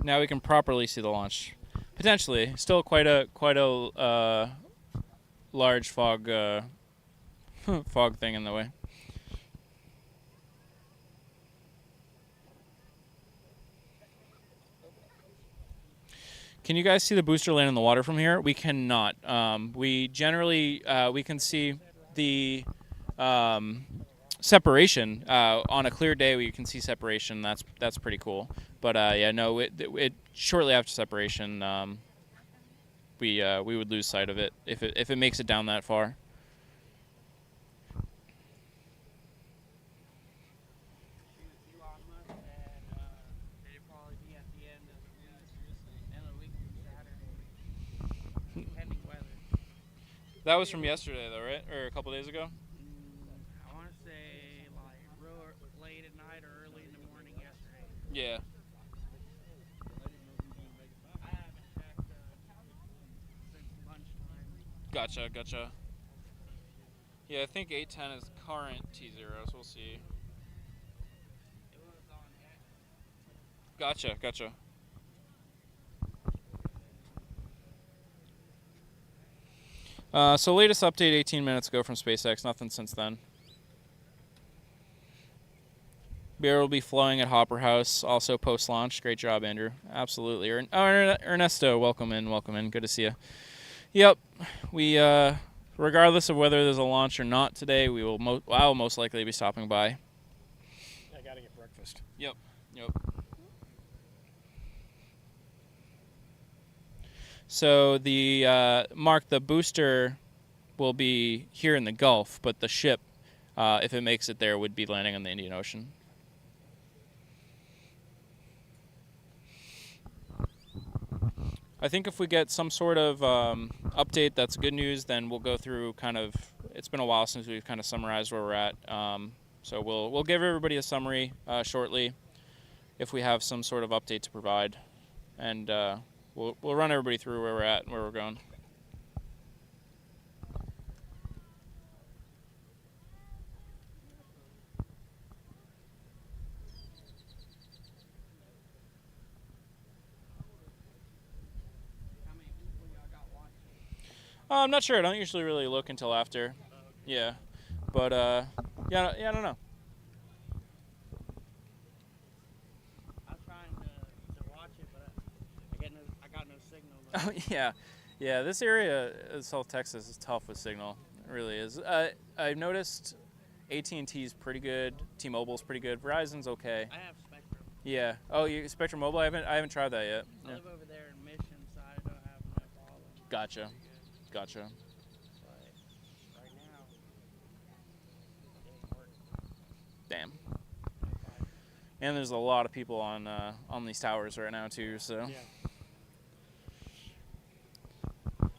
Now we can properly see the launch. Potentially, still quite a large fog fog thing in the way. Can you guys see the booster land in the water from here? We cannot. We generally we can see the separation on a clear day. We can see separation. That's pretty cool. But yeah, no. It shortly after separation, we would lose sight of it if it makes it down that far. That was from yesterday, though, right? Or a couple days ago? I want to say like real late at night or early in the morning yesterday. Yeah. I haven't checked since lunchtime. Gotcha. Yeah, I think 810 is current T0, so we'll see. It was on X. Gotcha. So latest update 18 minutes ago from SpaceX, nothing since then. Beer will be flowing at Hopper House, also post-launch. Great job, Andrew. Absolutely. Ernesto, welcome in. Good to see you. Yep, we, regardless of whether there's a launch or not today, I'll most likely be stopping by. I gotta get breakfast. Yep. So the Mark, the booster will be here in the Gulf, but the ship, if it makes it there, would be landing on the Indian Ocean. I think if we get some sort of update that's good news, then we'll go through kind of, it's been a while since we've kind of summarized where we're at. So we'll give everybody a summary shortly if we have some sort of update to provide. And we'll run everybody through where we're at and where we're going. How many people y'all got watching? I'm not sure. I don't usually really look until after. Yeah. But, yeah, I don't know. I was trying to watch it, but I got no signal. Oh, yeah. Yeah, this area of South Texas is tough with signal. It really is. I've noticed AT&T's pretty good. T-Mobile's pretty good. Verizon's okay. I have Spectrum. Yeah. Oh, you Spectrum Mobile? I haven't tried that yet. I Yeah. live over there in Mission, so I don't have no problem. Gotcha. Pretty good. Gotcha. But right now, it ain't working. Damn. And there's a lot of people on these towers right now too. So. Yeah.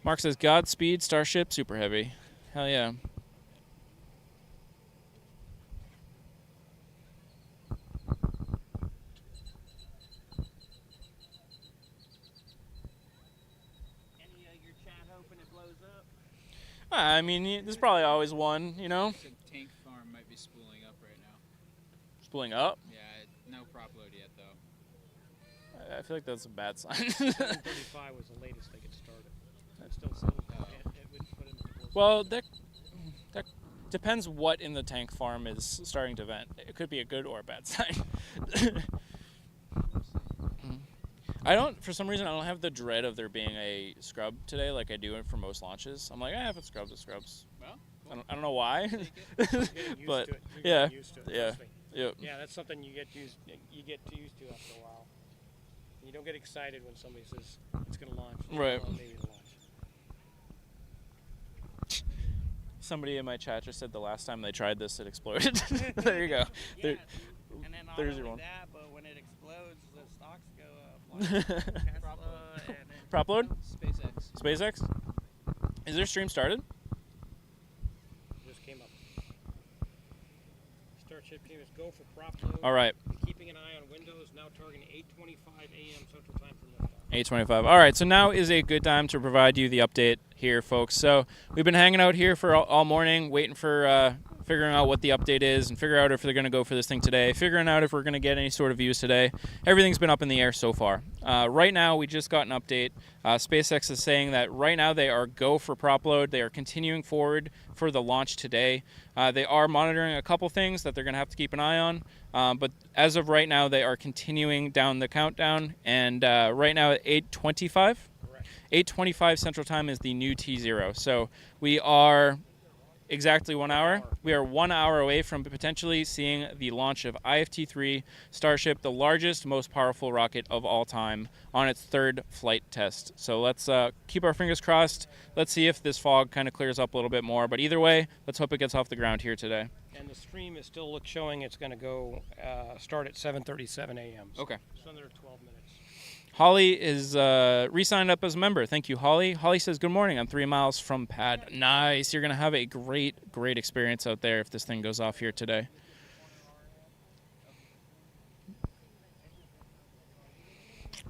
Mark says Godspeed Starship Super Heavy. Hell yeah. Any of your chat hoping it blows up? I mean, there's probably always one, you know? The tank farm might be spooling up right now. Spooling up. Yeah, no prop load yet though. I feel like that's a bad sign. 7:35 was the latest they could start it. It still says it would put in the close. Well, that depends what in the tank farm is starting to vent. It could be a good or a bad sign. I don't, for some reason, I don't have the dread of there being a scrub today like I do for most launches. I'm like, if it scrubs, it scrubs. Well, I don't know why. You're getting used but to it. You're yeah, getting used to it, yeah, trust me. yep. Yeah, that's something you get used to after a while. You don't get excited when somebody says it's going to launch. Right. Well, maybe it'll launch. Somebody in my chat just said the last time they tried this, it exploded. There you go. Yeah, There- and then not there's only your one. that, but when it explodes, the stocks go up. Like Tesla and then Prop load? SpaceX. SpaceX? Is their stream started? Just came up. Starship team is go for prop load. All right. Keeping an eye on Windows, now targeting 8:25 a.m. Central Time for liftoff. 8:25. All right, so now is a good time to provide you the update here, folks. So we've been hanging out here for all morning, waiting for figuring out what the update is and figure out if they're going to go for this thing today, figuring out if we're going to get any sort of views today. Everything's been up in the air so far. Right now, we just got an update. SpaceX is saying that right now they are go for prop load. They are continuing forward for the launch today. They are monitoring a couple things that they're going to have to keep an eye on. But as of right now, they are continuing down the countdown. And right now at 8:25, 8:25 Central Time is the new T0. So we are exactly 1 hour. We are 1 hour away from potentially seeing the launch of IFT-3 Starship, the largest, most powerful rocket of all time, on its third flight test. So let's keep our fingers crossed. Let's see if this fog kind of clears up a little bit more. But either way, let's hope it gets off the ground here today. And the stream is still showing it's going to go start at 7:37 a.m. So Okay. it's another 12 minutes. Holly is re-signed up as a member. Thank you, Holly. Holly says, good morning. I'm 3 miles from pad. Nice. You're going to have a great experience out there if this thing goes off here today.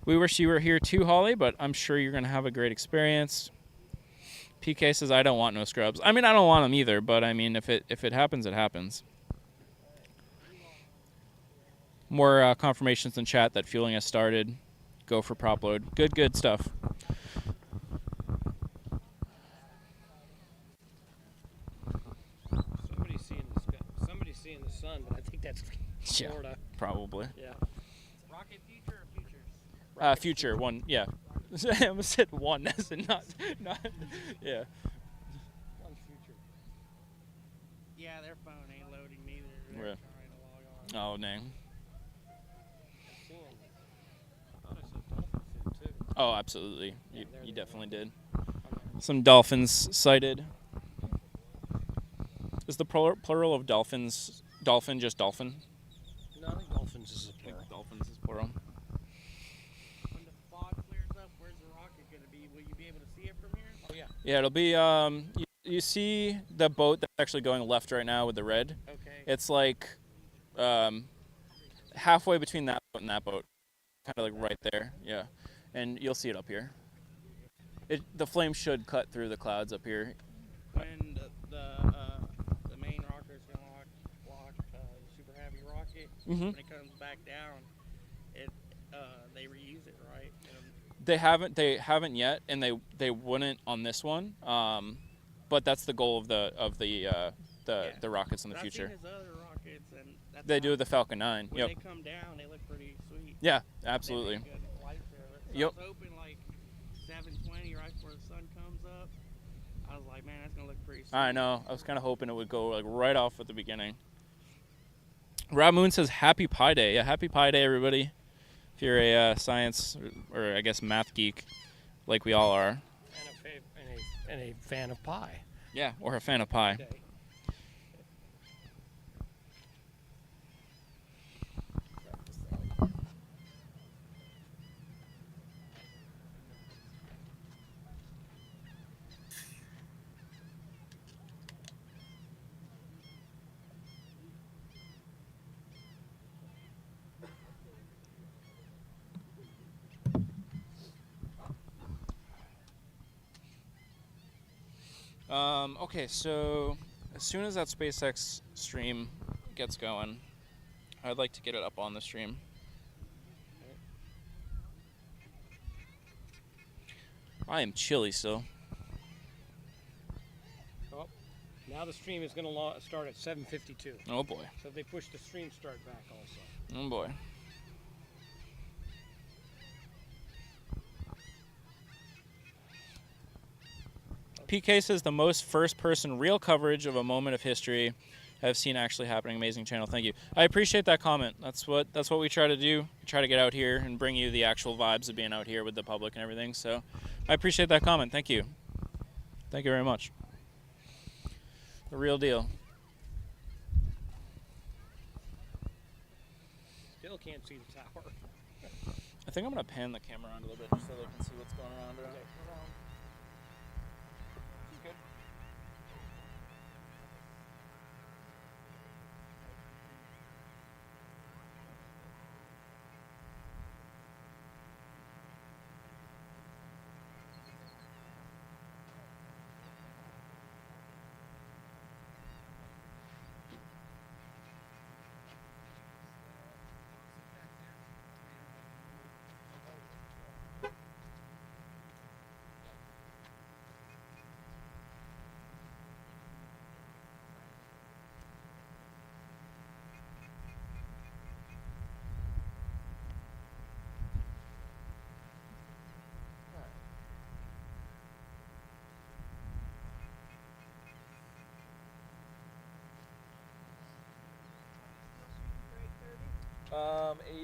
We wish you were here too, Holly, but I'm sure you're going to have a great experience. PK says, I don't want no scrubs. I mean, I don't want them either, but I mean, if it happens, it happens. More confirmations in chat that fueling has started. Go for prop load. Good stuff. Somebody's seeing the sun, but I think that's Yeah, Florida. probably. Yeah. Rocket Future or Futures? Future one, yeah. I almost said one as in not, yeah. One's future. Yeah, their phone ain't loading neither. They're Yeah. trying to log on. Oh, dang. I thought I said dolphin fin too. Oh, absolutely. Yeah, there You they definitely did. Okay. Some dolphins sighted. Is the plural of dolphins dolphin just dolphin? No, I think dolphins is a I think plural. dolphins is plural. When the fog clears up, where's the rocket gonna be? Will you be able to see it from here? Oh yeah. Yeah, it'll be you see the boat that's actually going left right now with the red. Okay. It's like halfway between that boat and that boat. Kind of like right there. Yeah. And you'll see it up here. The flame should cut through the clouds up here. When the main rocker is gonna lock the super heavy rocket, when it comes back down, they reuse it, right? They haven't yet, and they wouldn't on this one. But that's the goal of the rockets in the future. I've seen his other rockets, and that's They do with the Falcon 9. When Yep. they come down, they look pretty sweet. Yeah, absolutely. They make good lightsaber. So Yep. I was hoping like 7:20 right before the sun comes up. I was like, man, that's gonna look pretty sweet. I know. I was kind of hoping it would go like right off at the beginning. Rob Moon says Happy Pi Day. Yeah, Happy Pi Day, everybody. If you're a science or I guess math geek, like we all are. And a fan of pie. Yeah, or a fan of pie. Okay. Okay, so as soon as that SpaceX stream gets going, I'd like to get it up on the stream. I am chilly still. Oh, now the stream is going to start at 7:52. Oh boy. So if they push the stream start back also. Oh boy. PK says the most first-person real coverage of a moment of history I've seen actually happening. Amazing channel. Thank you. I appreciate that comment. That's what we try to do. We try to get out here and bring you the actual vibes of being out here with the public and everything. So I appreciate that comment. Thank you. Thank you very much. The real deal. Still can't see the tower. I think I'm gonna pan the camera around a little bit just so they can see what's going around. Okay. Good.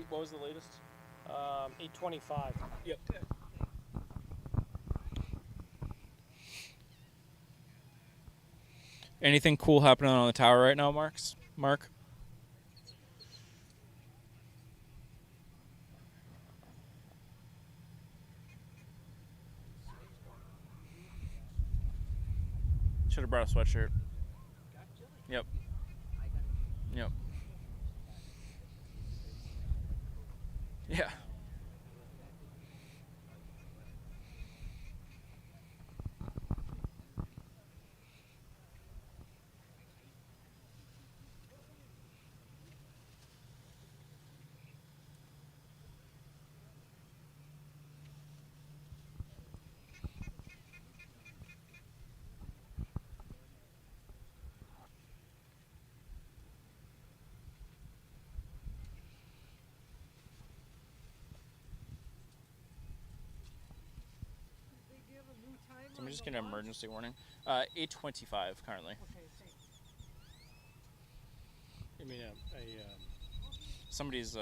What was the latest? 8:25. Yep. Anything cool happening on the tower right now, Mark? Should have brought a sweatshirt. Yep. Yep. Yeah. Let me just get an emergency warning. 8:25 currently. You mean Somebody's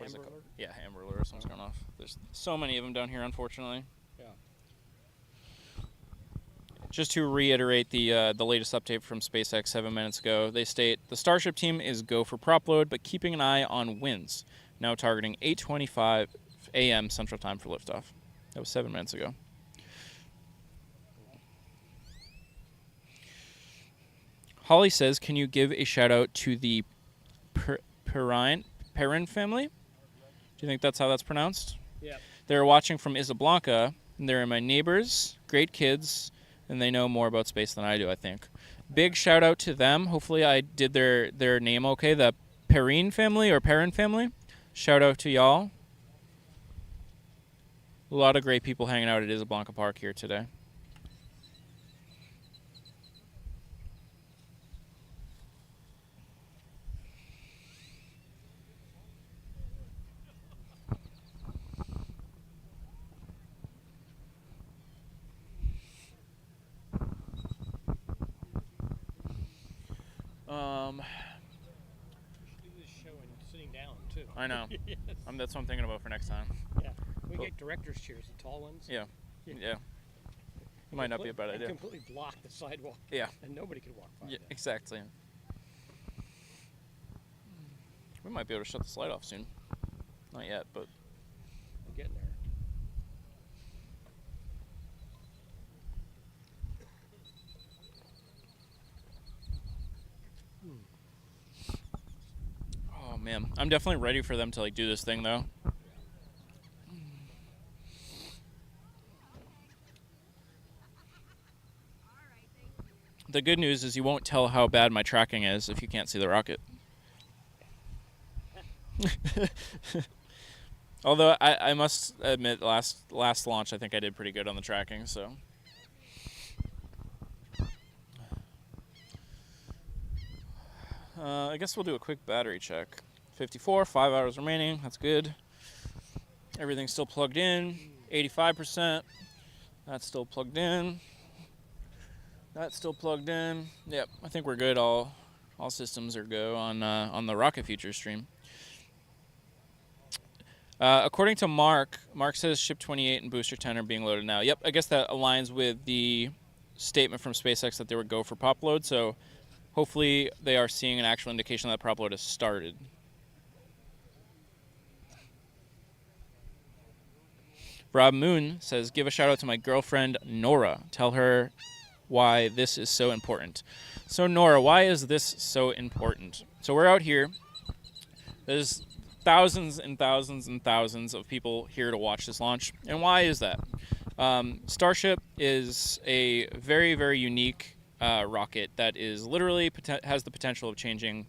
what is it Amber called? Alert? Yeah, Amber Alert or something's going off. There's so many of them down here, unfortunately. Yeah. Just to reiterate the latest update from SpaceX 7 minutes ago, they state the Starship team is go for prop load, but keeping an eye on winds. Now targeting 8:25 a.m. Central Time for liftoff. That was 7 minutes ago. Holly says, "Can you give a shout out to the Perrin family?" Do you think that's how that's pronounced? Yeah. They're watching from Isablanca, and they're my neighbors, great kids, and they know more about space than I do, I think. Big shout out to them. Hopefully I did their name okay. The Perrin family. Shout out to y'all. A lot of great people hanging out at Isablanca Park here today. Do this show and sitting down too. I know. Yes. That's what I'm thinking about for next time. Yeah. We get director's chairs, the tall ones. Yeah. Yeah. Might not be a bad idea. Completely block the sidewalk. Yeah. And nobody could walk by. Yeah, them. exactly. We might be able to shut the slide off soon. Not yet, but I'm getting there. oh man, I'm definitely ready for them to like do this thing though. The good news is you won't tell how bad my tracking is if you can't see the rocket. Although I must admit, last launch I think I did pretty good on the tracking. So I guess we'll do a quick battery check. 54, 5 hours remaining. That's good. Everything's still plugged in. 85%. That's still plugged in. That's still plugged in. Yep, I think we're good. All systems are go on the Rocket Future stream. According to Mark says ship 28 and booster 10 are being loaded now. Yep, I guess that aligns with the statement from SpaceX that they would go for prop load. So hopefully they are seeing an actual indication that prop load has started. Rob Moon says, give a shout out to my girlfriend Nora. Tell her why this is so important. So Nora, why is this so important? So we're out here. There's thousands and thousands and thousands of people here to watch this launch. And why is that? Starship is a very, very unique rocket that is literally has the potential of changing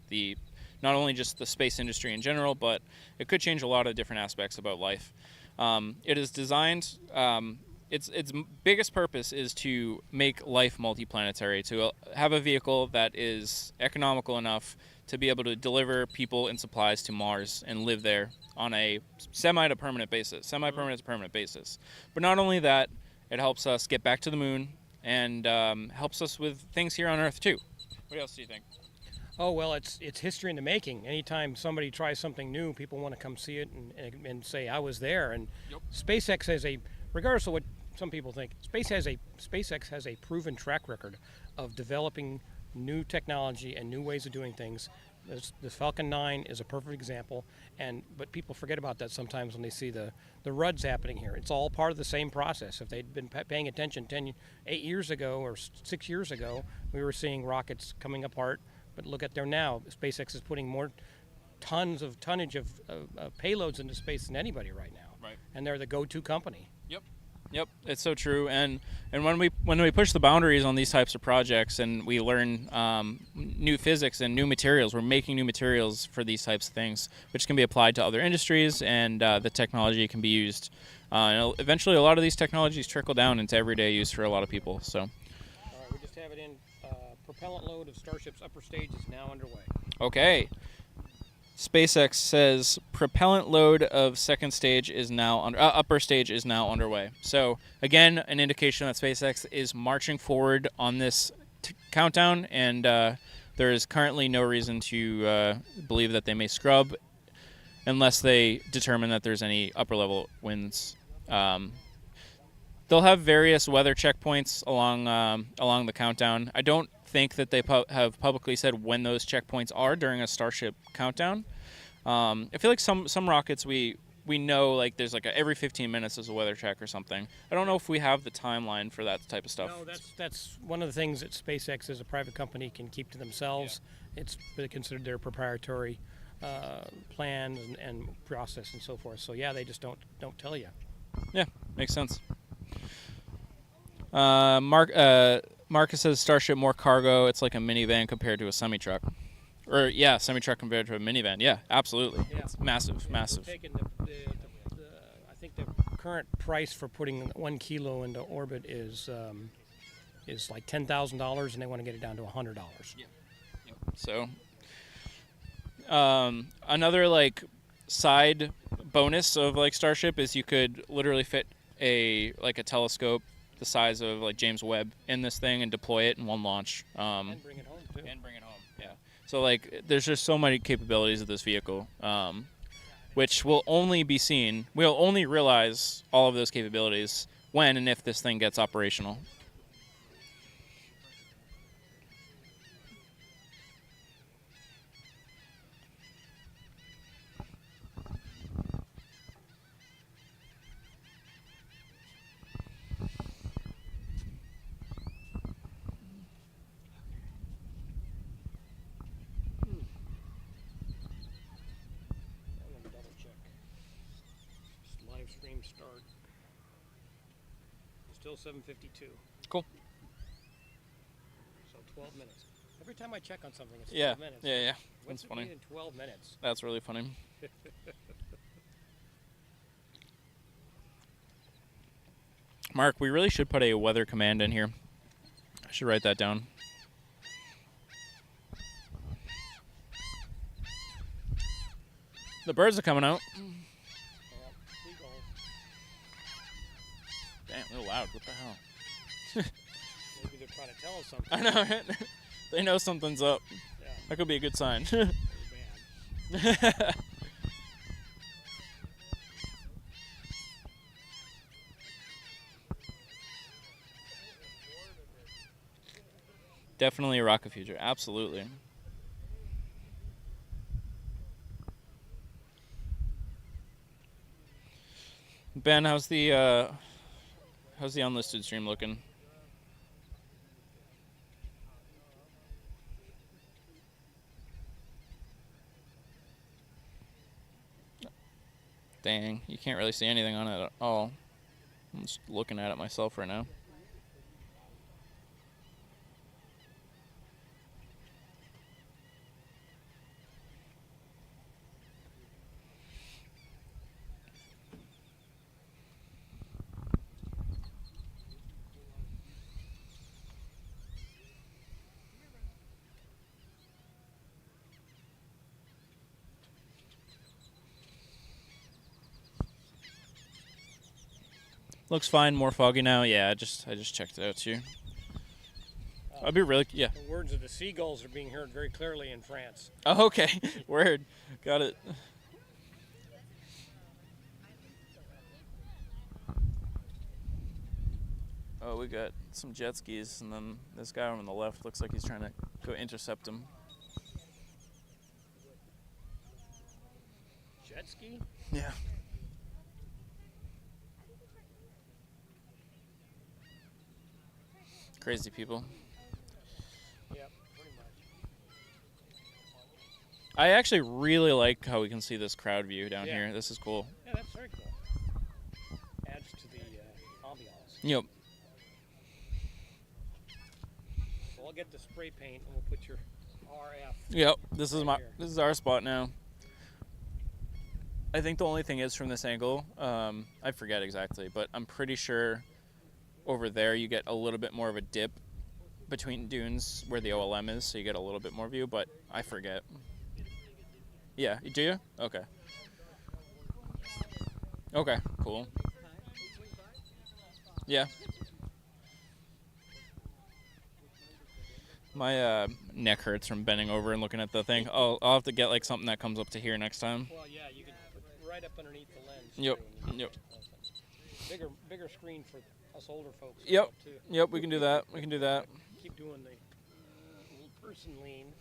not only just the space industry in general, but it could change a lot of different aspects about life. It is designed, its biggest purpose is to make life multiplanetary, to have a vehicle that is economical enough to be able to deliver people and supplies to Mars and live there on a semi-permanent basis. But not only that, it helps us get back to the moon and helps us with things here on Earth too. What else do you think? Oh, well, it's history in the making. Anytime somebody tries something new, people want to come see it and say, I was there. And Yep. SpaceX has regardless of what some people think, SpaceX has a proven track record of developing new technology and new ways of doing things. The Falcon 9 is a perfect example, but people forget about that sometimes when they see the RUDs happening here. It's all part of the same process. If they'd been paying attention 8 years ago or 6 years ago, we were seeing rockets coming apart. But look at there now. SpaceX is putting more tonnage of payloads into space than anybody right now. Right. And they're the go-to company. Yep, it's so true. And when we push the boundaries on these types of projects and we learn new physics and new materials, we're making new materials for these types of things, which can be applied to other industries, and the technology can be used. Eventually, a lot of these technologies trickle down into everyday use for a lot of people. So. All right, we just have it in. Propellant load of Starship's upper stage is now underway. Okay. SpaceX says propellant load of second stage is now upper stage is now underway. So again, an indication that SpaceX is marching forward on this countdown, and there is currently no reason to believe that they may scrub unless they determine that there's any upper level winds. They'll have various weather checkpoints along the countdown. I don't think that they have publicly said when those checkpoints are during a Starship countdown. I feel like some rockets we know, like there's like every 15 minutes there's a weather check or something. I don't know if we have the timeline for that type of stuff. No, that's one of the things that SpaceX as a private company can keep to themselves. Yeah. It's considered their proprietary plan and process and so forth. So yeah, they just don't tell you. Yeah, makes sense. Marcus says Starship more cargo. It's like a minivan compared to a semi-truck. Or yeah, semi-truck compared to a minivan. Yeah, absolutely. Yeah. It's massive, massive. I think the current price for putting 1 kilo into orbit is like $10,000, and they want to get it down to $100. Yeah. Yep. So another like side bonus of like Starship is you could literally fit a telescope the size of like James Webb in this thing and deploy it in one launch. And bring it home too. Yeah. So like there's just so many capabilities of this vehicle, which will only be seen. We'll only realize all of those capabilities when and if this thing gets operational. Start. Still 7:52. Cool. So 12 minutes. Every time I check on something, it's 12 minutes. Yeah. What's That's funny. in 12 minutes? That's really funny. Mark, we really should put a weather command in here. I should write that down. The birds are coming out. Damn, they're loud. What the hell? Maybe they're trying to tell us something. I know, right? They know something's up. Yeah. That could be a good sign. Bad. Definitely a rocket future. Absolutely. Ben, how's the unlisted stream looking? Dang, you can't really see anything on it at all. I'm just looking at it myself right now. Looks fine, more foggy now. Yeah, I just checked it out too. I'd be really The words of the seagulls are being heard very clearly in France. Oh, okay. Word. Got it. Oh, we got some jet skis, and then this guy on the left looks like he's trying to go intercept him. Jet ski? Yeah. Crazy people. Yep, pretty much. I actually really like how we can see this crowd view down here. This is cool. Yeah, that's very cool. Adds to the ambiance. Yep. Well, I'll get the spray paint and we'll put your RF. Yep. This is our spot now. I think the only thing is from this angle, I forget exactly, but I'm pretty sure over there you get a little bit more of a dip between dunes where the OLM is, so you get a little bit more view, but I forget. Yeah, do you? Okay. Okay, cool. Yeah. My neck hurts from bending over and looking at the thing. I'll have to get like something that comes up to here next time. Well, yeah, you can put right up underneath the lens. Yep. too, when you Yep. get close up. Bigger screen for us older folks. Yep. Too. Yep. We can do that. We can do that. Keep doing the little person lean.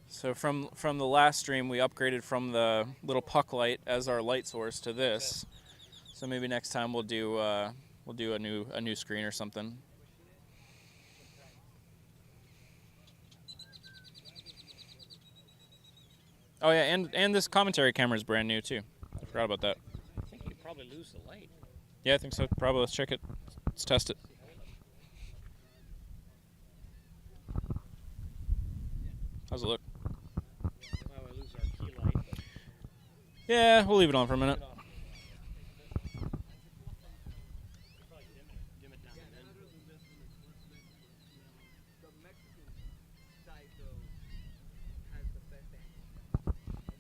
So from the last stream, we upgraded from the little puck light as our light source to this. So maybe next time we'll do a new screen or something. Oh yeah, and this commentary camera is brand new too. I forgot about that. I think you could probably lose the light. Yeah, I think so. Probably. Let's check it. Let's test it. How's it look? Well, we lose our key light. But Yeah, we'll leave it on for a minute. probably dim it down then.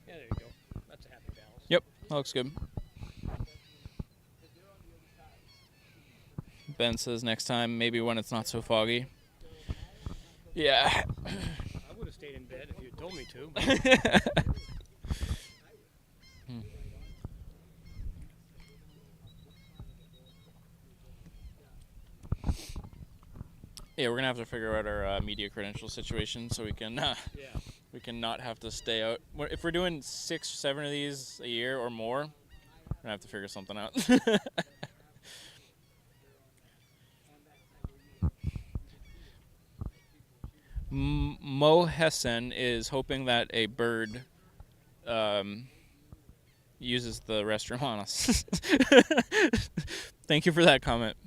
Yeah, there you go. That's a happy balance. Yep, that looks good. Ben says next time, maybe when it's not so foggy. Yeah. I would have stayed in bed if you had told me to. Yeah, we're gonna have to figure out our media credential situation so we can we can not have to stay out. If we're doing 6 or 7 of these a year or more, we're gonna have to figure something out. Mo Hessen is hoping that a bird uses the restroom on us. Thank you for that comment.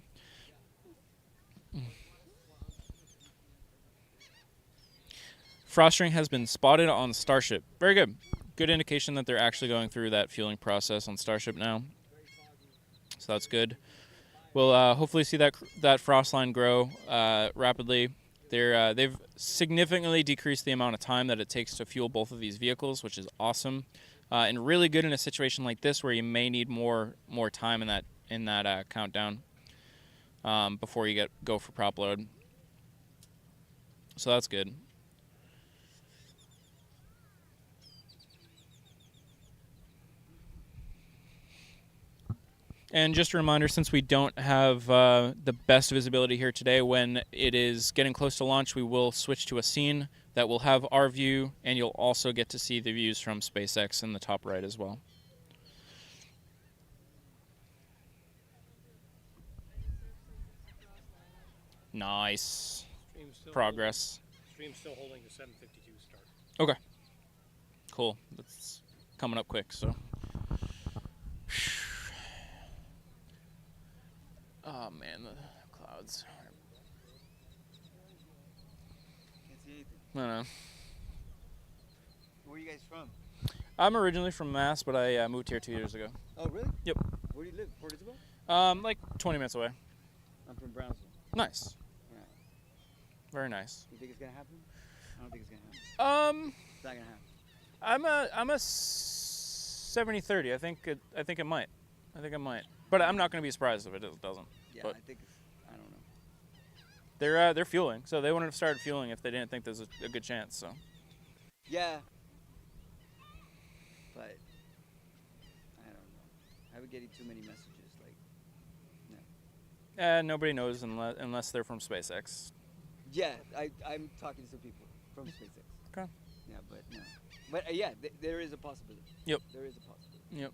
Frost ring has been spotted on Starship. Very good. Good indication that they're actually going through that fueling process on Starship now. So that's good. We'll hopefully see that frost line grow rapidly. They've significantly decreased the amount of time that it takes to fuel both of these vehicles, which is awesome, and really good in a situation like this where you may need more time in that countdown before you go for prop load. So that's good. And just a reminder, since we don't have the best visibility here today, when it is getting close to launch, we will switch to a scene that will have our view, and you'll also get to see the views from SpaceX in the top right as well. Nice. Progress. Stream's still holding the 7:52 start. Okay. Cool. That's coming up quick, so. Oh man, the clouds. Can't see anything. I don't know. Where are you guys from? I'm originally from Mass, but I moved here 2 years ago. Oh, really? Yep. Where do you live? Port Isabel? Like 20 minutes away. I'm from Brownsville. Nice. Yeah. Very nice. You think it's gonna happen? I don't think it's gonna happen. It's not gonna happen. I'm a 70-30. I think it might. But I'm not going to be surprised if it doesn't. Yeah, but I think it's, I don't know. they're fueling, so they wouldn't have started fueling if they didn't think there's a good chance. So. Yeah. But I don't know. I've been getting too many messages. Like, no. Nobody knows unless they're from SpaceX. Yeah, I'm talking to some people from SpaceX. Okay. Yeah, but no. But yeah, there is a possibility. Yep. There is a possibility. Yep.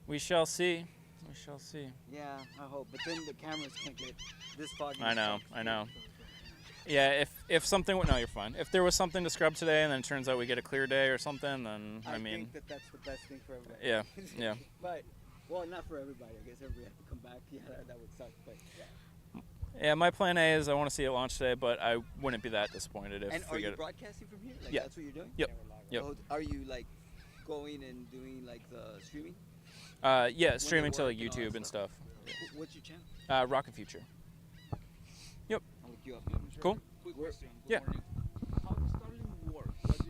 We shall see. We shall see. Yeah, I hope. But then the cameras can't get this foggy. I know. Yeah, if something... No, you're fine. If there was something to scrub today and then it turns out we get a clear day or something, then, I mean... think that's the best thing for everybody. Yeah, yeah. But, well, not for everybody. I guess everybody has to come back. Yeah, that would suck, but yeah. Yeah, my plan A is I want to see it launch today, but I wouldn't be that disappointed if And we are get you it. broadcasting from here? Like, Yeah. that's what you're doing? Yep. Yep. Oh, are you, like, going and doing, like, the streaming? Yeah, streaming to work like and all YouTube that and stuff. What's your channel? Rocket Future. Yep. I'll look you up. Cool. Quick question. Good Yeah. morning. How does Starlink work? What is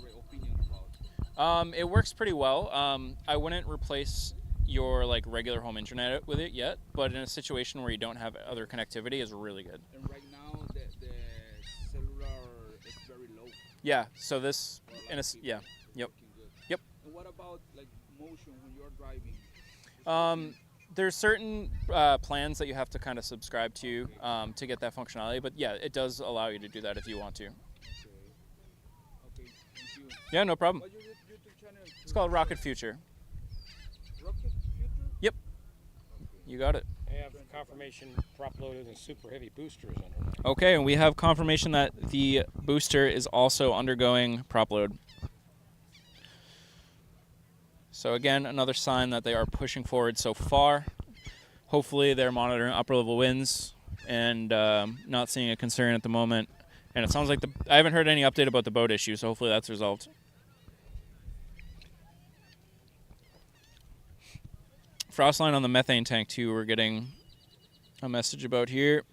your opinion about? It works pretty well. I wouldn't replace your like regular home internet with it yet, but in a situation where you don't have other connectivity is really good. And right now, the Yeah. So this, yeah. Yep. Yep. And what about like motion when you're driving? There's certain plans that you have to kind of subscribe to get that functionality. But yeah, it does allow you to do that if you want to. Okay, thank you. Yeah, no problem. What's your YouTube channel? It's called Rocket Future. Rocket Future? Yep. You got it. They have confirmation prop loaded and super heavy boosters under there. Okay, and we have confirmation that the booster is also undergoing prop load. So again, another sign that they are pushing forward so far. Hopefully they're monitoring upper level winds and not seeing a concern at the moment. And it sounds like I haven't heard any update about the boat issue, so hopefully that's resolved. Frost line on the methane tank too, we're getting a message about here.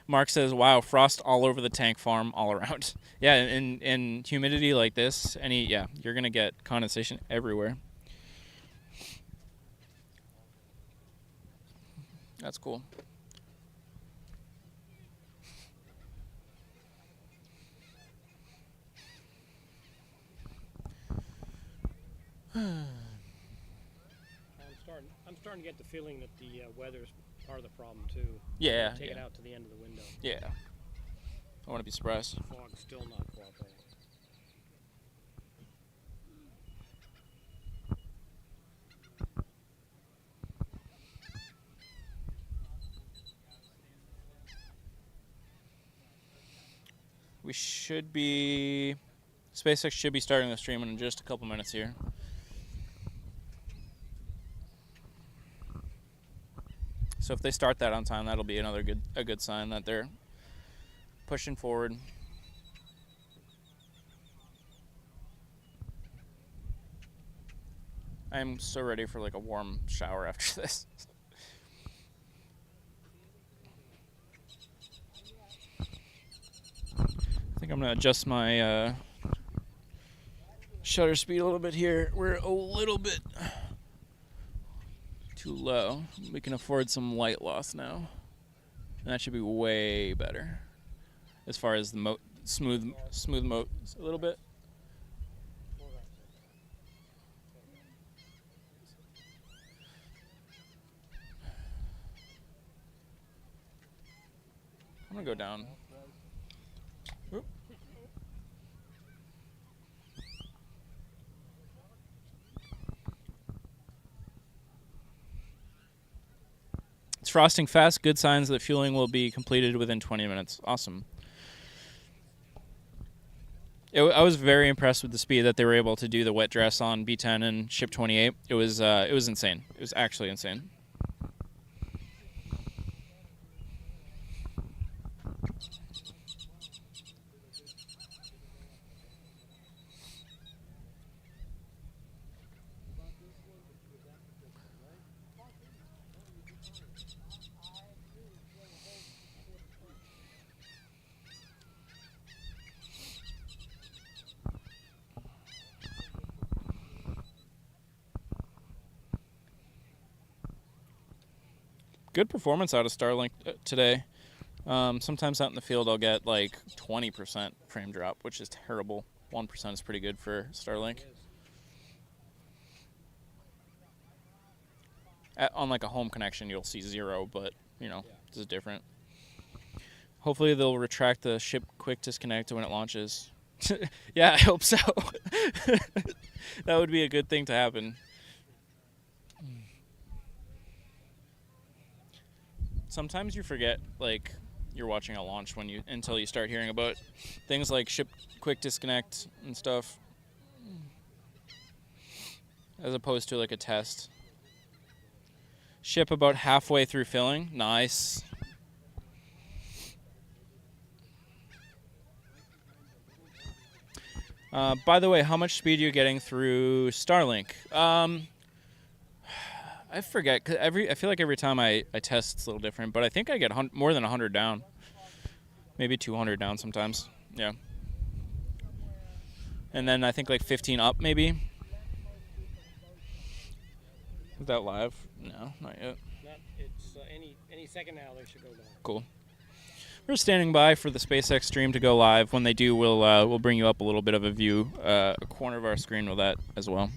Mark says, wow, frost all over the tank farm all around. Yeah, in humidity like this, you're going to get condensation everywhere. That's cool. I'm starting to get the feeling that the weather's part of the problem too. Yeah. Take it out to the end of the window. Yeah. I want to be surprised. Fog's still not cooperating. We should be... SpaceX should be starting the stream in just a couple minutes here. So if they start that on time, that'll be a good sign that they're pushing forward. I'm so ready for like a warm shower after this. I think I'm gonna adjust my shutter speed a little bit here. We're a little bit too low. We can afford some light loss now. And that should be way better as far as the smooth mode a little bit. I'm gonna go down. Oop. It's frosting fast. Good signs that fueling will be completed within 20 minutes. Awesome. I was very impressed with the speed that they were able to do the wet dress on B10 and Ship 28. It was insane. It was actually insane. Good performance out of Starlink today. Sometimes out in the field I'll get like 20% frame drop, which is terrible. 1% is pretty good for Starlink. On like a home connection you'll see 0, but this is different. Hopefully they'll retract the ship quick disconnect when it launches. Yeah, I hope so. That would be a good thing to happen. Sometimes you forget, like, you're watching a launch until you start hearing about things like ship quick disconnect and stuff, as opposed to like a test. Ship about halfway through filling. Nice. By the way, how much speed are you getting through Starlink? I forget, 'cause I feel like every time I test it's a little different, but I think I get more than 100 down. Maybe 200 down sometimes. Yeah. And then I think like 15 up maybe. Is that live? No, not yet. It's any second now they should go down. Cool. We're standing by for the SpaceX stream to go live. When they do, we'll bring you up a little bit of a view, a corner of our screen with that as well.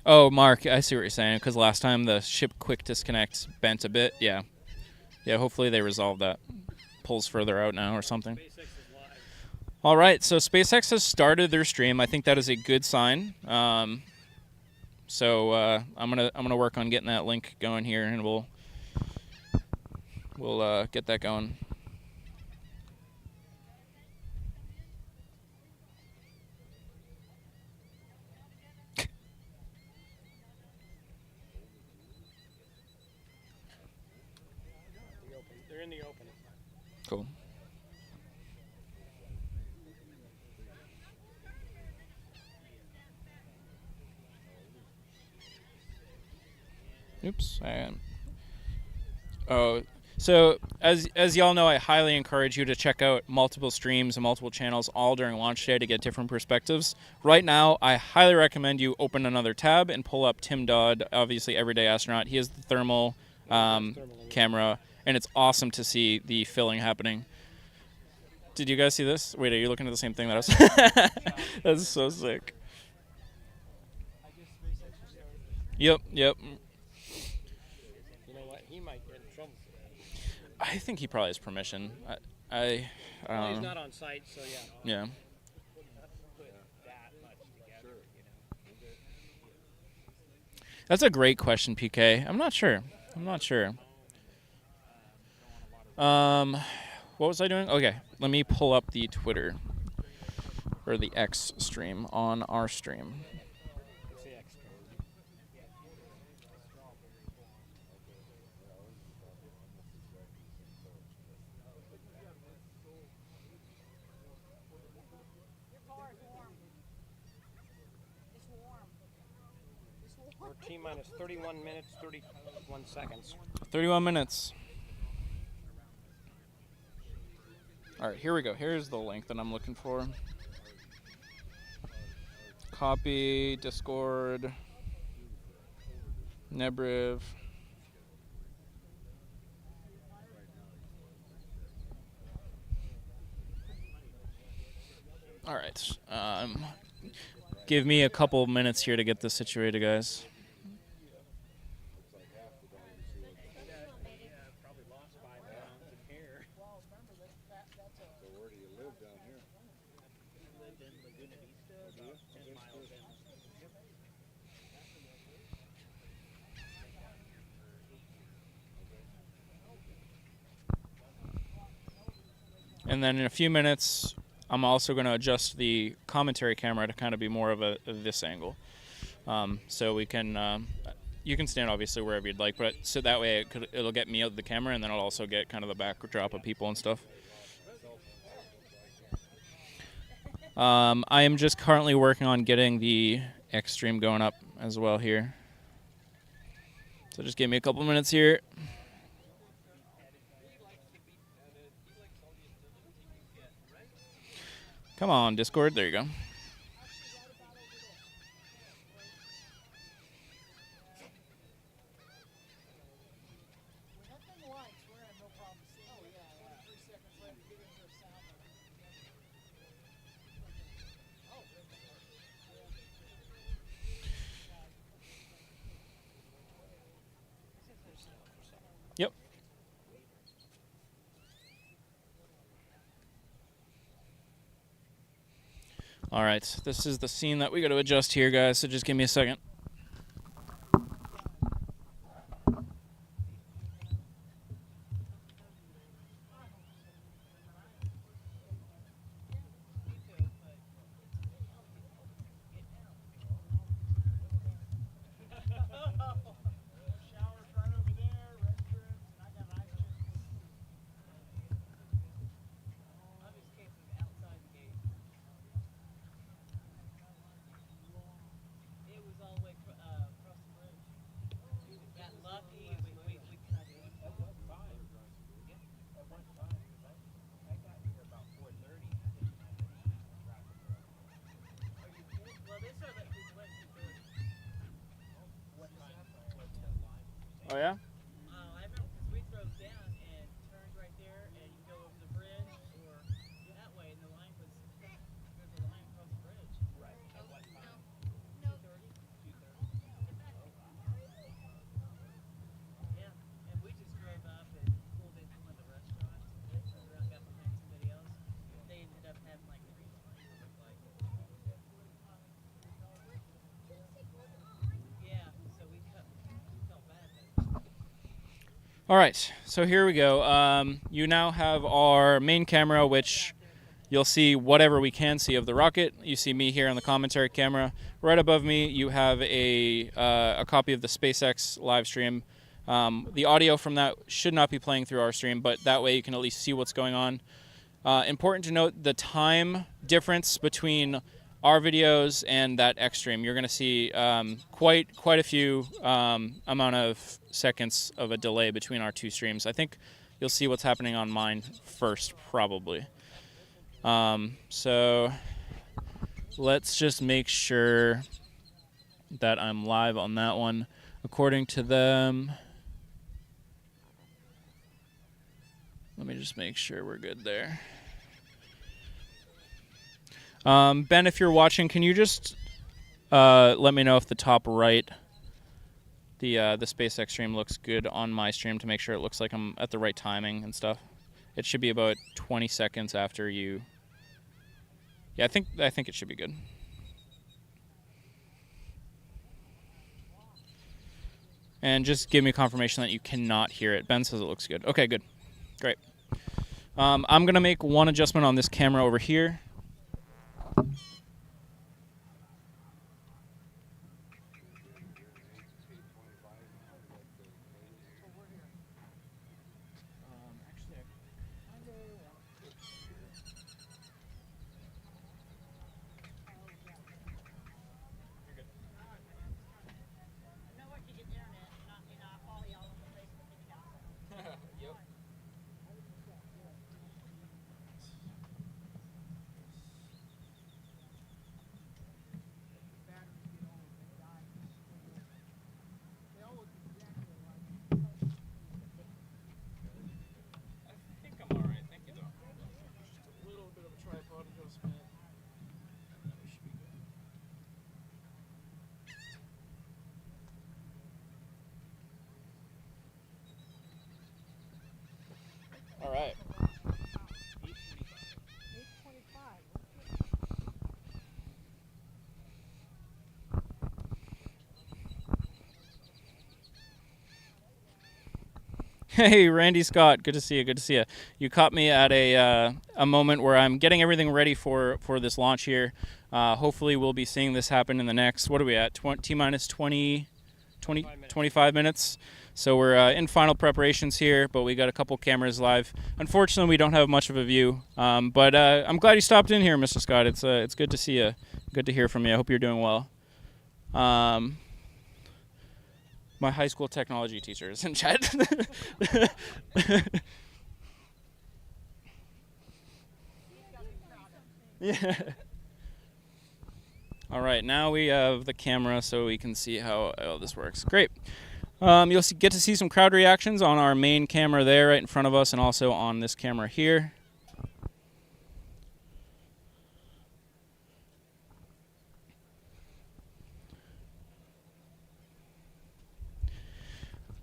Oh, Mark, I see what you're saying, because last time the ship quick disconnect bent a bit. Yeah. Yeah, hopefully they resolve that. Pulls further out now or something. All right, so SpaceX has started their stream. I think that is a good sign. So I'm gonna work on getting that link going here, and we'll get that going. They're in the open. Cool. Oops. Oh, so as y'all know, I highly encourage you to check out multiple streams and multiple channels all during launch day to get different perspectives. Right now, I highly recommend you open another tab and pull up Tim Dodd, obviously Everyday Astronaut. He has the thermal camera, and it's awesome to see the filling happening. Did you guys see this? Wait, are you looking at the same thing that I was? That's so sick. Yep. You know what? He might get in trouble for that. I think he probably has permission. I Well, he's not on site, so yeah. Yeah. That's a great question, PK. I'm not sure. What was I doing? Okay, let me pull up the Twitter or the X stream on our stream. We're T-minus 31 minutes, 31 seconds. 31 minutes. All right, here we go. Here's the link that I'm looking for. Copy, Discord, debrief. All right. Give me a couple minutes here to get this situated, guys. And then in a few minutes, I'm also going to adjust the commentary camera to kind of be more of this angle. So we can, you can stand obviously wherever you'd like, but so that way it'll get me out of the camera, and then it'll also get kind of the backdrop of people and stuff. I am just currently working on getting the X stream going up as well here. So just give me a couple minutes here. Come on, Discord. There you go. Yep. All right, this is the scene that we got to adjust here, guys, so just give me a second. It was all yeah? I remember because we drove down and turned right there, and you go over the bridge or that way, and the line was there's a line across the bridge. Right. At what time? 2:30. 2:30. Yeah, and we just drove up and pulled into one of the restaurants. And turned around, got behind somebody else. They ended up having like 3 lines. It looked like. Yeah, so we felt bad. All right, so here we go. You now have our main camera, which you'll see whatever we can see of the rocket. You see me here on the commentary camera. Right above me, you have a copy of the SpaceX live stream. The audio from that should not be playing through our stream, but that way you can at least see what's going on. Important to note the time difference between our videos and that X stream. You're going to see quite a few amount of seconds of a delay between our two streams. I think you'll see what's happening on mine first, probably. So let's just make sure that I'm live on that one. According to them, let me just make sure we're good there. Ben, if you're watching, can you just let me know if the top right, the SpaceX stream looks good on my stream to make sure it looks like I'm at the right timing and stuff. It should be about 20 seconds after you. Yeah, I think it should be good. And just give me confirmation that you cannot hear it. Ben says it looks good. Okay, good. Great. I'm going to make one adjustment on this camera over here. All right. Hey, Randy Scott, good to see you. Good to see you. You caught me at a moment where I'm getting everything ready for this launch here. Hopefully, we'll be seeing this happen in the next. What are we at? T-minus 25 minutes. So we're in final preparations here, but we got a couple cameras live. Unfortunately, we don't have much of a view, but I'm glad you stopped in here, Mr. Scott. It's good to see you. Good to hear from you. I hope you're doing well. My high school technology teacher is in chat. Yeah. All right, now we have the camera so we can see how this works. Great. You'll get to see some crowd reactions on our main camera there right in front of us and also on this camera here.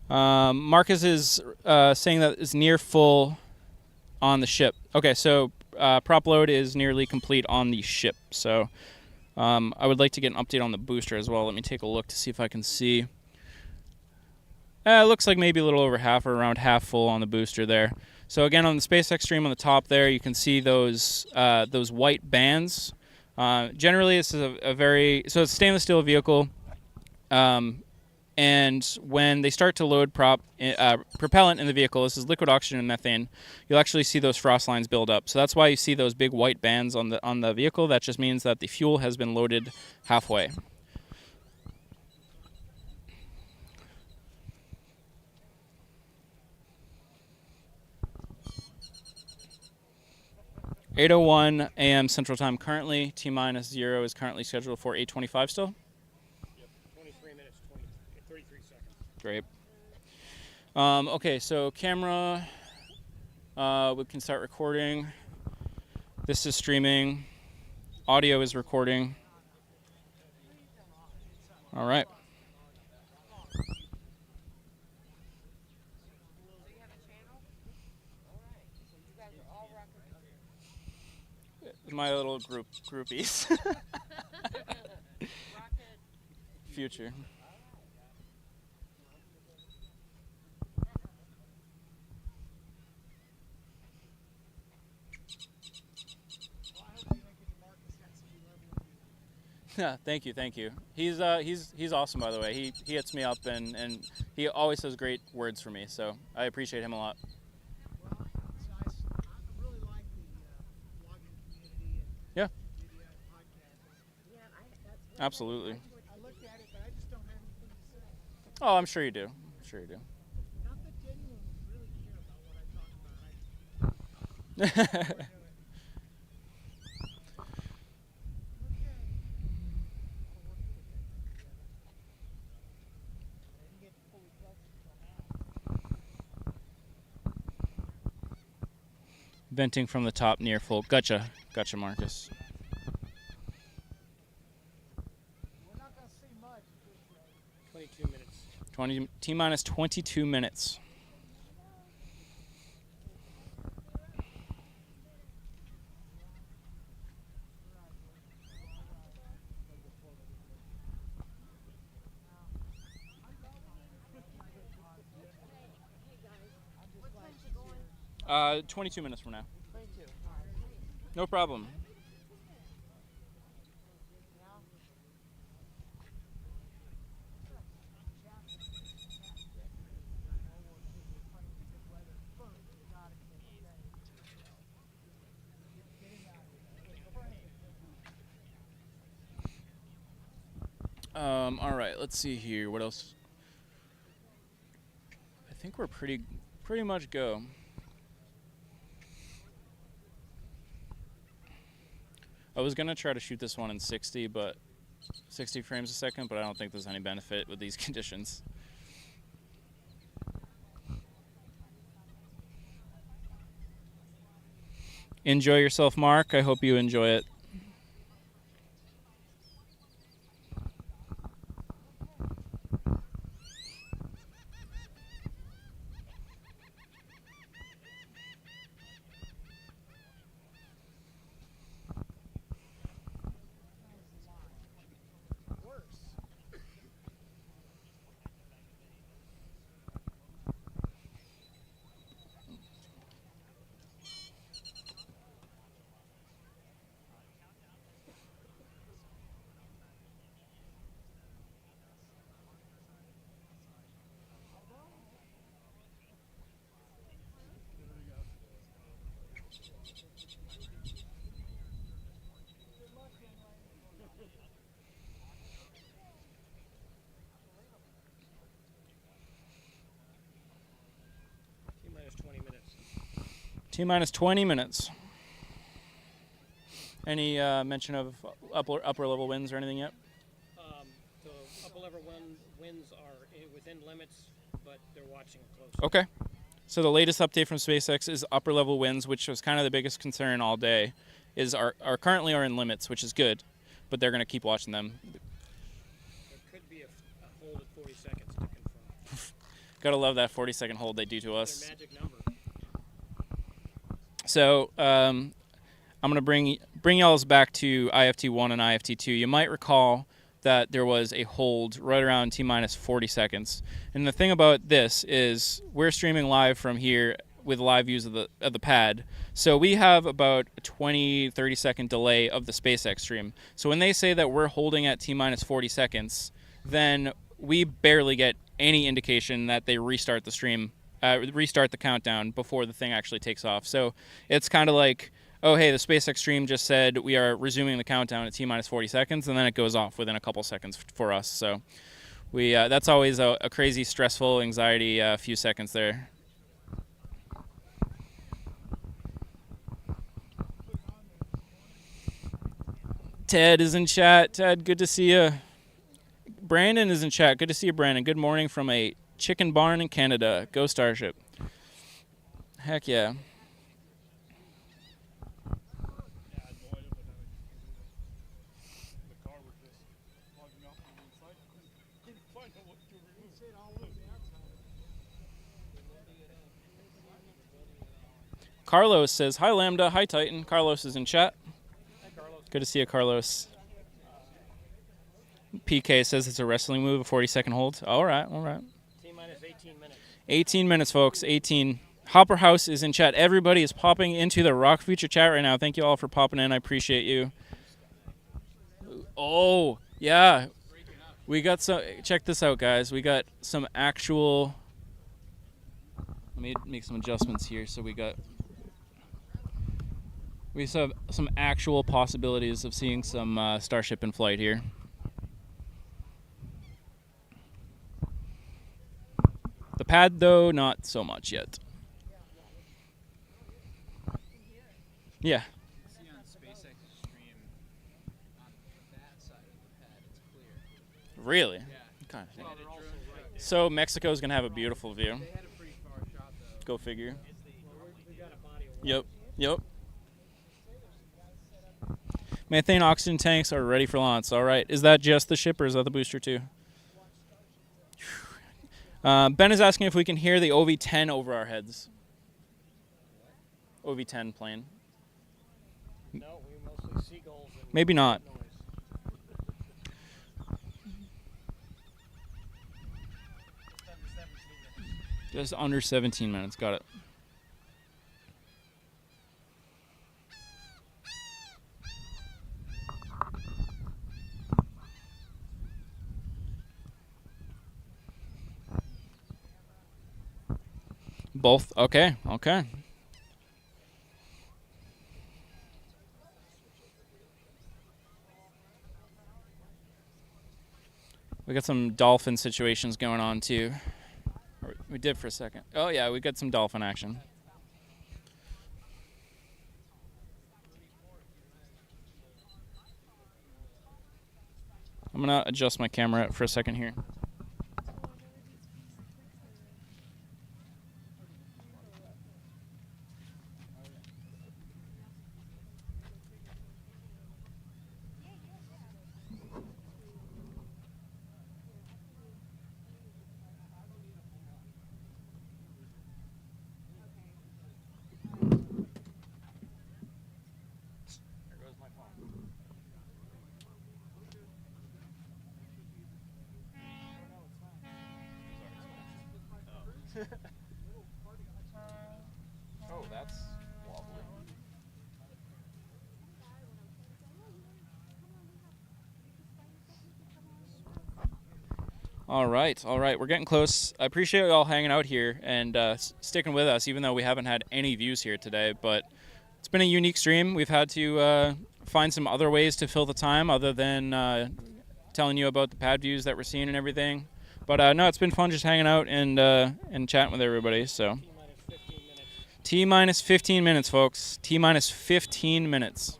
Marcus is saying that it's near full on the ship. Okay, so prop load is nearly complete on the ship. So I would like to get an update on the booster as well. Let me take a look to see if I can see. It looks like maybe a little over half or around half full on the booster there. So again, on the SpaceX stream on the top there, you can see those white bands. Generally, this is so it's a stainless steel vehicle. And when they start to load propellant in the vehicle, this is liquid oxygen and methane, you'll actually see those frost lines build up. So that's why you see those big white bands on the vehicle. That just means that the fuel has been loaded halfway. (8:01 a.m. Central Time currently. T-minus 0 is currently scheduled for 8:25 still. Yep, 23 minutes, 33 seconds. Great. Okay, so camera, we can start recording. This is streaming. Audio is recording. All right. My little groupies. Future. Yeah, thank you. He's awesome, by the way. He hits me up and he always says great words for me, so I appreciate him a lot. Well, it's nice. I really like the blogging community and Yeah. video and podcasting. Yeah, that's Absolutely. I look at it, but I just don't have anything to say. Oh, I'm sure you do. Not that anyone really care about what I talk about. Okay. Venting from the top near full. Gotcha, Marcus. We're not going to see much at this rate. 22 minutes. 20 T-minus 22 minutes. What time's it going? 22 minutes from now. 22. No problem. All right, let's see here. What else? I think we're pretty much go. I was gonna try to shoot this one in 60 frames a second, but I don't think there's any benefit with these conditions. Enjoy yourself, Mark. I hope you enjoy it. T-minus 20 minutes. T-minus 20 minutes. Any mention of upper level winds or anything yet? The upper level winds are within limits, but they're watching closely. Okay. So the latest update from SpaceX is upper level winds, which was kind of the biggest concern all day, are currently in limits, which is good, but they're going to keep watching them. There could be a hold at 40 seconds to confirm. Gotta love that 40-second hold they do to us. Their magic number. So I'm going to bring y'all back to IFT1 and IFT2. You might recall that there was a hold right around T-minus 40 seconds. And the thing about this is we're streaming live from here with live views of the pad. So we have about a 20-30 second delay of the SpaceX stream. So when they say that we're holding at T-minus 40 seconds, then we barely get any indication that they restart the stream, restart the countdown before the thing actually takes off. So it's kind of like, oh, hey, the SpaceX stream just said we are resuming the countdown at T-minus 40 seconds, and then it goes off within a couple seconds for us. So we that's always a crazy, stressful, anxiety few seconds there. Ted is in chat. Ted, good to see you. Brandon is in chat. Good to see you, Brandon. Good morning from a chicken barn in Canada. Go Starship. Heck yeah. Carlos says, hi, Lambda. Hi, Titan. Carlos is in chat. Hi, Carlos. Good to see you, Carlos. PK says it's a wrestling move, a 40-second hold. All right, all right. T-minus 18 minutes. 18 minutes, folks. 18. Hopper House is in chat. Everybody is popping into the Rock Future chat right now. Thank you all for popping in. I appreciate you. Oh, yeah. We got some. Check this out, guys. We got some actual. Let me make some adjustments here. So we have some actual possibilities of seeing some Starship in flight here. The pad, though, not so much yet. Yeah. See on SpaceX stream on that side of the pad, it's clear. Really? Yeah. God dang. Well, they're also right there. So Mexico's gonna have a beautiful view. They had a pretty far shot though. Go figure. We got a body of water. Yep. Methane oxygen tanks are ready for launch. All right. Is that just the ship or is that the booster too? Ben is asking if we can hear the OV-10 over our heads. OV-10 plane. No, we mostly seagulls. And Maybe not. noise. Just under 17 minutes. Got it. Both. Okay. Okay. We got some dolphin situations going on too. Or we did for a second. Oh yeah, we got some dolphin action. I'm gonna adjust my camera for a second here. Oh, that's wobbly. All right. We're getting close. I appreciate you all hanging out here and sticking with us, even though we haven't had any views here today. But it's been a unique stream. We've had to find some other ways to fill the time other than telling you about the pad views that we're seeing and everything. But no, it's been fun just hanging out and chatting with everybody. So T-minus 15 minutes, folks. T-minus 15 minutes.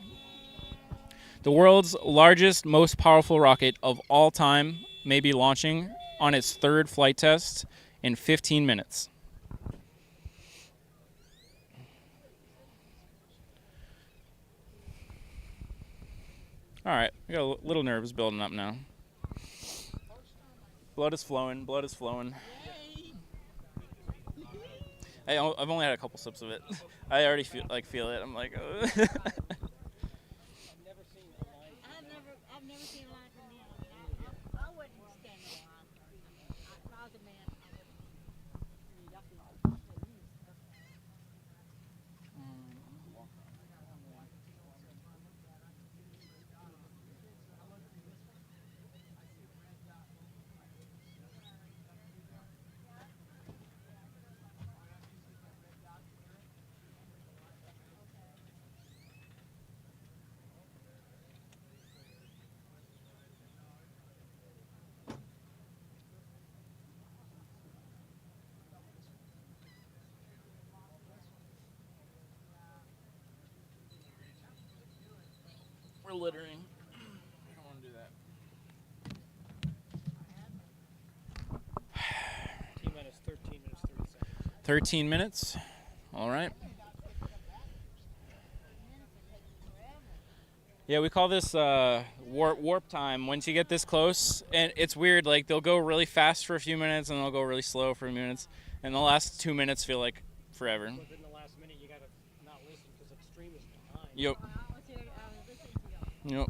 The world's largest, most powerful rocket of all time may be launching on its third flight test in 15 minutes. All right, I got a little nerves building up now. Blood is flowing. Blood is flowing. I've only had a couple sips of it. I already feel it. I'm like, oh. I've never seen a line from the end. I wouldn't stand in line. If I was a man, I wouldn't. We're littering. We don't want to do that. 13 minutes. All right. Yeah, we call this warp time. Once you get this close, and it's weird, like they'll go really fast for a few minutes and they'll go really slow for a few minutes, and the last 2 minutes feel like forever. Within the last minute, you gotta not listen because Extreme is behind. Yep. Yep.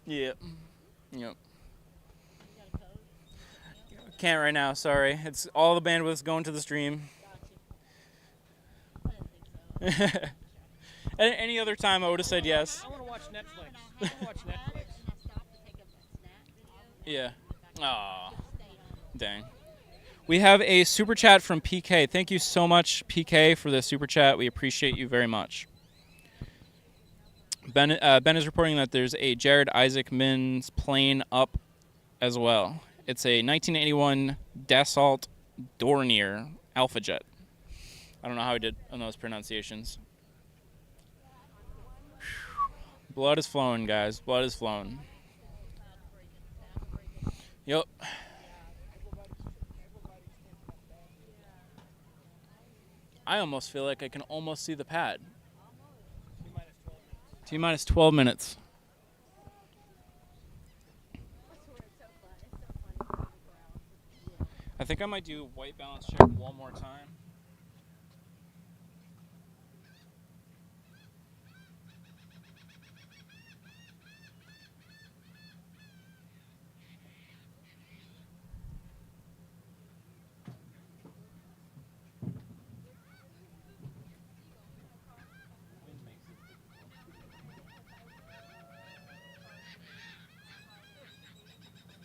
Yep. Yep. Can't right now, sorry. It's all the bandwidth's going to the stream. Any other time I would have said yes. I want to watch Netflix. I want to watch Netflix. Yeah. Aw. Dang. We have a super chat from PK. Thank you so much, PK, for the super chat. We appreciate you very much. Ben is reporting that there's a Jared Isaac Mins plane up as well. It's a 1981 Dassault Dornier Alpha Jet. I don't know how I did on those pronunciations. Blood is flowing, guys. Blood is flowing. Yep. I almost feel like I can almost see the pad. T-minus 12 minutes. I think I might do white balance check one more time.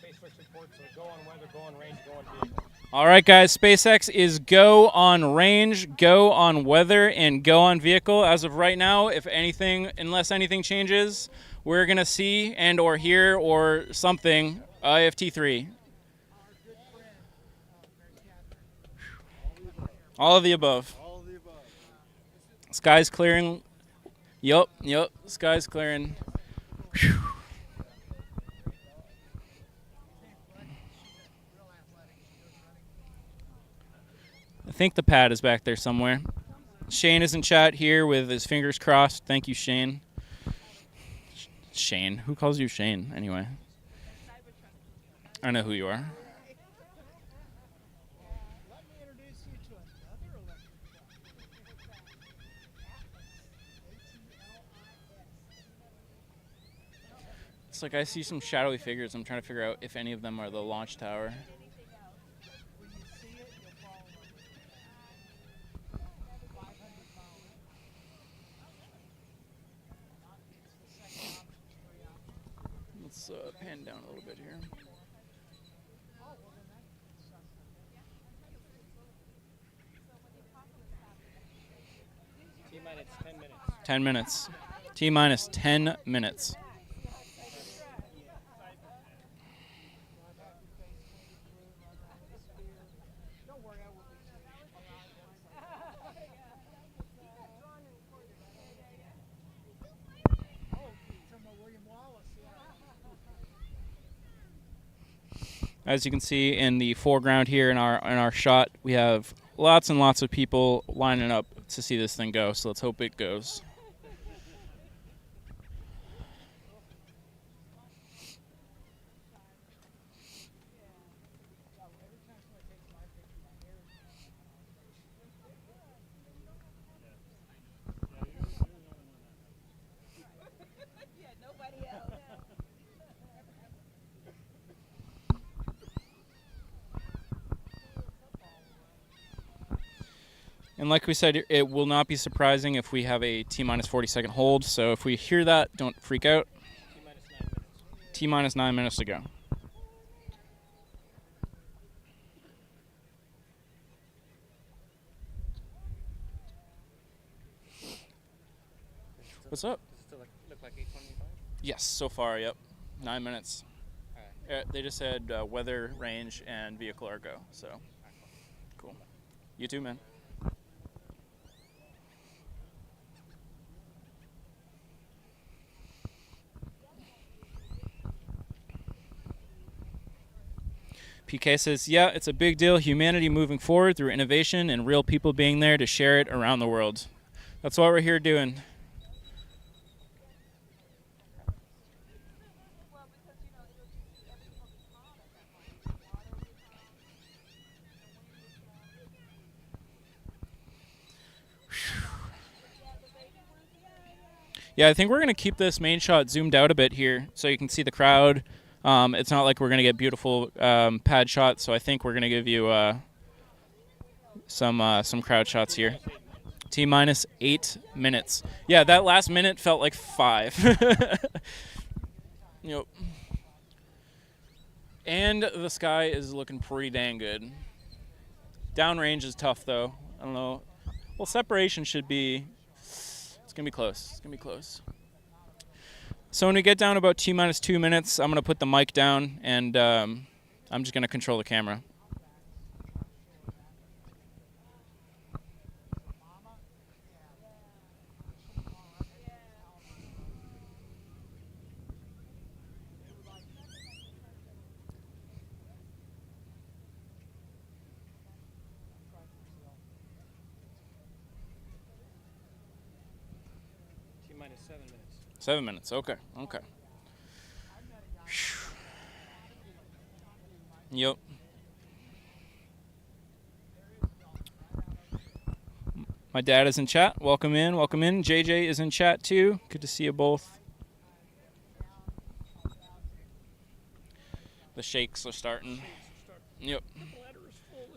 SpaceX reports go on weather, go on range, go on vehicle. All right, guys. SpaceX is go on range, go on weather, and go on vehicle. As of right now, if anything, unless anything changes, we're gonna see and or hear or something IFT3. All of the above. Sky's clearing. Yup. Sky's clearing. Whew. I think the pad is back there somewhere. Shane is in chat here with his fingers crossed. Thank you, Shane. Shane? Who calls you Shane, anyway? I know who you are. Let me introduce you to another electric truck. It's like I see some shadowy figures. I'm trying to figure out if any of them are the launch tower. When you see it, you'll fall in love with it. 500 pounds. It's the second option, free option. Let's pan down a little bit here. Oh, well then that's something. T-minus 10 minutes. 10 minutes. T-minus 10 minutes. Don't worry, I will be too. Oh, from William Wallace, yeah. As you can see in the foreground here in our shot, we have lots and lots of people lining up to see this thing go. So let's hope it goes. And like we said, it will not be surprising if we have a T-minus 40-second hold. So if we hear that, don't freak out. T-minus 9 minutes to go. What's up? Does it still look like 825? Yes, so far, yep. 9 minutes. All right. They just said weather, range, and vehicle are go. So, cool. You too, man. PK says, yeah, it's a big deal. Humanity moving forward through innovation and real people being there to share it around the world. That's what we're here doing. Yeah, I think we're going to keep this main shot zoomed out a bit here so you can see the crowd. It's not like we're going to get beautiful pad shots, so I think we're going to give you some crowd shots here. T-minus 8 minutes. Yeah, that last minute felt like 5. Yep. And the sky is looking pretty dang good. Downrange is tough, though. I don't know. Well, separation should be... It's going to be close. It's going to be close. So when we get down about T-minus 2 minutes, I'm going to put the mic down, and I'm just going to control the camera. T-minus 7 minutes. 7 minutes. Okay. Okay. Yep. My dad is in chat. Welcome in. Welcome in. JJ is in chat too. Good to see you both. The shakes are starting. Yep.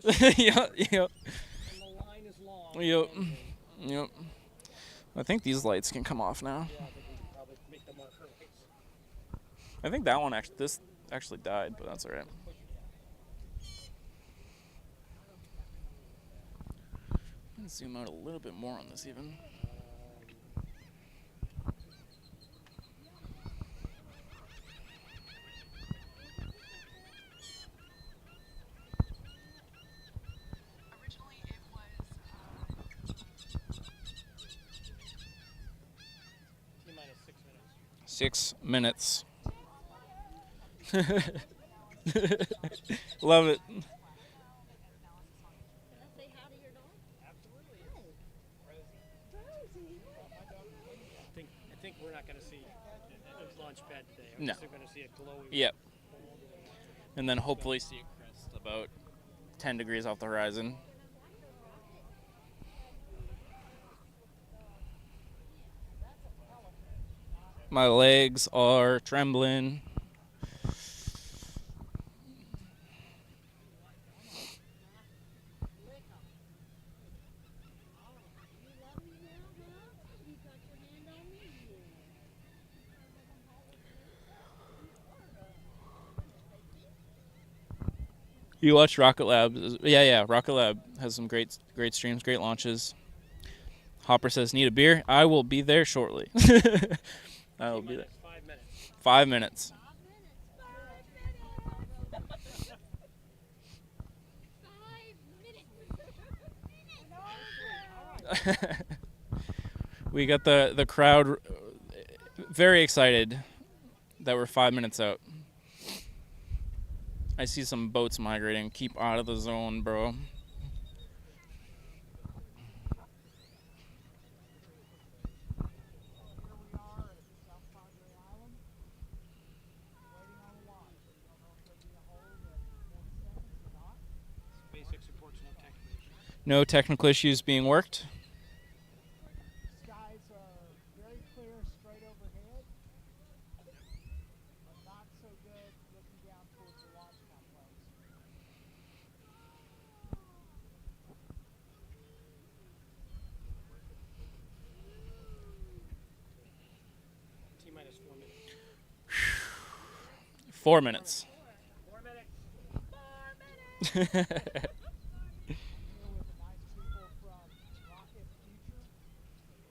Yep. Yep. And the line is long. Yep. Yep. I think these lights can come off now. Yeah, I think we can probably make the marker lights. I think that one actually died, but that's all right. Let's zoom out a little bit more on this even. T-minus 6 minutes. 6 minutes. Love it. I think we're not going to see a launch pad today. No. We're going to see it glowing. Yep. And then hopefully see a crest about 10 degrees off the horizon. My legs are trembling. You watch Rocket Lab? Yeah. Rocket Lab has some great streams, great launches. Hopper says, "Need a beer? I will be there shortly." I will be there. 5 minutes. 5 minutes. We got the crowd very excited that we're 5 minutes out. I see some boats migrating. Keep out of the zone, bro. SpaceX reports no technical issues. No technical issues being worked. Skies are very clear straight overhead, but not so good looking down towards the launch complex. T-minus 4 minutes. 4 minutes. 4 minutes. Here with a nice people from Rocket Future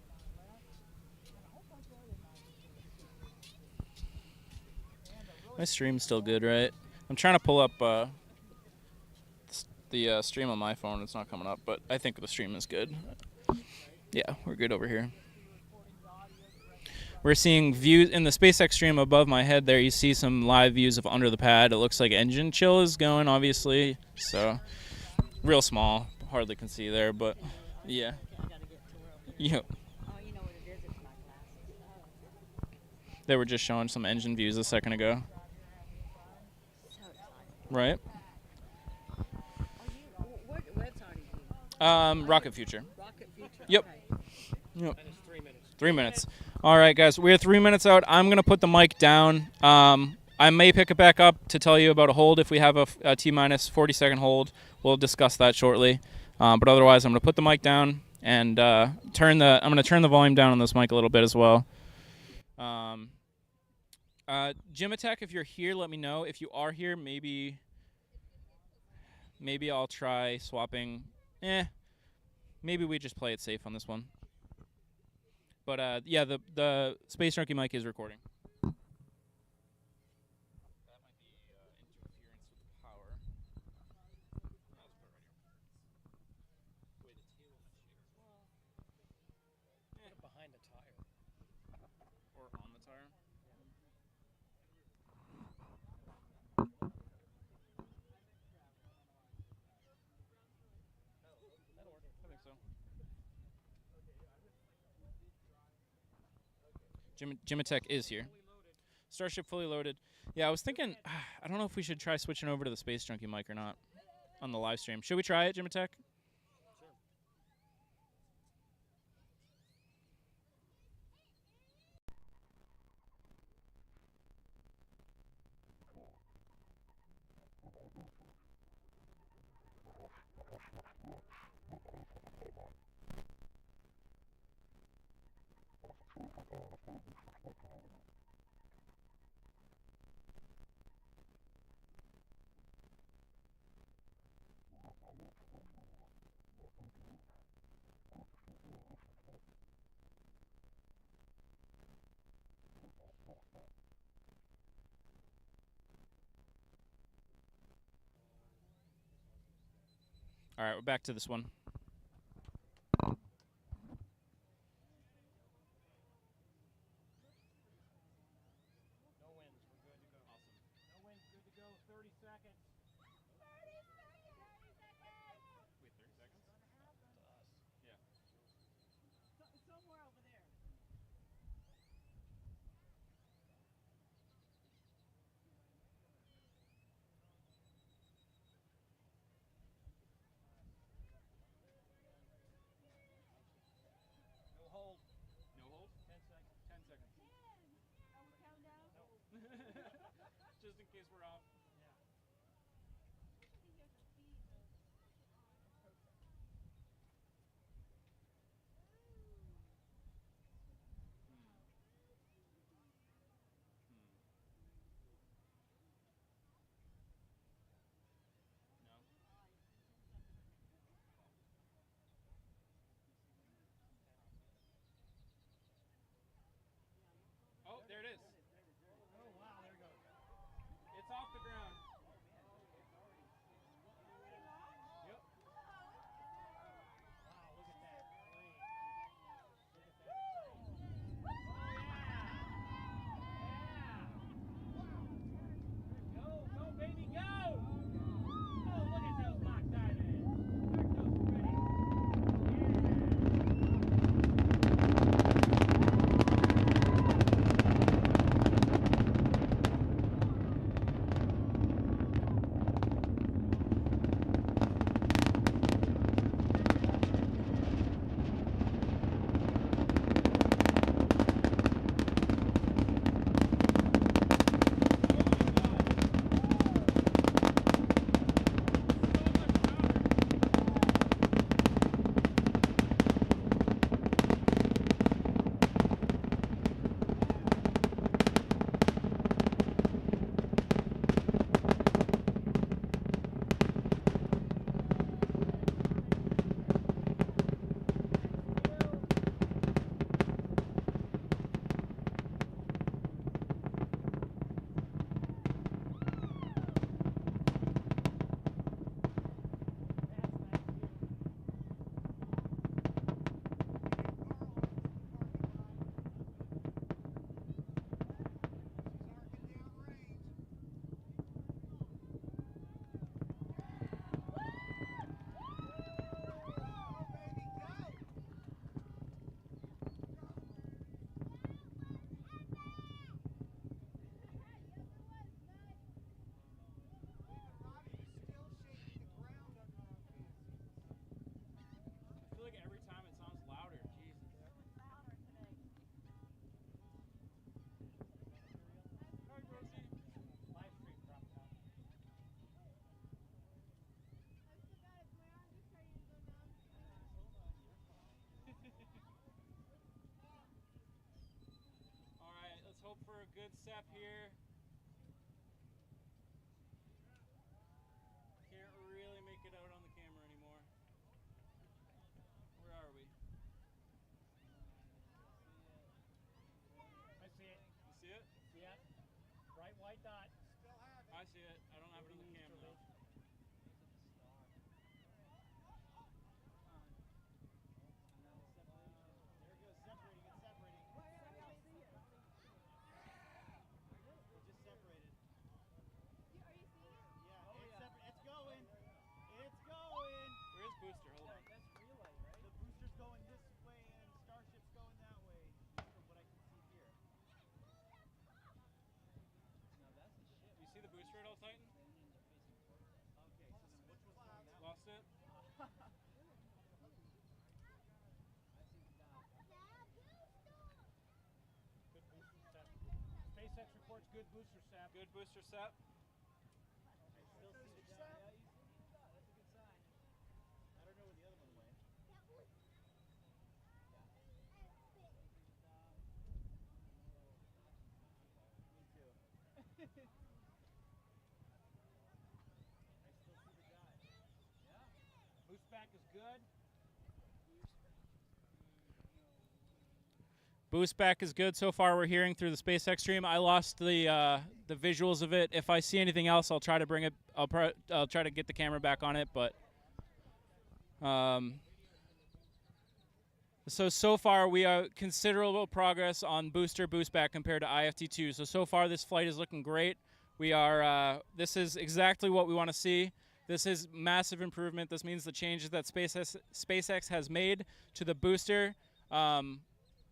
on the left, and a whole bunch of other nice My stream's still good, right? I'm trying to pull up the stream on my phone. It's not coming up, but I think the stream is good. Yeah, we're good over here. We're seeing views in the SpaceX stream above my head there. You see some live views of under the pad. It looks like engine chill is going, obviously. So real small. Hardly can see there, but yeah. Yep. They were just showing some engine views a second ago. Right. What website are you? Rocket Future. Rocket Future. Yep. Okay. Yep. And it's 3 minutes. 3 minutes. All right, guys. We're 3 minutes out. I'm going to put the mic down. I may pick it back up to tell you about a hold if we have a T-minus 40-second hold. We'll discuss that shortly. But otherwise, I'm going to put the mic down and I'm going to turn the volume down on this mic a little bit as well. Jim Attack, if you're here, let me know. If you are here, maybe I'll try swapping. Maybe we just play it safe on this one. But yeah, the Space Junkie mic is recording. That might be interference with the power. Let's put it right here. Wait, the table much bigger. Put it behind the tire. Or on the tire. That'll work. I think so. Jimatech is here. Starship fully loaded. Yeah, I was thinking, I don't know if we should try switching over to the Space Junkie mic or not on the live stream. Should we try it, Jimatech? All right, we're back to this one. No winds. We're good to go. Awesome. No wind's good to go. 30 seconds. 30 seconds. Wait, 30 seconds? To us. Yeah. Somewhere over there. sap here. Can't really make it out on the camera anymore. Where are we? I see it. You see it? Yeah. Bright white dot. I see it. I don't have it on the camera though. There it goes, separating. It's separating. It just separated. Are you seeing it? Yeah, it's going. It's going. Where's Booster? Hold on. That's relay, right? The booster's going this way and Starship's going that way, from what I can see here. Now that's a ship. You see the booster at all, Titan? Okay, so then which was going that way? Lost it? Good booster sap. SpaceX reports good booster sap. Good booster sap. I still see the dot. Yeah, you see the dot. That's a good sign. I don't know where the other one went. Me too. I still see the dot. Yeah. Boost back is good. Boost back is good so far. We're hearing through the SpaceX stream. I lost the visuals of it. If I see anything else, I'll try to bring it. I'll try to get the camera back on it. But so far we are considerable progress on booster boost back compared to IFT2. So far this flight is looking great. We are. This is exactly what we want to see. This is massive improvement. This means the changes that SpaceX has made to the booster.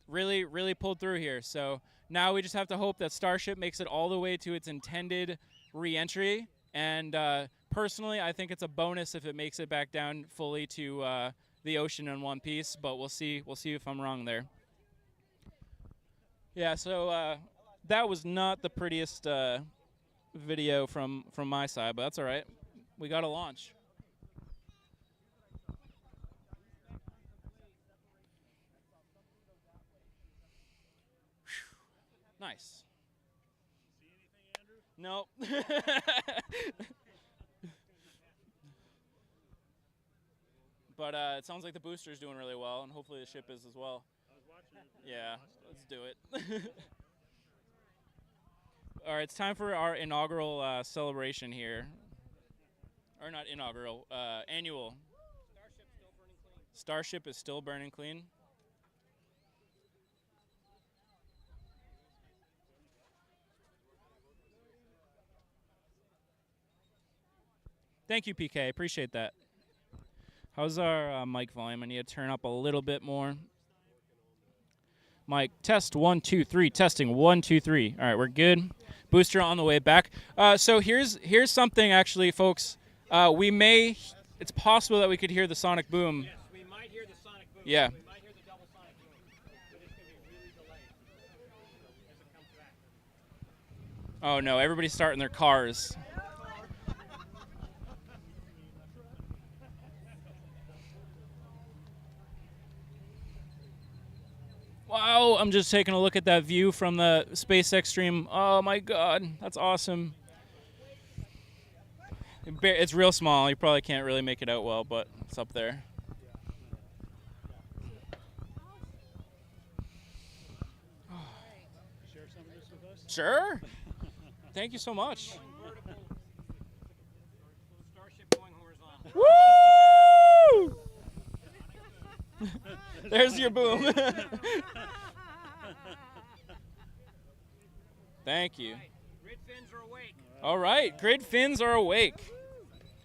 Really pulled through here. So now we just have to hope that Starship makes it all the way to its intended re-entry. And personally, I think it's a bonus if it makes it back down fully to the ocean in one piece. But we'll see. We'll see if I'm wrong there. Yeah. So that was not the prettiest video from my side, but that's all right. We got a launch. Nice. See anything, Andrew? Nope. But it sounds like the booster's doing really well, and hopefully the ship is as well. I was watching it. Yeah, let's do it. All right, it's time for our inaugural celebration here. Or not inaugural, annual. Starship is still burning clean. Thank you, PK. Appreciate that. How's our mic volume? I need to turn up a little bit more. Mic, test 1, 2, 3. Testing 1, 2, 3. All right, we're good. Booster on the way back. So here's something actually, folks. It's possible that we could hear the sonic boom. Yes, we might hear the sonic boom. Yeah. We might hear the double sonic boom. But it's going to be really delayed as it comes back. Oh no, everybody's starting their cars. Wow, I'm just taking a look at that view from the SpaceX stream. Oh my God, that's awesome. It's real small. You probably can't really make it out well, but it's up there. Share some of this with us? Sure. Thank you so much. Starship going horizontal. Woo! There's your boom. Thank you. Grid fins are awake. All right, grid fins are awake.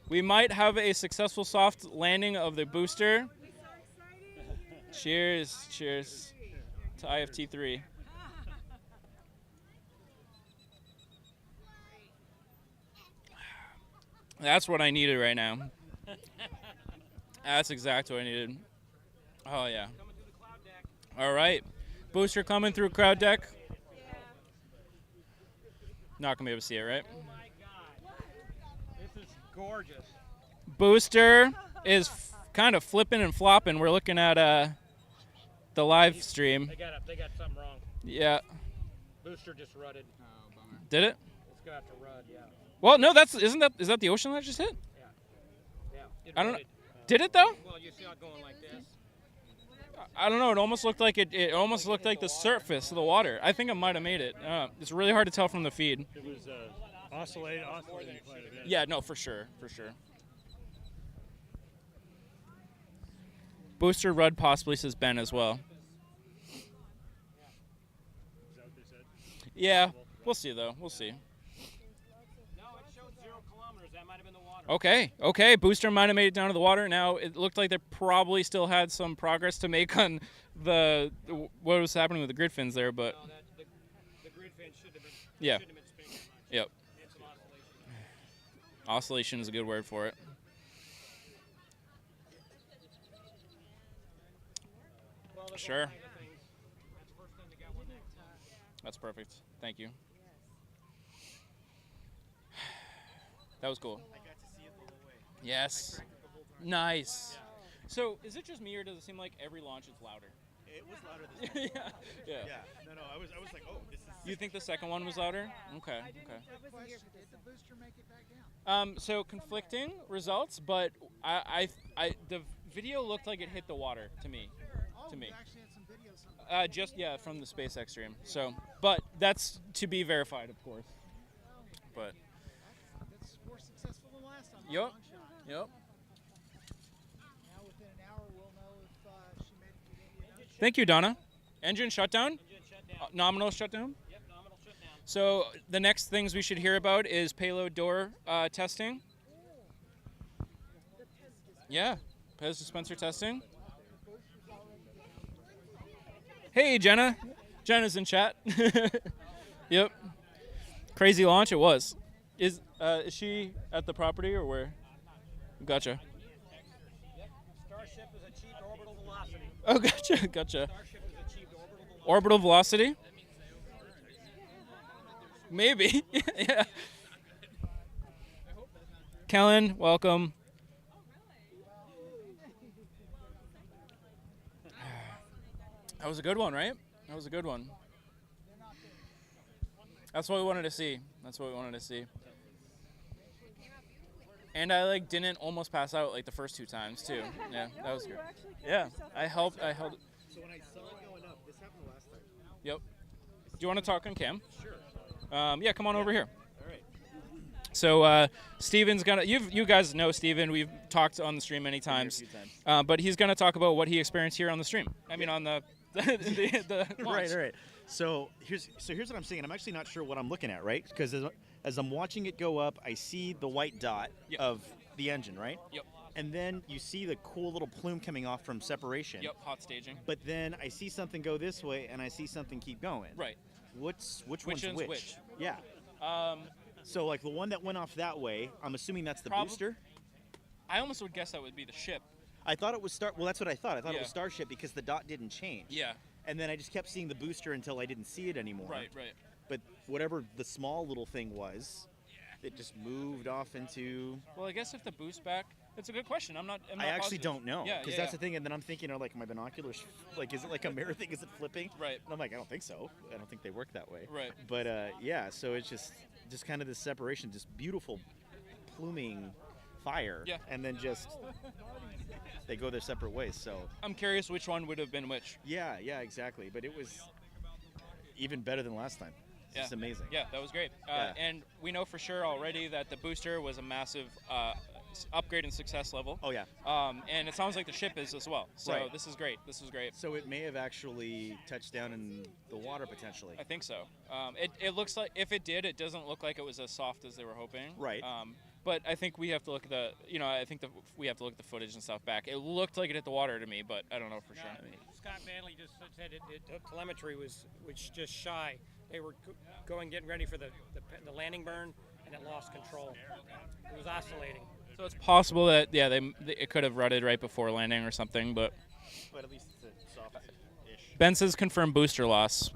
We might have a successful soft landing of the booster. Cheers, cheers to IFT3. That's what I needed right now. That's exactly what I needed. Oh, yeah. Coming through the cloud deck. All right. Booster coming through crowd deck. Not going to be able to see it, right? Oh my God. This is gorgeous. Booster is kind of flipping and flopping. We're looking at the live stream. They got something wrong. Yeah. Booster just rutted. Did it? It's gonna have to run. Yeah. Well, no, is that the ocean that just hit? Yeah. I don't know. Did it though? Well, you see it going like this. I don't know. It almost looked like it almost looked like the surface of the water. I think it might have made it. It's really hard to tell from the feed. It was oscillating quite a bit. Yeah, no, for sure. Booster Rudd possibly, says Ben as well. Is that what they said? Yeah, we'll see though. We'll see. No, it showed 0 kilometers. That might have been the water. Okay. Booster might have made it down to the water. Now it looked like they probably still had some progress to make on what was happening with the grid fins there, but No, the grid fin should have been. Yeah. Shouldn't have been spinning that much. Yep. And some oscillation. Oscillation is a good word for it. Well, there's all Sure. kinds of things. That's the first time they got one that time. That's perfect. Thank you. That was cool. I got to see it the whole way. Yes. Nice. So, is it just me, or does it seem like every launch is louder? It was louder this time. Yeah. Yeah. No, I was like, oh, this is. You think the second one was louder? Okay. I wasn't here for this. Did the booster make it back down? So conflicting results, but the video looked like it hit the water to me. Oh, To me. you actually had some videos. From the SpaceX stream. So, but that's to be verified, of course. But That's more successful than last time. Yep. Long shot. yep. Now within an hour, we'll know if she made it to India. Thank you, Donna. Engine shutdown. Engine shut down. Nominal shutdown. Yep, nominal shutdown. So the next things we should hear about is payload door testing. Yeah, Pez dispenser testing. Hey, Jenna. Jenna's in chat. Yep. Crazy launch it was. Is she at the property or where? Gotcha. Starship has achieved orbital velocity. Oh, gotcha. Starship has achieved orbital velocity. Orbital velocity? Maybe. Yeah. Kellen, welcome. That was a good one, right? That was a good one. That's what we wanted to see. And I didn't almost pass out like the first 2 times too. Yeah, that was good. Yeah, I held. So when I saw it going up, this happened last time. Yep. Do you want to talk on cam? Sure. Yeah, come on over here. All right. So Steven's gonna. You guys know Steven. We've talked on the stream many times. A few times. But he's gonna talk about what he experienced here on the stream. I mean, on the launch. Right. So here's what I'm seeing. I'm actually not sure what I'm looking at, right? Because as I'm watching it go up, I see the white dot Yep. of the engine, right? Yep. And then you see the cool little plume coming off from separation. Yep. Hot staging. But then I see something go this way, and I see something keep going. Right. Which Which one's one's which? which? Yeah. So like the one that went off that way, I'm assuming that's the booster. I almost would guess that would be the ship. I thought it was Well, that's what I thought. I thought it Yeah. was Starship because the dot didn't change. Yeah. And then I just kept seeing the booster until I didn't see it anymore. Right. But whatever the small little thing was, it just moved off into. Well, I guess if the boost back, it's a good question. I'm not I actually positive. don't know. Yeah. Because that's the thing. And then I'm thinking, are like my binoculars, is it like a mirror thing? Is it flipping? Right. And I'm like, I don't think so. I don't think they work that way. Right. But yeah, so it's just kind of this separation, just beautiful pluming fire. Yeah. And then just they go their separate ways. So. I'm curious which one would have been which. Yeah, exactly. But it was even better than last time. It's just amazing. Yeah, that was great. Yeah. And we know for sure already that the booster was a massive upgrade in success level. Oh yeah. And it sounds like the ship is as well. So Right. this is great. So it may have actually touched down in the water potentially. I think so. It looks like if it did, it doesn't look like it was as soft as they were hoping. Right. But I think we have to look at we have to look at the footage and stuff back. It looked like it hit the water to me, but I don't know for sure. Scott Manley just said telemetry was just shy. They were getting ready for the landing burn, and it lost control. It was oscillating. So it's possible that it could have rutted right before landing or something, but at least it's soft-ish. Ben says confirmed booster loss.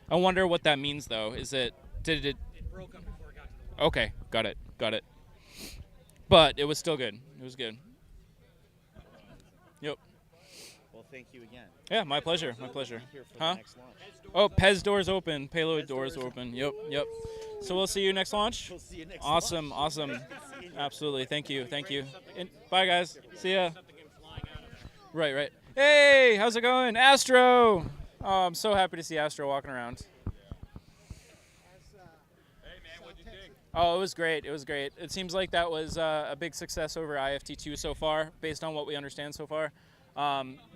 I wonder what that means though. Did it? It broke up before it got to the water. Okay, got it. But it was still good. It was good. Yep. Well, thank you again. Yeah, my pleasure. My pleasure. Here for Huh? the next launch. Oh, Pez doors open. Payload Pez doors doors open. Yep, yep. So we'll see you next launch. We'll see you next Awesome, launch. awesome. Good seeing you. Absolutely. Thank you, thank you. And bye, guys. See ya. Right, right. Hey, how's it going, Astro? Oh, I'm so happy to see Astro walking around. Oh, it was great. It was great. It seems like that was a big success over IFT2 so far, based on what we understand so far.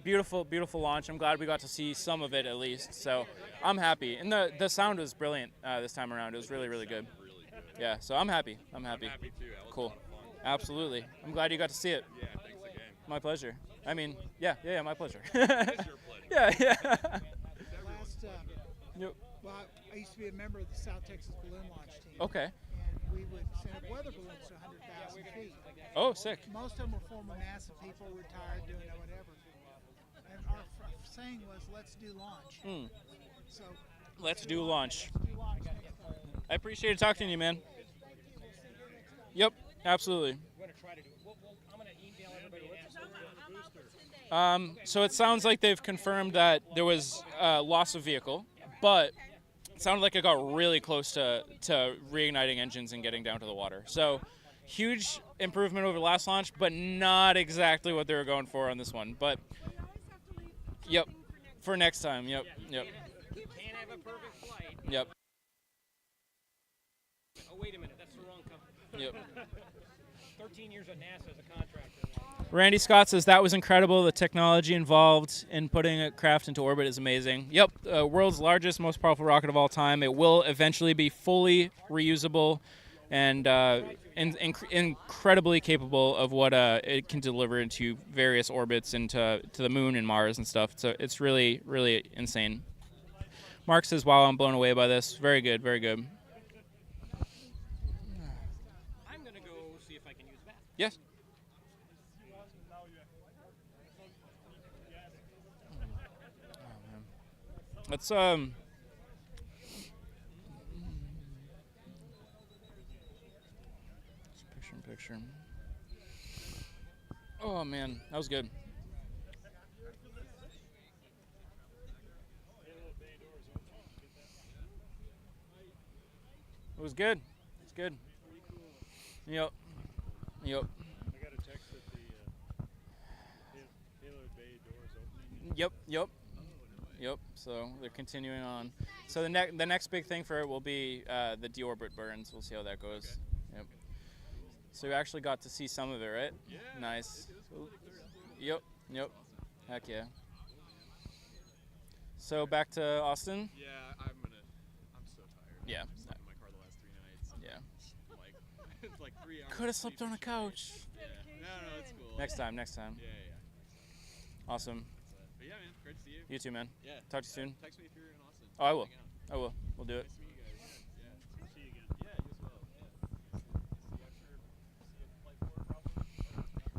Beautiful, beautiful launch. I'm glad we got to see some of it at least. So I'm happy. And the sound was brilliant this time around. It was really, really good. Yeah, so I'm happy. I'm happy. I'm happy too. That was Cool. a lot of fun. Absolutely. I'm glad you got to see it. Yeah, thanks again. My pleasure. I mean, yeah, my pleasure. It's your pleasure. Yeah. Last, Yep. well, I used to be a member of the South Texas balloon launch team. Okay. And we would send up weather balloons to 100,000 feet. Oh, sick. Most of them were former NASA people, retired, doing whatever. And our saying was, let's do launch. So Let's do launch. let's do launch next time. I appreciate talking to you, man. Yep, absolutely. I'm going to email everybody and ask So it sounds like they've confirmed that there was loss of vehicle, but it sounded like it got really close to reigniting engines and getting down to the water. So huge improvement over the last launch, but not exactly what they were going for on this one. But yep, for next time. Yep. Can't have a perfect flight. Yep. Oh, wait a minute. That's the wrong company. Yep. 13 years at NASA as a contractor. Randy Scott says that was incredible. The technology involved in putting a craft into orbit is amazing. Yep, world's largest, most powerful rocket of all time. It will eventually be fully reusable and incredibly capable of what it can deliver into various orbits and to the moon and Mars and stuff. So it's really, really insane. Mark says, wow, I'm blown away by this. Very good, very good. I'm going to go see if I can use that. Yes. Let's picture in picture. Oh man, that was good. It was good. It's good. Yep. Yep. I got a text that the payload bay door is opening. Yep. Yep. Yep. So they're continuing on. So the next big thing for it will be the deorbit burns. We'll see how that goes. Okay. Yep. So we actually got to see some of it, right? Yeah. Nice. Yep. Yep. Heck yeah. So back to Austin. Yeah, I'm so tired. Yeah. I've slept in my car the last 3 nights. Yeah. Like, it's like 3 hours. Could have slept on a couch. Yeah. No, it's cool. Next time. Next time. Yeah. Awesome. But yeah, man, great to see you. You too, man. Yeah. Talk to you soon. Text me if you're in Austin. Oh, I will. Hang out. I will. We'll do it. Nice to meet you guys. Yeah. See you again. Yeah, you as well.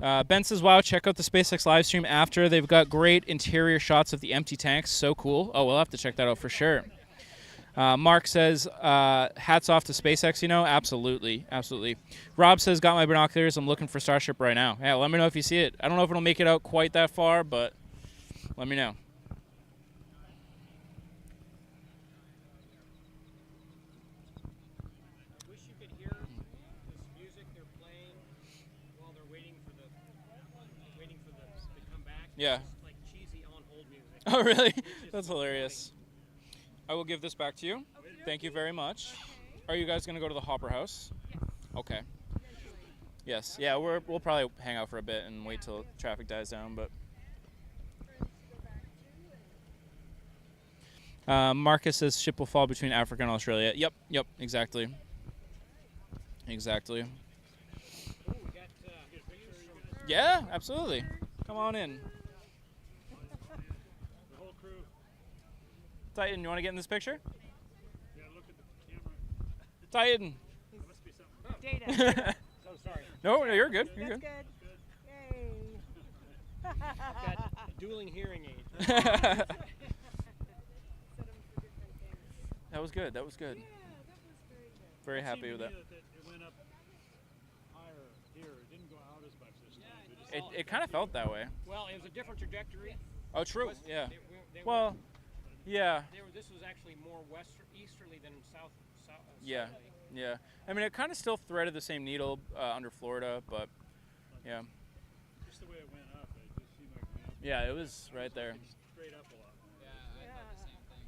Yeah. Ben says, wow, check out the SpaceX live stream after. They've got great interior shots of the empty tanks. So cool. Oh, we'll have to check that out for sure. Mark says, hats off to SpaceX, Absolutely. Absolutely. Rob says, got my binoculars. I'm looking for Starship right now. Yeah, let me know if you see it. I don't know if it'll make it out quite that far, but let me know. Wish you could hear this music they're playing while they're waiting for the to come back. Yeah. It's like cheesy on hold music. Oh, really? That's hilarious. I will give this back to you. Thank you very much. Are you guys going to go to the Hopper House? Yes. Okay. Yes. Yeah, we'll probably hang out for a bit and wait till traffic dies down, but Marcus says ship will fall between Africa and Australia. Yep, exactly. Exactly. Oh, we got pictures from Yeah, absolutely. Come on in. The whole crew. Titan, you want to get in this picture? Yeah, look at the camera. Titan. There must be something. Data. So sorry. No, you're good. You're That's good. good. Yay. I've got a dueling hearing aid. Set 'em for different things. That was good. That was good. Yeah, that was very good. Very It happy seemed with to that. me that it went up higher here. It didn't go out as much this time. We just It kind of felt that way. Well, it was a different trajectory. Oh, true. West- Yeah. they Well, yeah. this was actually more easterly than Yeah. southerly. Yeah. I mean, it kind of still threaded the same needle under Florida, but yeah. Just the way it went up, it just seemed like it went up. Yeah, it was right there. Straight up a lot. Yeah, I thought the same thing.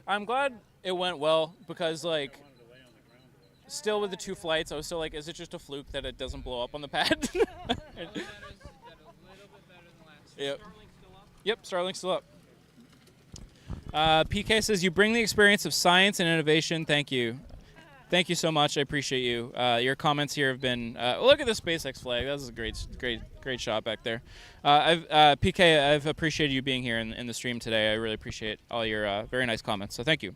I'm glad it went well because, like, I wanted to lay on the ground to watch. still with the 2 flights, I was still like, is it just a fluke that it doesn't blow up on the pad? All that is a little bit better than last. Yep. Starlink's still up. Yep, Starlink's still up. PK says, you bring the experience of science and innovation. Thank you. Thank you so much. I appreciate you. Your comments here have been, look at the SpaceX flag. That was a great shot back there. PK, I've appreciated you being here in the stream today. I really appreciate all your very nice comments. So thank you.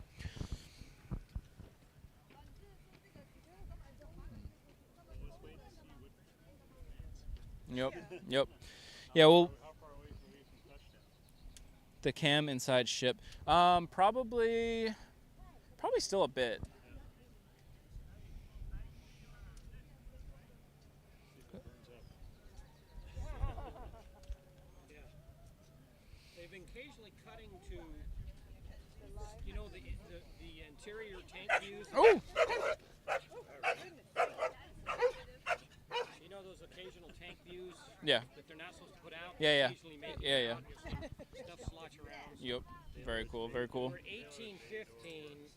Yep. Yep. Yeah, well, How far away is the way from touchdown? the cam inside ship. Probably still a bit. They've been occasionally cutting to, you know, the interior tank views. Oh! You know those occasional tank views Yeah. that they're not supposed to put out? Yeah, yeah. Occasionally make it Yeah, yeah. out, just stuff slosh around. Yep. Very cool. Very cool. We're 1815,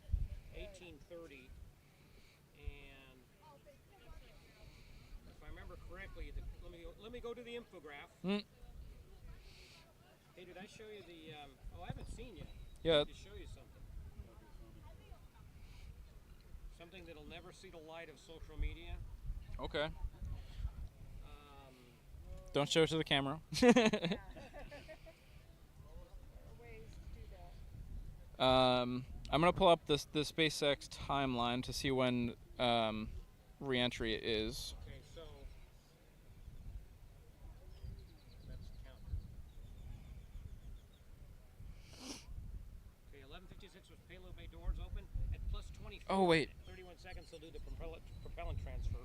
1830, and if I remember correctly, let me go to the infograph. Mm. Hey, did I show you the? I haven't seen yet. Yeah. To show you something. Something that'll never see the light of social media. Okay. Don't show it to the camera. I'm gonna pull up the SpaceX timeline to see when re-entry is. Okay, so that's the counter. Okay, 11:56 with payload bay doors open at plus 24. Oh wait. 31 seconds. They'll do the propellant transfer.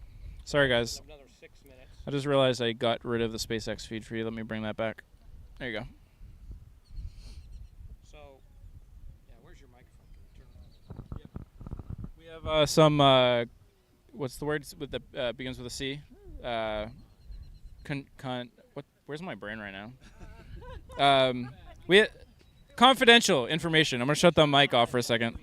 Sorry guys. Another 6 minutes. I just realized I got rid of the SpaceX feed for you. Let me bring that back. There you go. So, yeah, where's your microphone? Can you turn it on? We have some. What's the word with the begins with a C? What? Where's my brain right now? Confidential information. I'm gonna shut the mic off for a second.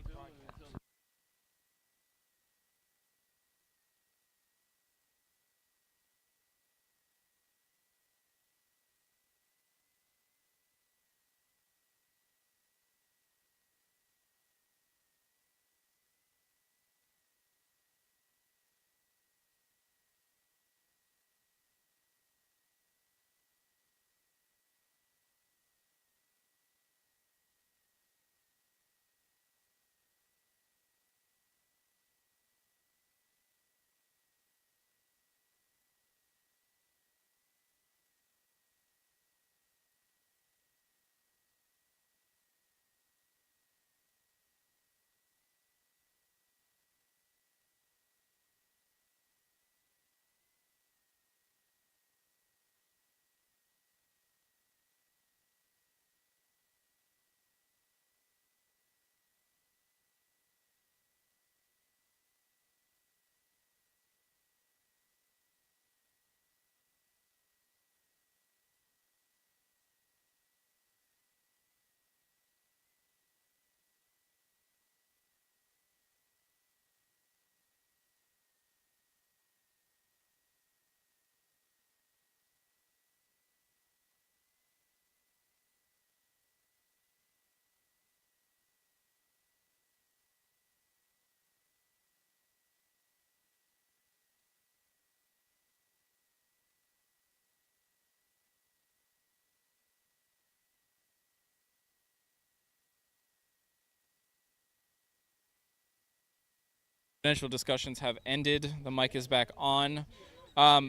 Confidential discussions have ended. The mic is back on.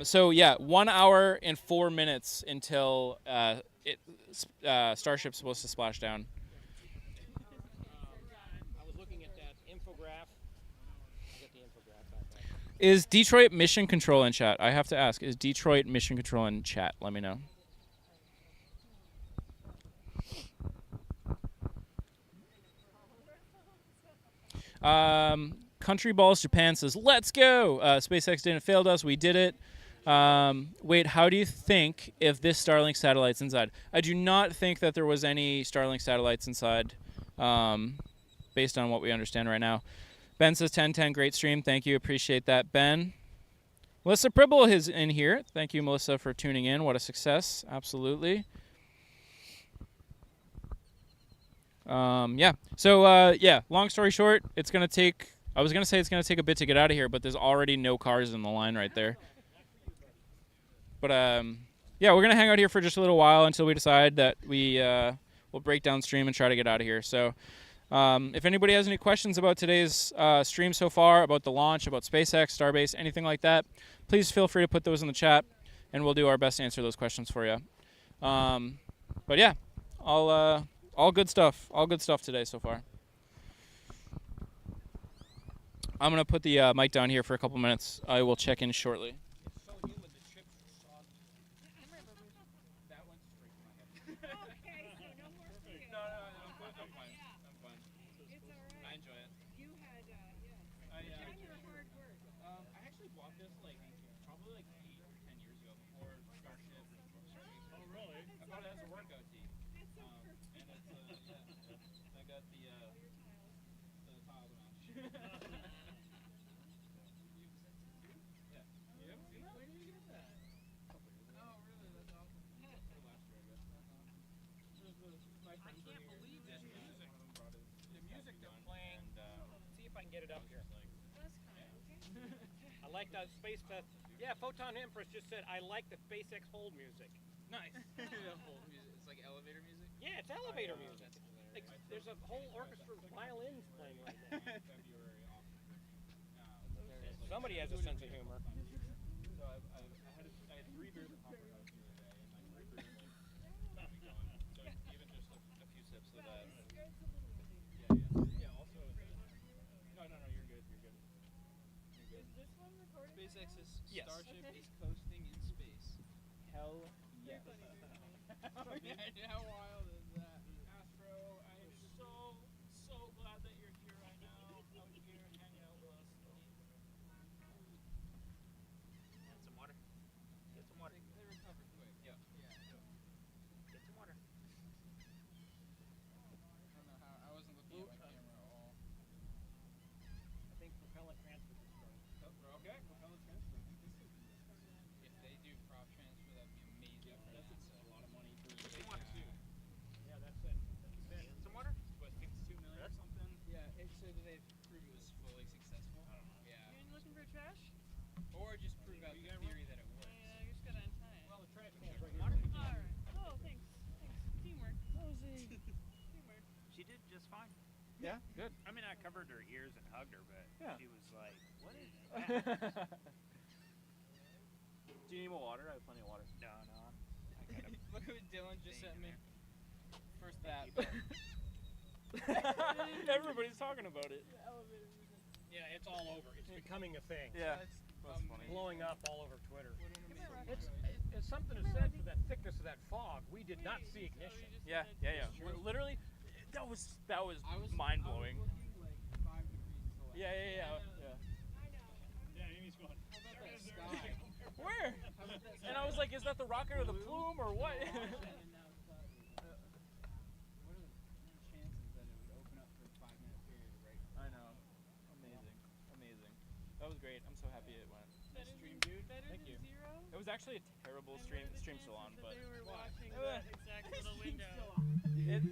So yeah, 1 hour and 4 minutes until Starship's supposed to splash down. I was looking at that infograph. I'll get the infograph back up. Is Detroit Mission Control in chat? I have to ask. Is Detroit Mission Control in chat? Let me know. Country Balls Japan says, "Let's go! SpaceX didn't fail us. We did it." Wait, how do you think if this Starlink satellite's inside? I do not think that there was any Starlink satellites inside, based on what we understand right now. Ben says 1010, great stream. Thank you, appreciate that, Ben. Melissa Pribble is in here. Thank you, Melissa, for tuning in. What a success, absolutely. Yeah. So yeah. Long story short, it's gonna take. I was gonna say it's gonna take a bit to get out of here, but there's already no cars in the line right there. But yeah, we're gonna hang out here for just a little while until we decide that we will break downstream and try to get out of here. So if anybody has any questions about today's stream so far, about the launch, about SpaceX, Starbase, anything like that, please feel free to put those in the chat, and we'll do our best to answer those questions for you. But yeah, all good stuff. All good stuff today so far. I'm going to put the mic down here for a couple minutes. I will check in shortly. I like the space. Yeah, Photon Empress just said I like the SpaceX hold music. Nice. It's like elevator music. Yeah, it's elevator music. Like, there's a whole orchestra of violins playing right now. Somebody has a sense of humor. So I had 3 beers at Copper House the other day, and my 3 beers like kept me going. So even just a few sips of that. Yeah. Also, no, you're good. You're good. Is this one recorded? SpaceX's Yes. Starship is coasting in space. Hell yes. How wild is that? Astro, I am so glad that you're here right now, out here hanging out with us. And some water. Get some water. They recover quick. Yeah. Get some water. I don't know how. I wasn't looking at my camera at all. I think propellant transfer is starting. Okay, propellant transfer. If they do prop transfer, that'd be amazing for That's NASA. a lot of money for Some water. too. Yeah, that's it. Some water. What, 52 million or something? Yeah, so do they prove it was fully successful? I don't know. Yeah. You're looking for trash? Or just prove out the theory that it works. Yeah, you just gotta untie it. Well, the trash can's right here. Alright. Oh, thanks. Teamwork. Rosie. Teamwork. She did just fine. Yeah, good. I mean, I covered her ears and hugged her, but Yeah. she was like, "What is that?" Do you need more water? I have plenty of water. No. Look what Dylan just sent me. First that. Everybody's talking about it. Yeah, it's all over. It's becoming a thing. Yeah. That's funny. Blowing up all over Twitter. It's something to said for that thickness of that fog. We did not see ignition. Yeah. Literally, that was mind blowing. I was looking like 5 degrees to the left. Yeah. Yeah, Amy's going. How about that sky? Where? How about that sky? And I was like, is that the rocket or the plume or what? And now it's cloudy. What are the chances that it would open up for a 5-minute period right? I know. Amazing. That was great. I'm so happy it went. Better Stream, than, dude. better Thank than you. 0? It was actually a terrible And stream. what are the Stream's still on, chances but that they were watching Uh, that exact little window.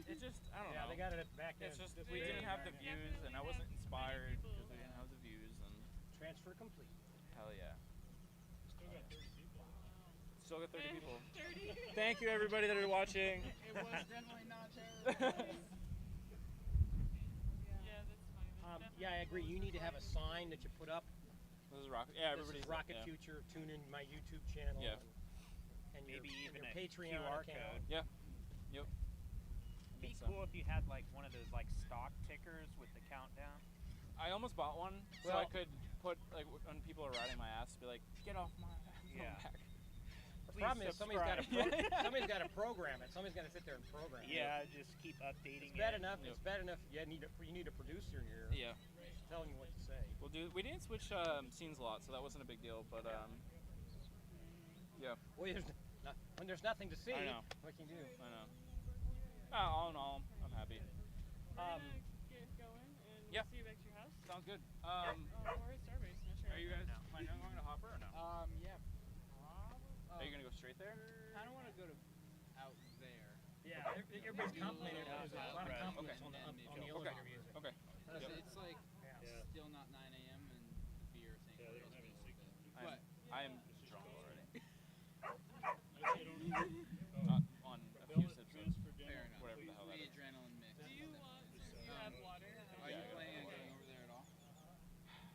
it just I don't Yeah, know. they got it back in. It's just this we big didn't have the environment. views, and I wasn't inspired because we didn't have the views, and Transfer complete. hell yeah. Still got 30 people. Still got 30 people. 30. Thank you everybody that are watching. It was definitely not terrible. Yeah, that's funny. Yeah, I agree. You need to have a sign that you put up. This is rocket. Yeah, This is everybody's Rocket yeah. Future. Tune in my YouTube channel. Yeah. And Maybe your, even and a your Patreon QR account. code. Yep. Be It's, cool if you had like one of those like stock tickers with the countdown. I almost bought one so I Well- could put like when people are riding my ass, be like, get off my Yeah. back. problem is somebody's got to program it. Somebody's got to sit there and program it. Yeah, just keep updating It's bad enough. It's bad enough. You need a producer in your Yeah. telling you what to say. We didn't switch scenes a lot, so that wasn't a big deal. But yeah. Well, when there's nothing to see, I know. what can you do? I know. All in all, I'm happy. We're gonna get going and Yeah. see you back to your house. Sounds good. Or at Starbase, not sure. Are you guys planning on going to Hopper or no? Yeah. Are you gonna go straight there? I don't want to go to out there. Yeah, everybody's complimented. There's a lot of Right. compliments Okay. on the Okay. elevator music. Okay. It's like still not 9 a.m. and beer thing. Yeah, they don't have any signal. But I am drunk already. Oh. On a few sips of fair enough. whatever the hell that The is. adrenaline mix. Do you have water? Are you planning on going over there at all?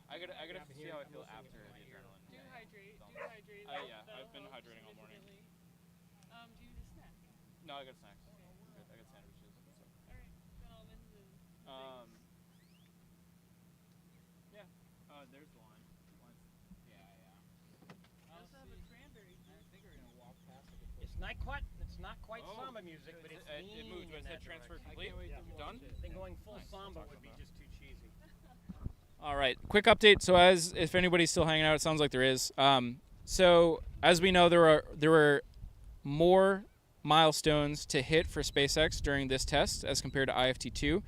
I gotta see how I feel after the adrenaline. Do hydrate. Yeah, That'll I've been help hydrating all morning. significantly. Do you need a snack? No, I got snacks. I got sandwiches and stuff. Alright, then almonds and Yeah. There's the line. Yeah. I also have a cranberry. I think we're gonna walk past it. It's not quite samba music, but it's it leaning moved. in Was that that transfer direction. complete? Done? I think going full samba would be just too cheesy. All right, quick update. So, if anybody's still hanging out, it sounds like there is. So, as we know, there were more milestones to hit for SpaceX during this test as compared to IFT2,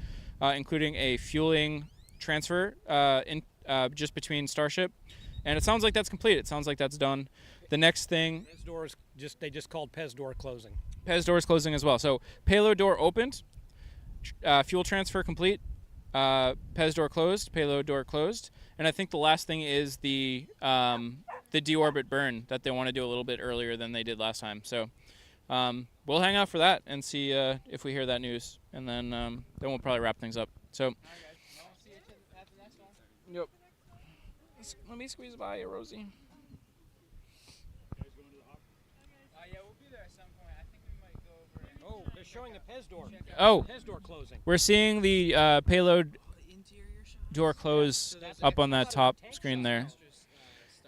including a fueling transfer just between Starship, and it sounds like that's complete. It sounds like that's done. The next thing, Pez doors they just called Pez door closing. Pez doors closing as well. So, payload door opened, fuel transfer complete. Pez door closed, payload door closed, and I think the last thing is the deorbit burn that they want to do a little bit earlier than they did last time. So we'll hang out for that and see if we hear that news, and then we'll probably wrap things up. So. Alright, guys. I'll see you after the next one. Yep. Let me squeeze by you, Rosie. Yeah, we'll be there at some point. I think we might go over and Oh, they're showing the Pez door. Oh. Pez door closing. We're seeing the payload door close up on that top screen there.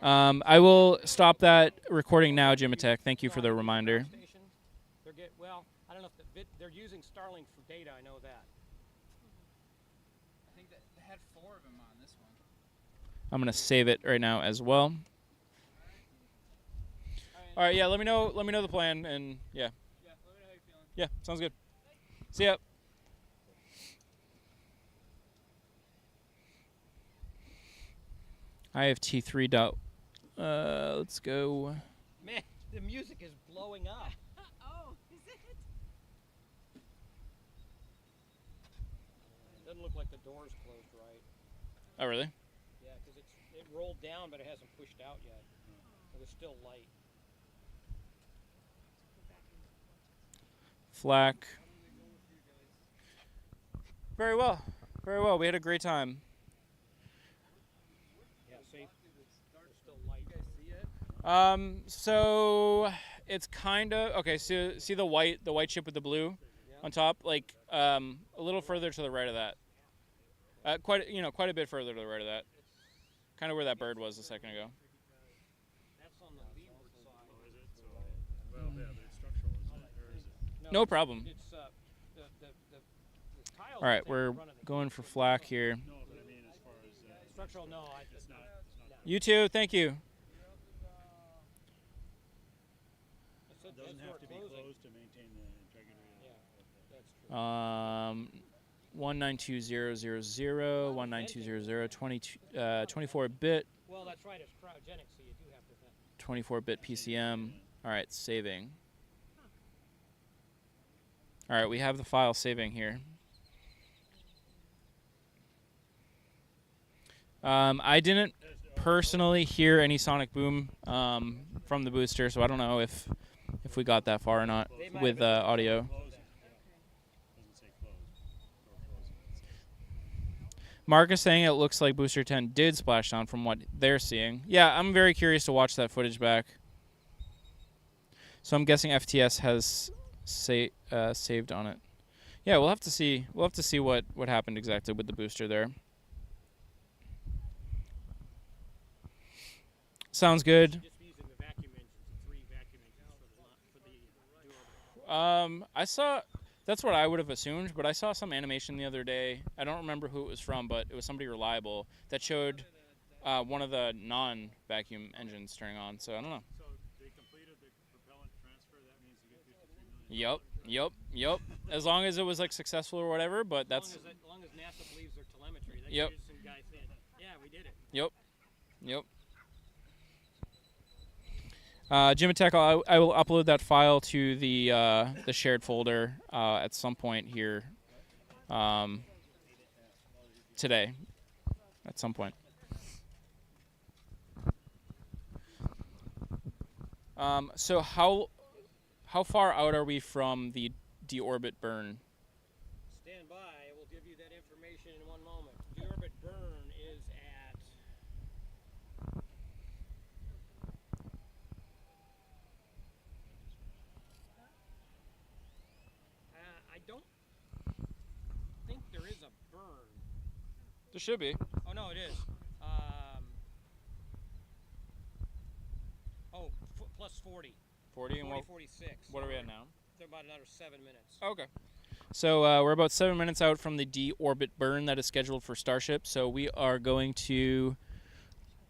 I will stop that recording now, Jimatech. Thank you for the reminder. Well, I don't know if they're using Starlink for data. I know that. I think that they had 4 of them on this one. I'm gonna save it right now as well. All right, yeah. Let me know the plan, and yeah. Yeah, let me know how you're feeling. Yeah, sounds good. See ya. I have T3 dot. Let's go. Man, the music is blowing up. Oh, is it? Doesn't look like the door's closed right. Oh, really? Yeah, because it rolled down, but it hasn't pushed out yet. So there's still light. Flak. Very well. Very well. We had a great time. Yeah, see? There's still light. You guys see it? So it's kind of okay. So see the white ship with the blue on top, like a little further to the right of that. Quite a bit further to the right of that. Kind of where that bird was a second ago. That's on the leeward side. Oh, is it? So, well, yeah, but it's structural, isn't it? Or is it? No problem. It's the tiles. All right, that's in we're front of the going for flak here. No, but I mean, as far as structural. No, it's not. You too. Thank you. It doesn't have to be closed to maintain the integrity. Yeah, that's true. 192000, 192000, 24-bit. Well, that's right. It's cryogenic, so you do have to vent. 24-bit PCM. All right, saving. All right, we have the file saving here. I didn't personally hear any sonic boom from the booster, so I don't know if we got that far or not with audio. Mark is saying it looks like Booster 10 did splash down from what they're seeing. Yeah, I'm very curious to watch that footage back. So I'm guessing FTS has saved on it. Yeah, we'll have to see. We'll have to see what happened exactly with the booster there. Sounds good. Just using the vacuum engines, the 3 vacuum engines I saw. That's what I would have assumed, but I saw some animation the other day. I don't remember who it was from, but it was somebody reliable that showed one of the non-vacuum engines turning on. So I don't know. So they completed the propellant transfer. That means you get 53 million. Yep. As long as it was like successful or whatever, but that's. As long as NASA believes their telemetry. They Yep. Some guy saying, "Yeah, we did it." Yep. Jim Attack, I will upload that file to the shared folder at some point here today. At some point. So how far out are we from the deorbit burn? Stand by. I will give you that information in one moment. Deorbit burn is at. I don't think there is a burn. There should be. Oh no, it is. Plus 40. 40 and 46. What are we at now? They're about another 7 minutes. Okay. So we're about 7 minutes out from the deorbit burn that is scheduled for Starship. So we are going to.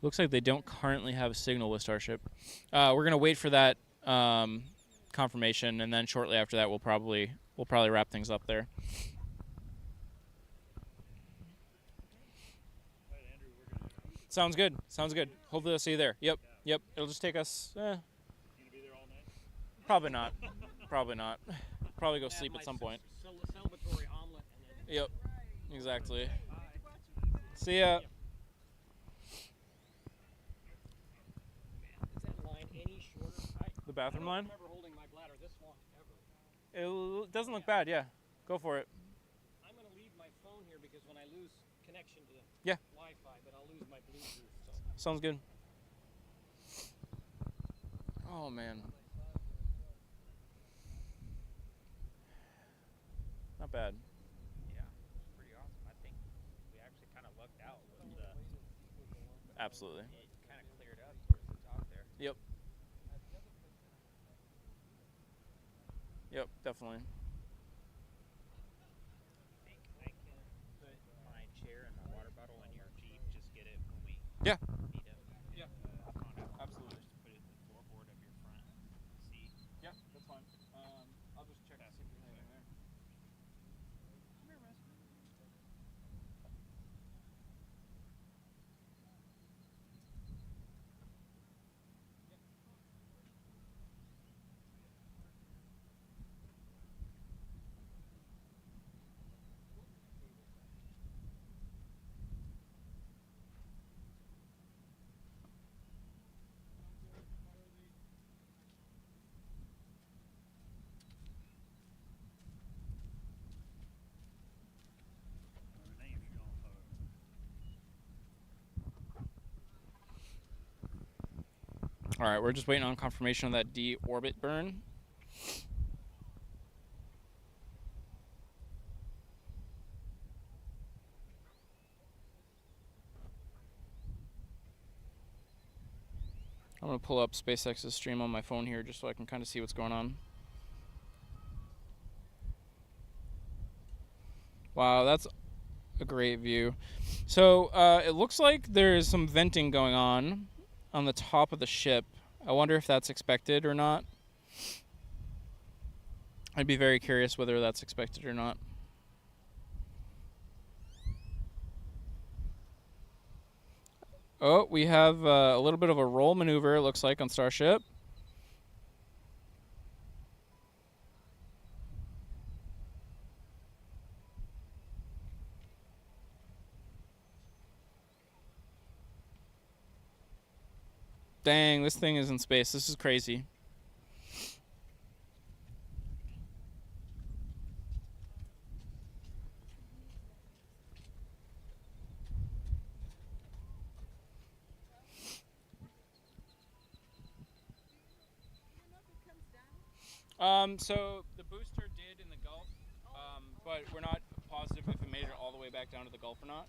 Looks like they don't currently have a signal with Starship. We're going to wait for that confirmation, and then shortly after that, we'll probably wrap things up there. Sounds good. Hopefully, I'll see you there. Yep. It'll just take us. You gonna be there all night? Probably not. Probably go sleep at some point. Celebratory omelet. And then Yep. Exactly. See ya. Is that line any shorter? The bathroom line? I don't remember holding my bladder this long ever. It doesn't look bad. Yeah. Go for it. I'm going to leave my phone here because when I lose connection to Yeah. Wi-Fi, but I'll lose my Bluetooth. So. Sounds good. Oh man. Not bad. Yeah, pretty awesome. I think we actually kind of lucked out with the. Absolutely. It kind of cleared up towards the top there. Yep. Definitely. I think I can put my chair and my water bottle in your Jeep. Just get it when we Yeah. meet up. Yeah. Absolutely. Just put it in the floorboard of your front seat. Yeah, that's fine. I'll just check to see if there's anything there. All right, we're just waiting on confirmation of that deorbit burn. I'm going to pull up SpaceX's stream on my phone here just so I can kind of see what's going on. Wow, that's a great view. So it looks like there's some venting going on the top of the ship. I wonder if that's expected or not. I'd be very curious whether that's expected or not. Oh, we have a little bit of a roll maneuver, it looks like, on Starship. Dang, this thing is in space. This is crazy. So the booster did in the Gulf, but we're not positive if it made it all the way back down to the Gulf or not.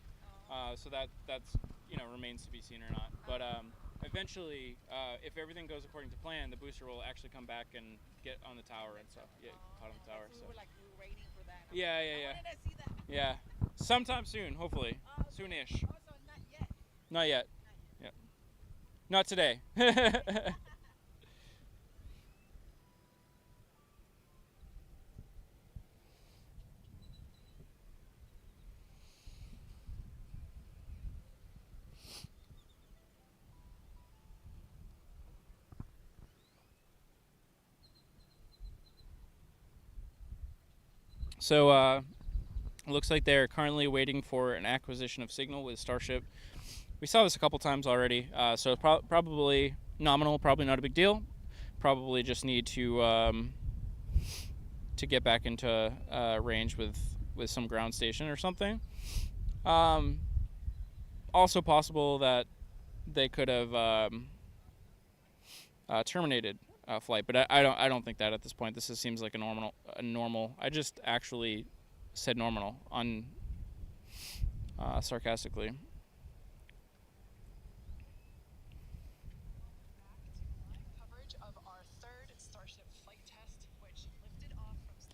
So that's remains to be seen or not. But eventually, if everything goes according to plan, the booster will actually come back and get on the tower and stuff. Get caught on the tower. So. We were waiting for that. Yeah. I wanted to see that. Yeah. Sometime soon, hopefully. Soonish. Also, not yet. Not yet. Yeah. Not today. So, it looks like they're currently waiting for an acquisition of signal with Starship. We saw this a couple times already, so probably nominal, probably not a big deal. Probably just need to get back into range with some ground station or something. Also possible that they could have terminated flight, but I don't think that at this point. This seems like a normal. I just actually said nominal on sarcastically.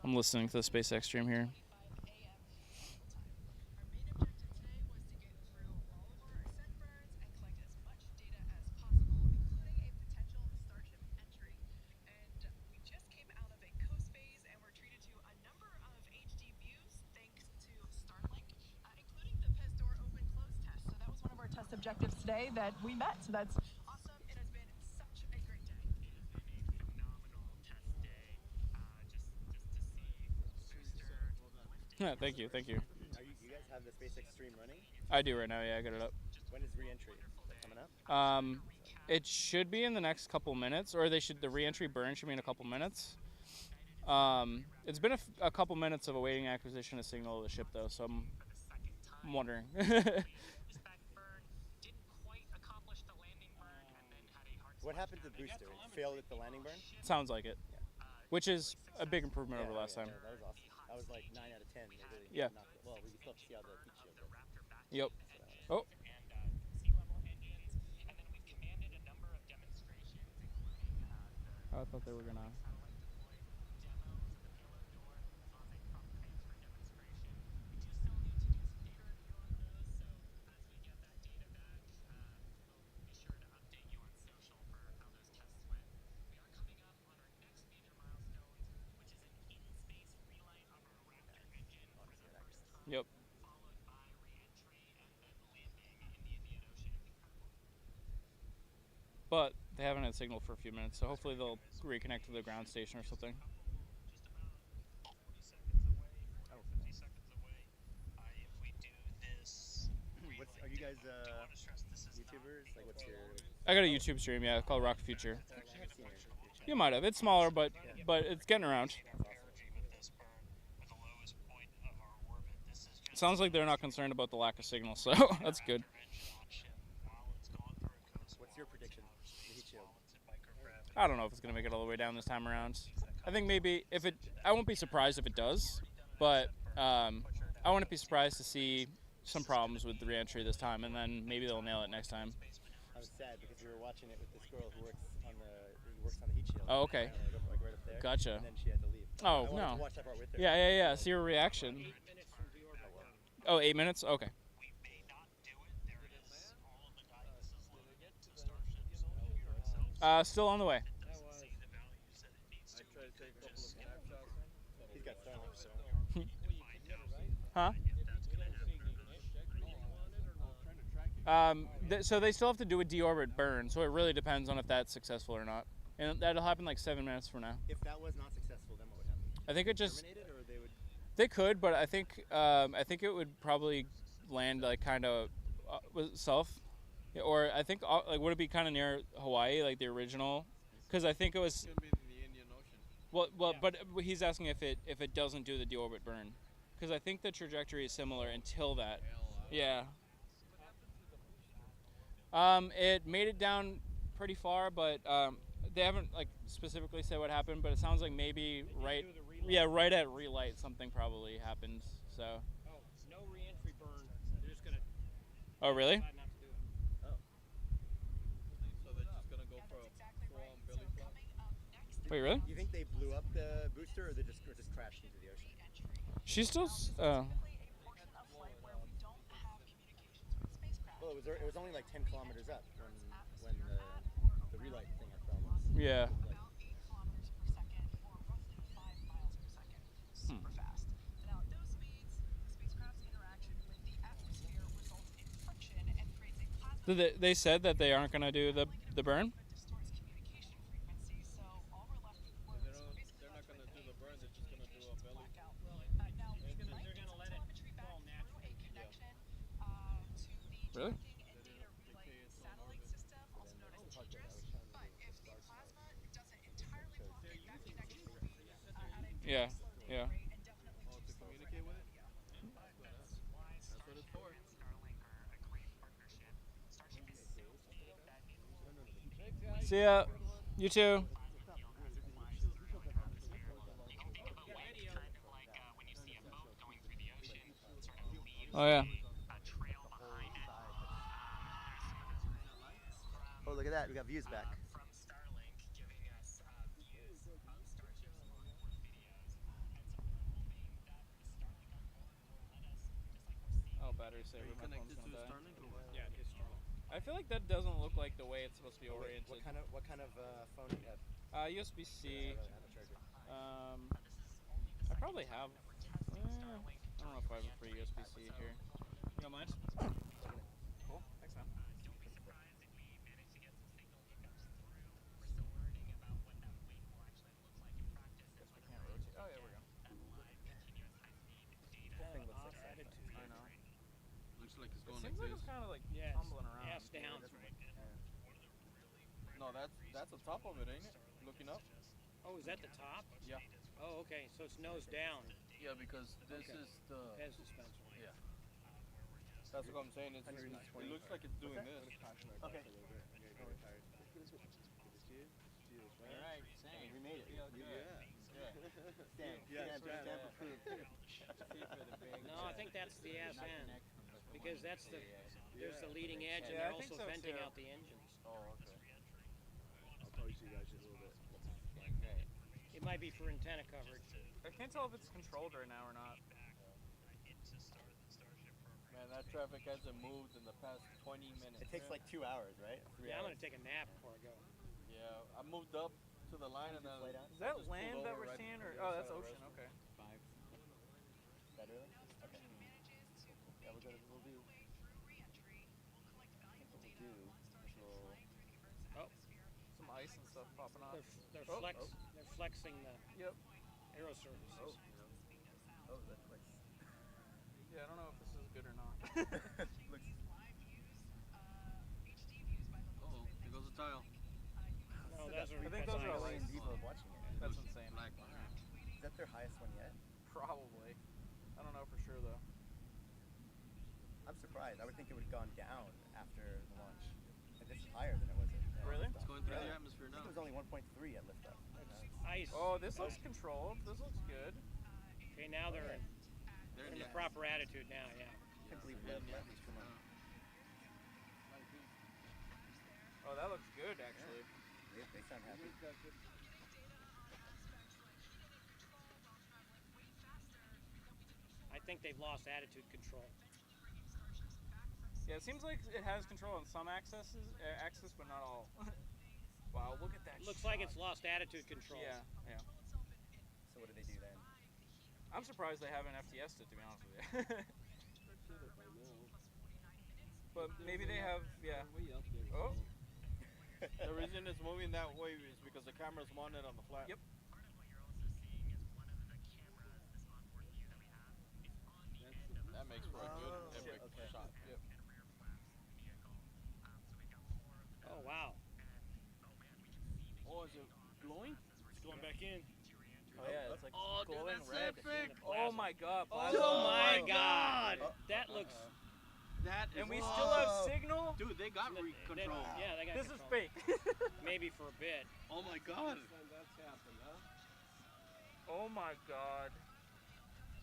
I'm listening to the SpaceX stream here. Objectives today that we met, so that's awesome. It has been such a great day. It has been a phenomenal test day. Just to see booster. Thank you. You guys have the SpaceX stream running? I do right now. Yeah, I got it up. When is re-entry? Is that coming up? It should be in the next couple minutes, or the re-entry burn should be in a couple minutes. It's been a couple minutes of awaiting acquisition of signal of the ship, though, so I'm wondering. What happened to the booster? It failed at the landing burn? Sounds like it. Yeah. Which is a big improvement over last time. Yeah, that was awesome. That was like 9 out of 10. They really Yeah. knocked it. Well, we still have to see how the heat shield goes. Yep. Oh. I thought they were gonna. Yep. But they haven't had signal for a few minutes, so hopefully they'll reconnect to the ground station or something. Are you guys YouTubers? Like, what's your? I got a YouTube stream, yeah, called Rock Future. You might have. It's smaller, but it's getting around. Sounds like they're not concerned about the lack of signal, so that's good. What's your prediction? The heat shield. I don't know if it's gonna make it all the way down this time around. I think maybe I won't be surprised if it does, but I wouldn't be surprised to see some problems with the re-entry this time, and then maybe they'll nail it next time. I was sad because we were watching it with this girl who works on the heat shield. Oh, okay. Like right up there. Gotcha. And then she had to leave. Oh, I wanted no. to watch that part with her. Yeah. See her reaction. Oh, 8 minutes? Okay. Still on the way. He's got Starlink. Huh? So they still have to do a deorbit burn, so it really depends on if that's successful or not. And that'll happen like 7 minutes from now. If that was not successful, then what would happen? I think it just terminated, or they would. They could, but I think it would probably land like kind of south, or I think like would it be kind of near Hawaii, like the original? Because I think it was. It's gonna be in the Indian Ocean. Well, but he's asking if it doesn't do the deorbit burn, because I think the trajectory is similar until that. Yeah. It made it down pretty far, but they haven't like specifically said what happened. But it sounds like maybe right at relight something probably happened. So. Oh, no re-entry burn. They're just gonna. Oh really? decide not to do it. Wait, really? You think they blew up the booster, or they just crashed into the ocean? She's still. Well, it was only like 10 kilometers up when the relight thing had problems. Yeah. They said that they aren't gonna do the burn. They're not gonna do the burn. They're just gonna do a belly. They're gonna let it fall naturally. Really? Yeah. Yeah. Oh, to communicate with it? That's what it's for. See ya. You too. Oh yeah. Oh, look at that. We got views back. Oh, battery saver. Are you connected to Starlink or what? Yeah, it is Starlink. I feel like that doesn't look like the way it's supposed to be oriented. What kind of phone do you have? USB-C. I have a charger. I probably have. I don't know if I have a free USB-C here. You don't mind? Cool. Thanks, man. Oh yeah, we're good. Thing looks like that. I know. Looks like it's It going seems like like it's this. kind of like Yeah, tumbling around. ass down. No, that's the top of it, ain't it? Looking up. Oh, is that the top? Yeah. Oh, okay. So it's nose down. Yeah, because this Okay. is the. Pez dispenser. Yeah. That's what I'm saying. It looks like it's doing this. Okay. All right, same. We made it. Stamp approved. No, I think that's the ascent because that's there's the leading edge, and Yeah, they're I think also so, venting too. out the engines. Oh, okay. I'll probably see you guys just a little bit. It might be for antenna coverage. I can't tell if it's controlled right now or not. Man, that traffic hasn't moved in the past 20 minutes. It takes like 2 hours, right? 3 Yeah, I'm hours. gonna take a nap before I go. Yeah, I moved up to the line and then. Lay down? Is that just pulled land that over we're right seeing, or on the oh, other that's side of the ocean? Okay. That early? Okay. Yeah, we'll do. What we'll do is Oh, Some ice and stuff popping off. they're Oh, they're flexing the Yep. aero surfaces. Oh, that place. Yeah, I don't know if this is good or not. Looks. Oh, there goes the tile. No, those are I think those are ice. all million people watching it. That's insane. Black. Is that their highest one yet? Probably. I don't know for sure though. I'm surprised. I would think it would have gone down after the launch. And this is higher than it was at Really? It's going through the atmosphere I now. think it was only 1.3 at liftoff. Ice. Oh, this looks controlled. This looks good. Okay, now they're They're in the proper attitude now. Yeah. I can't believe Lev left. Come on. Oh, that looks good actually. They sound happy. I think they've lost attitude control. Yeah, it seems like it has control on some axes, but not all. Wow, look at that. Looks shot. like it's lost attitude control. Yeah, yeah. So what do they do then? I'm surprised they haven't FTS'd it, to be honest with you. But maybe they have, yeah. Oh. The reason it's moving that way is because the camera's mounted on the flat. Yep. That makes for a good epic okay. shot. Yep. Oh wow. Oh, is it glowing? It's going back in. Oh yeah, it's like Oh, dude, glowing that's red. epic. Oh my god. Oh my god. That looks. That And we is- still have signal? Dude, they got They- control. Yeah, they got This control. is fake. Maybe for a bit. Oh my god. Oh my god.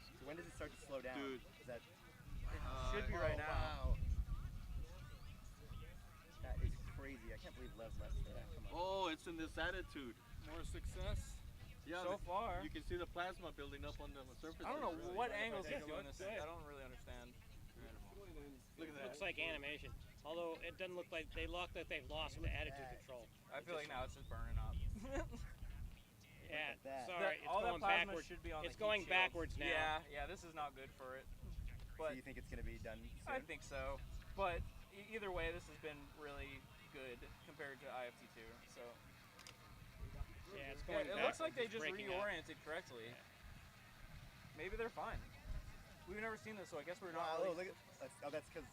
So when does it start to slow down? Dude. Is that Should be right now. Wow. That is crazy. I can't believe Lev left there. Come on. Oh, it's in this attitude. more success. Yeah, so far. You can see the plasma building up on the surface. I don't know Really. what angles he's Take a doing look. this. Go ahead. I don't really understand. Look at that. Looks like animation. Although it doesn't look like they've lost the attitude control. I feel like now it's just burning up. Yeah, that. sorry, it's all going that plasma backwards. should be on It's the going heat shields. backwards now. Yeah, this is not good for it. So But you think it's going to be done soon? I think so. But either way, this has been really good compared to IFT2. So Yeah, it's going it backwards. looks like they It's just breaking up. reoriented correctly. Maybe they're fine. We've never seen this, so I guess we're not. Oh, really... look at that's because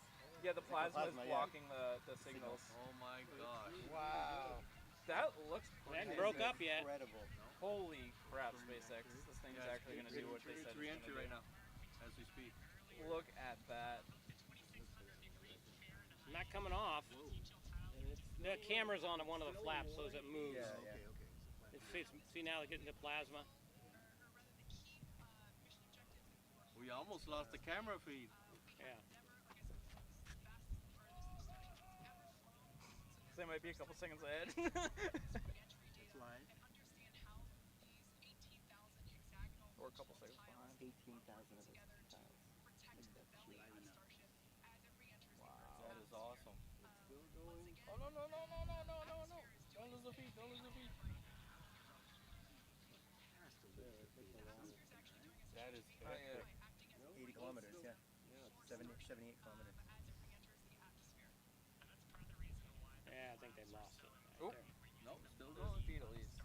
Yeah, the plasma is plasma, yeah. blocking the signals. Oh my gosh. Wow. That looks It pretty hasn't broke up yet. incredible. Holy crap, SpaceX. This thing is actually going to do what they said It's it's going re-entry to right do. now, as we speak. Look at that. Not coming off. The camera's on one of the flaps, so as it moves. Yeah. See now they're getting the plasma. We almost lost the camera feed. Yeah. They might be a couple seconds ahead. It's live. Or a couple seconds behind. 18,000 of those tiles. Wow. That is awesome. Still going. Oh no. Don't lose the feed. That is epic. 80 kilometers, yeah. 78 kilometers. Yeah, I think they lost it. Oh. There. Nope, still going. Feet at least.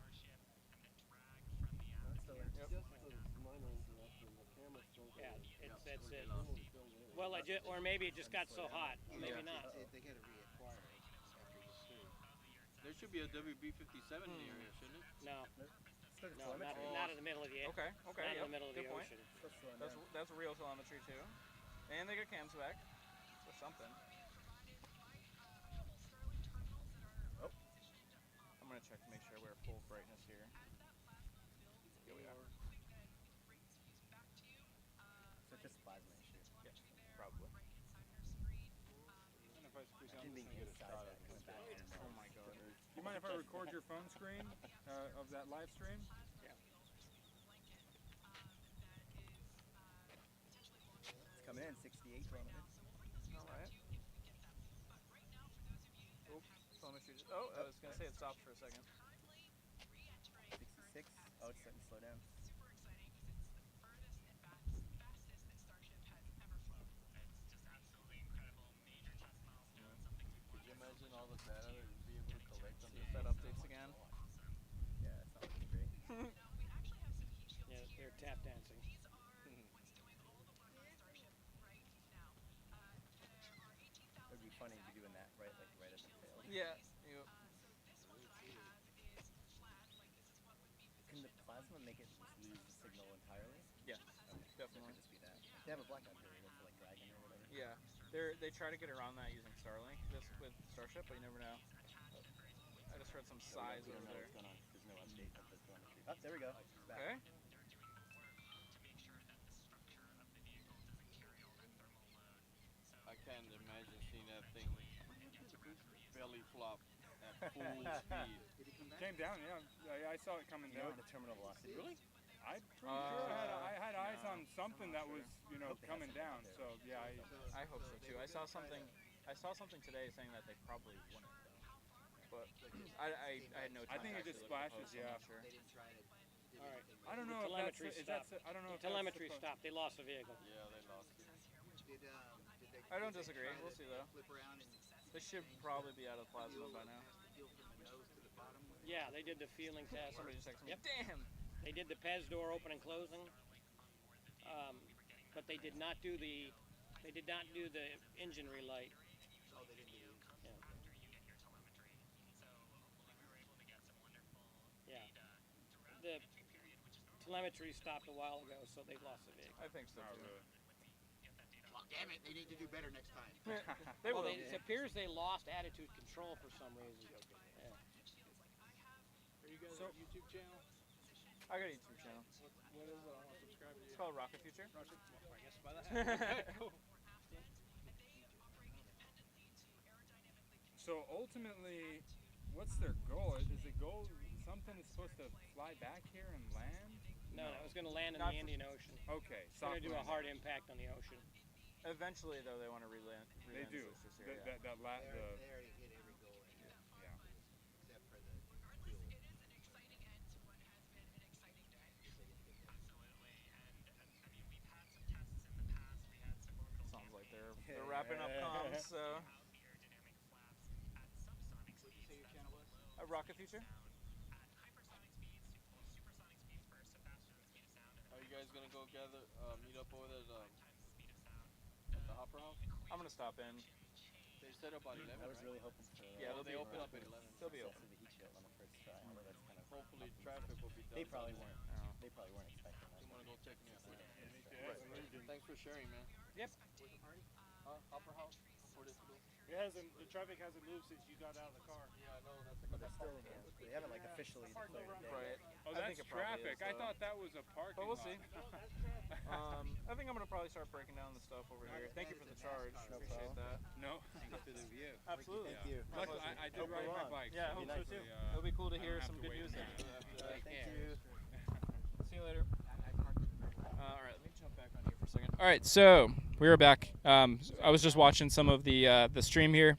Yeah, that's it. Well, or maybe it just got so hot. Maybe not. They got to reacquire it after the stream. There should be a WB-57 in the area, shouldn't it? No, Still no, not in the middle of the Okay, not in yep, the middle of the good point. ocean. That's real telemetry too. And they got cams back. Or something. Oh. I'm going to check to make sure we're full brightness here. Here we are. So it's just a plasma issue. Yeah, probably. Imagine being inside that coming back. Oh my god. You mind if I record your phone screen of that live stream? Yeah. It's coming in 68 kilometers. Alright. Oop, telemetry just, oh, I was going to say it stopped for a second. 66. Oh, it's starting to slow down. Could you imagine all the data that you'd be able to collect on this? Set updates again. Yeah, it's not looking great. Yeah, they're tap dancing. It would be funny to be doing that right as it failed. Yeah. Yep. Can the plasma make it just lose the signal entirely? Yeah, Okay. definitely. So it could just be that. They have a blackout period for like Dragon or whatever. Yeah. They try to get around that using Starlink with Starship, but you never know. I just heard some sighs We don't over know there. what's going on. There's no update of the telemetry. Oh, there we go. It's back. Okay. I can't imagine seeing that thing belly flop at full speed. Came down, yeah. I saw it coming You know down. the terminal velocity? Really? I'm pretty sure I had eyes on something that was, coming down. So yeah, I hope so too. I saw something today saying that they probably wouldn't though. But I had no time. I think to it just actually look at the splashes, post, I'm yeah. not sure. They didn't try to. All right. I don't know The if that's telemetry is stopped. that I don't know if The telemetry that's stopped. They lost the vehicle. Yeah, they lost it. Did they? I don't did they disagree. try We'll to see though. Flip around and They should probably be out of plasma by now. feel from the nose to the bottom. Yeah, they did the feeling test. Somebody just texted me. Yep. Damn. They did the PEZ door open and closing, but they did not do the engine relight. Oh, they didn't do. Yeah. The telemetry stopped a while ago, so they lost the vehicle. I think so not too. really. Well, damn it! They need to do better next time. They Well, will. it appears they lost attitude control for some reason. Yeah. Are you guys So- on YouTube channel? I got a YouTube channel. What is it? I want to subscribe to you. It's called Rocket Future. I guess by that. Cool. So ultimately, what's their goal? Is the goal something is supposed to fly back here and land? No, it was going to land in Not the for- Indian Ocean. Okay, It's going to do a soft hard impact on the ocean. Eventually, though, they want to reland. They do. They already hit every goal in here. Yeah. Except for the fuel. Sounds like they're wrapping up comms. So. What did you say your channel was? Rocket Future. Are you guys gonna go gather, meet up over there at the Opera House? I'm gonna stop in. They said about 11. I was right? really hoping for. Yeah, they open up at 11. They'll be access open. to the heat shield on the first try. Although that's kind of. Hopefully traffic will be done. They probably by then. weren't. Oh. They probably weren't expecting that. You wanna go check me out? Right. Thanks for sharing, man. Yep. Where's the party? Opera House. 4 days ago. The traffic hasn't moved since you got out of the car. Yeah, I know. That's But they're still. They haven't like officially declared a day. Right. Oh, I that's think it probably traffic. is, I though. thought that was a parking But we'll lot. see. I think I'm gonna probably start breaking down the stuff over here. Thank you for the charge. Appreciate that. No. To the view. Absolutely. Thank you. Luckily, I did Hope ride we're my on. bike. Yeah, I so hope so hopefully, too. It'll be cool to I hear don't have some to good wait news. in line. Thank you. See you later. All right, let me jump back on here for a second. All right, so we are back. I was just watching some of the stream here.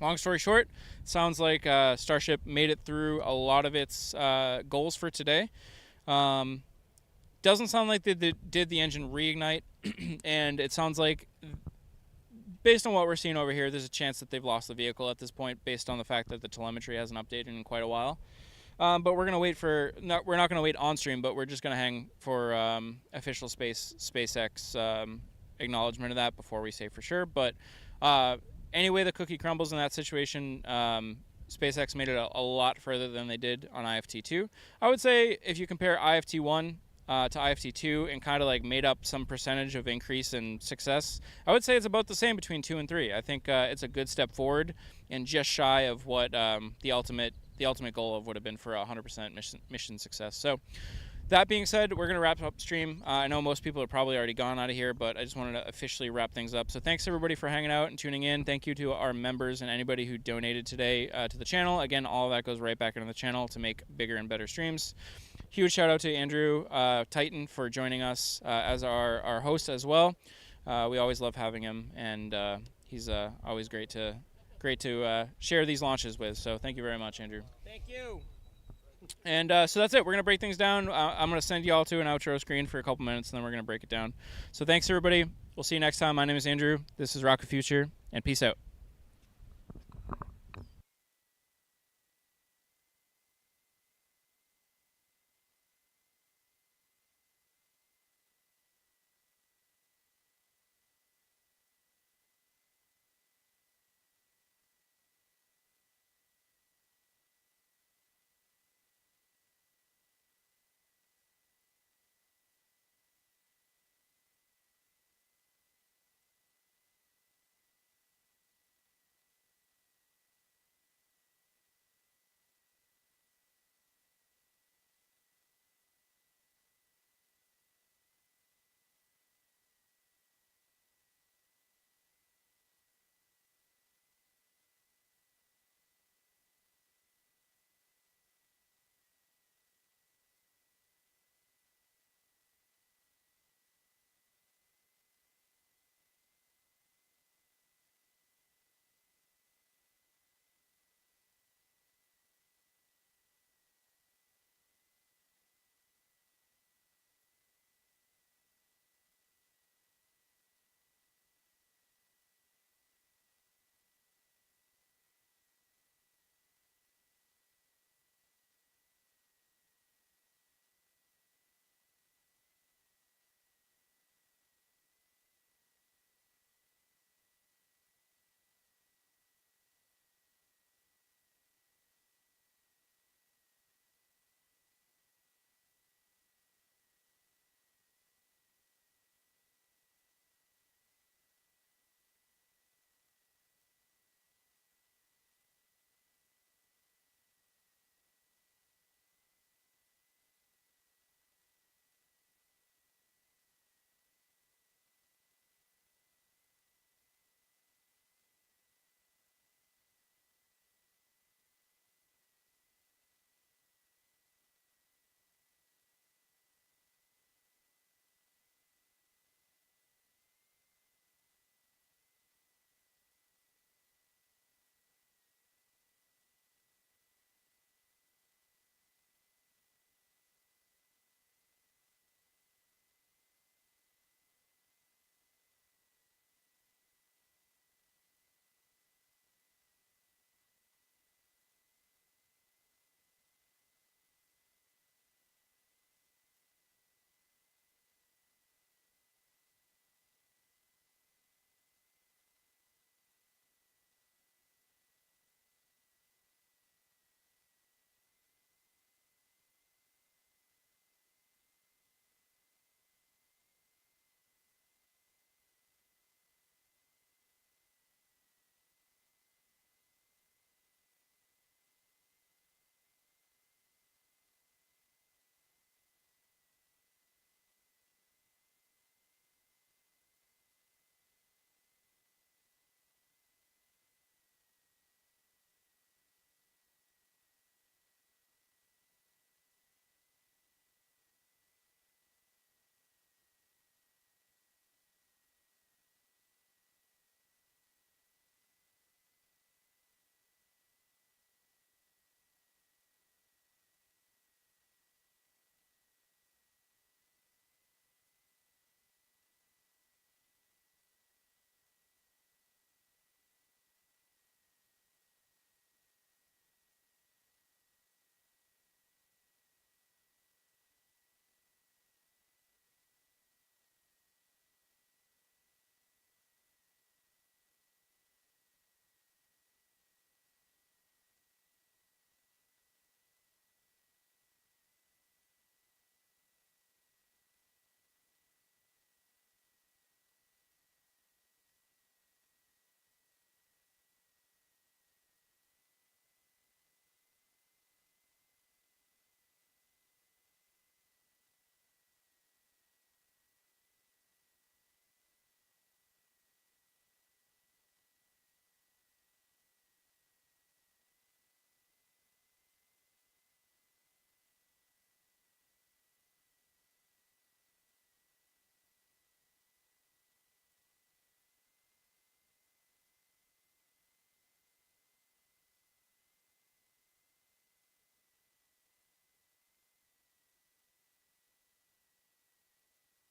Long story short, sounds like Starship made it through a lot of its goals for today. Doesn't sound like they did the engine reignite, and it sounds like, based on what we're seeing over here, there's a chance that they've lost the vehicle at this point, based on the fact that the telemetry hasn't updated in quite a while. But we're gonna wait for. We're not gonna wait on stream, but we're just gonna hang for official SpaceX acknowledgement of that before we say for sure. But anyway, the cookie crumbles in that situation. SpaceX made it a lot further than they did on IFT2. I would say if you compare IFT1 to IFT2 and kind of like made up some percentage of increase in success, I would say it's about the same between 2 and 3. I think it's a good step forward and just shy of what the ultimate goal of would have been for 100% mission success. So that being said, we're going to wrap up stream. I know most people are probably already gone out of here, but I just wanted to officially wrap things up. So thanks everybody for hanging out and tuning in. Thank you to our members and anybody who donated today to the channel. Again, all of that goes right back into the channel to make bigger and better streams. Huge shout out to Andrew Titan for joining us as our host as well. We always love having him, and he's always great to share these launches with. So thank you very much, Andrew. Thank you. And so that's it. We're going to break things down. I'm going to send you all to an outro screen for a couple minutes, and then we're going to break it down. So thanks, everybody. We'll see you next time. My name is Andrew. This is Rocket Future, and peace out.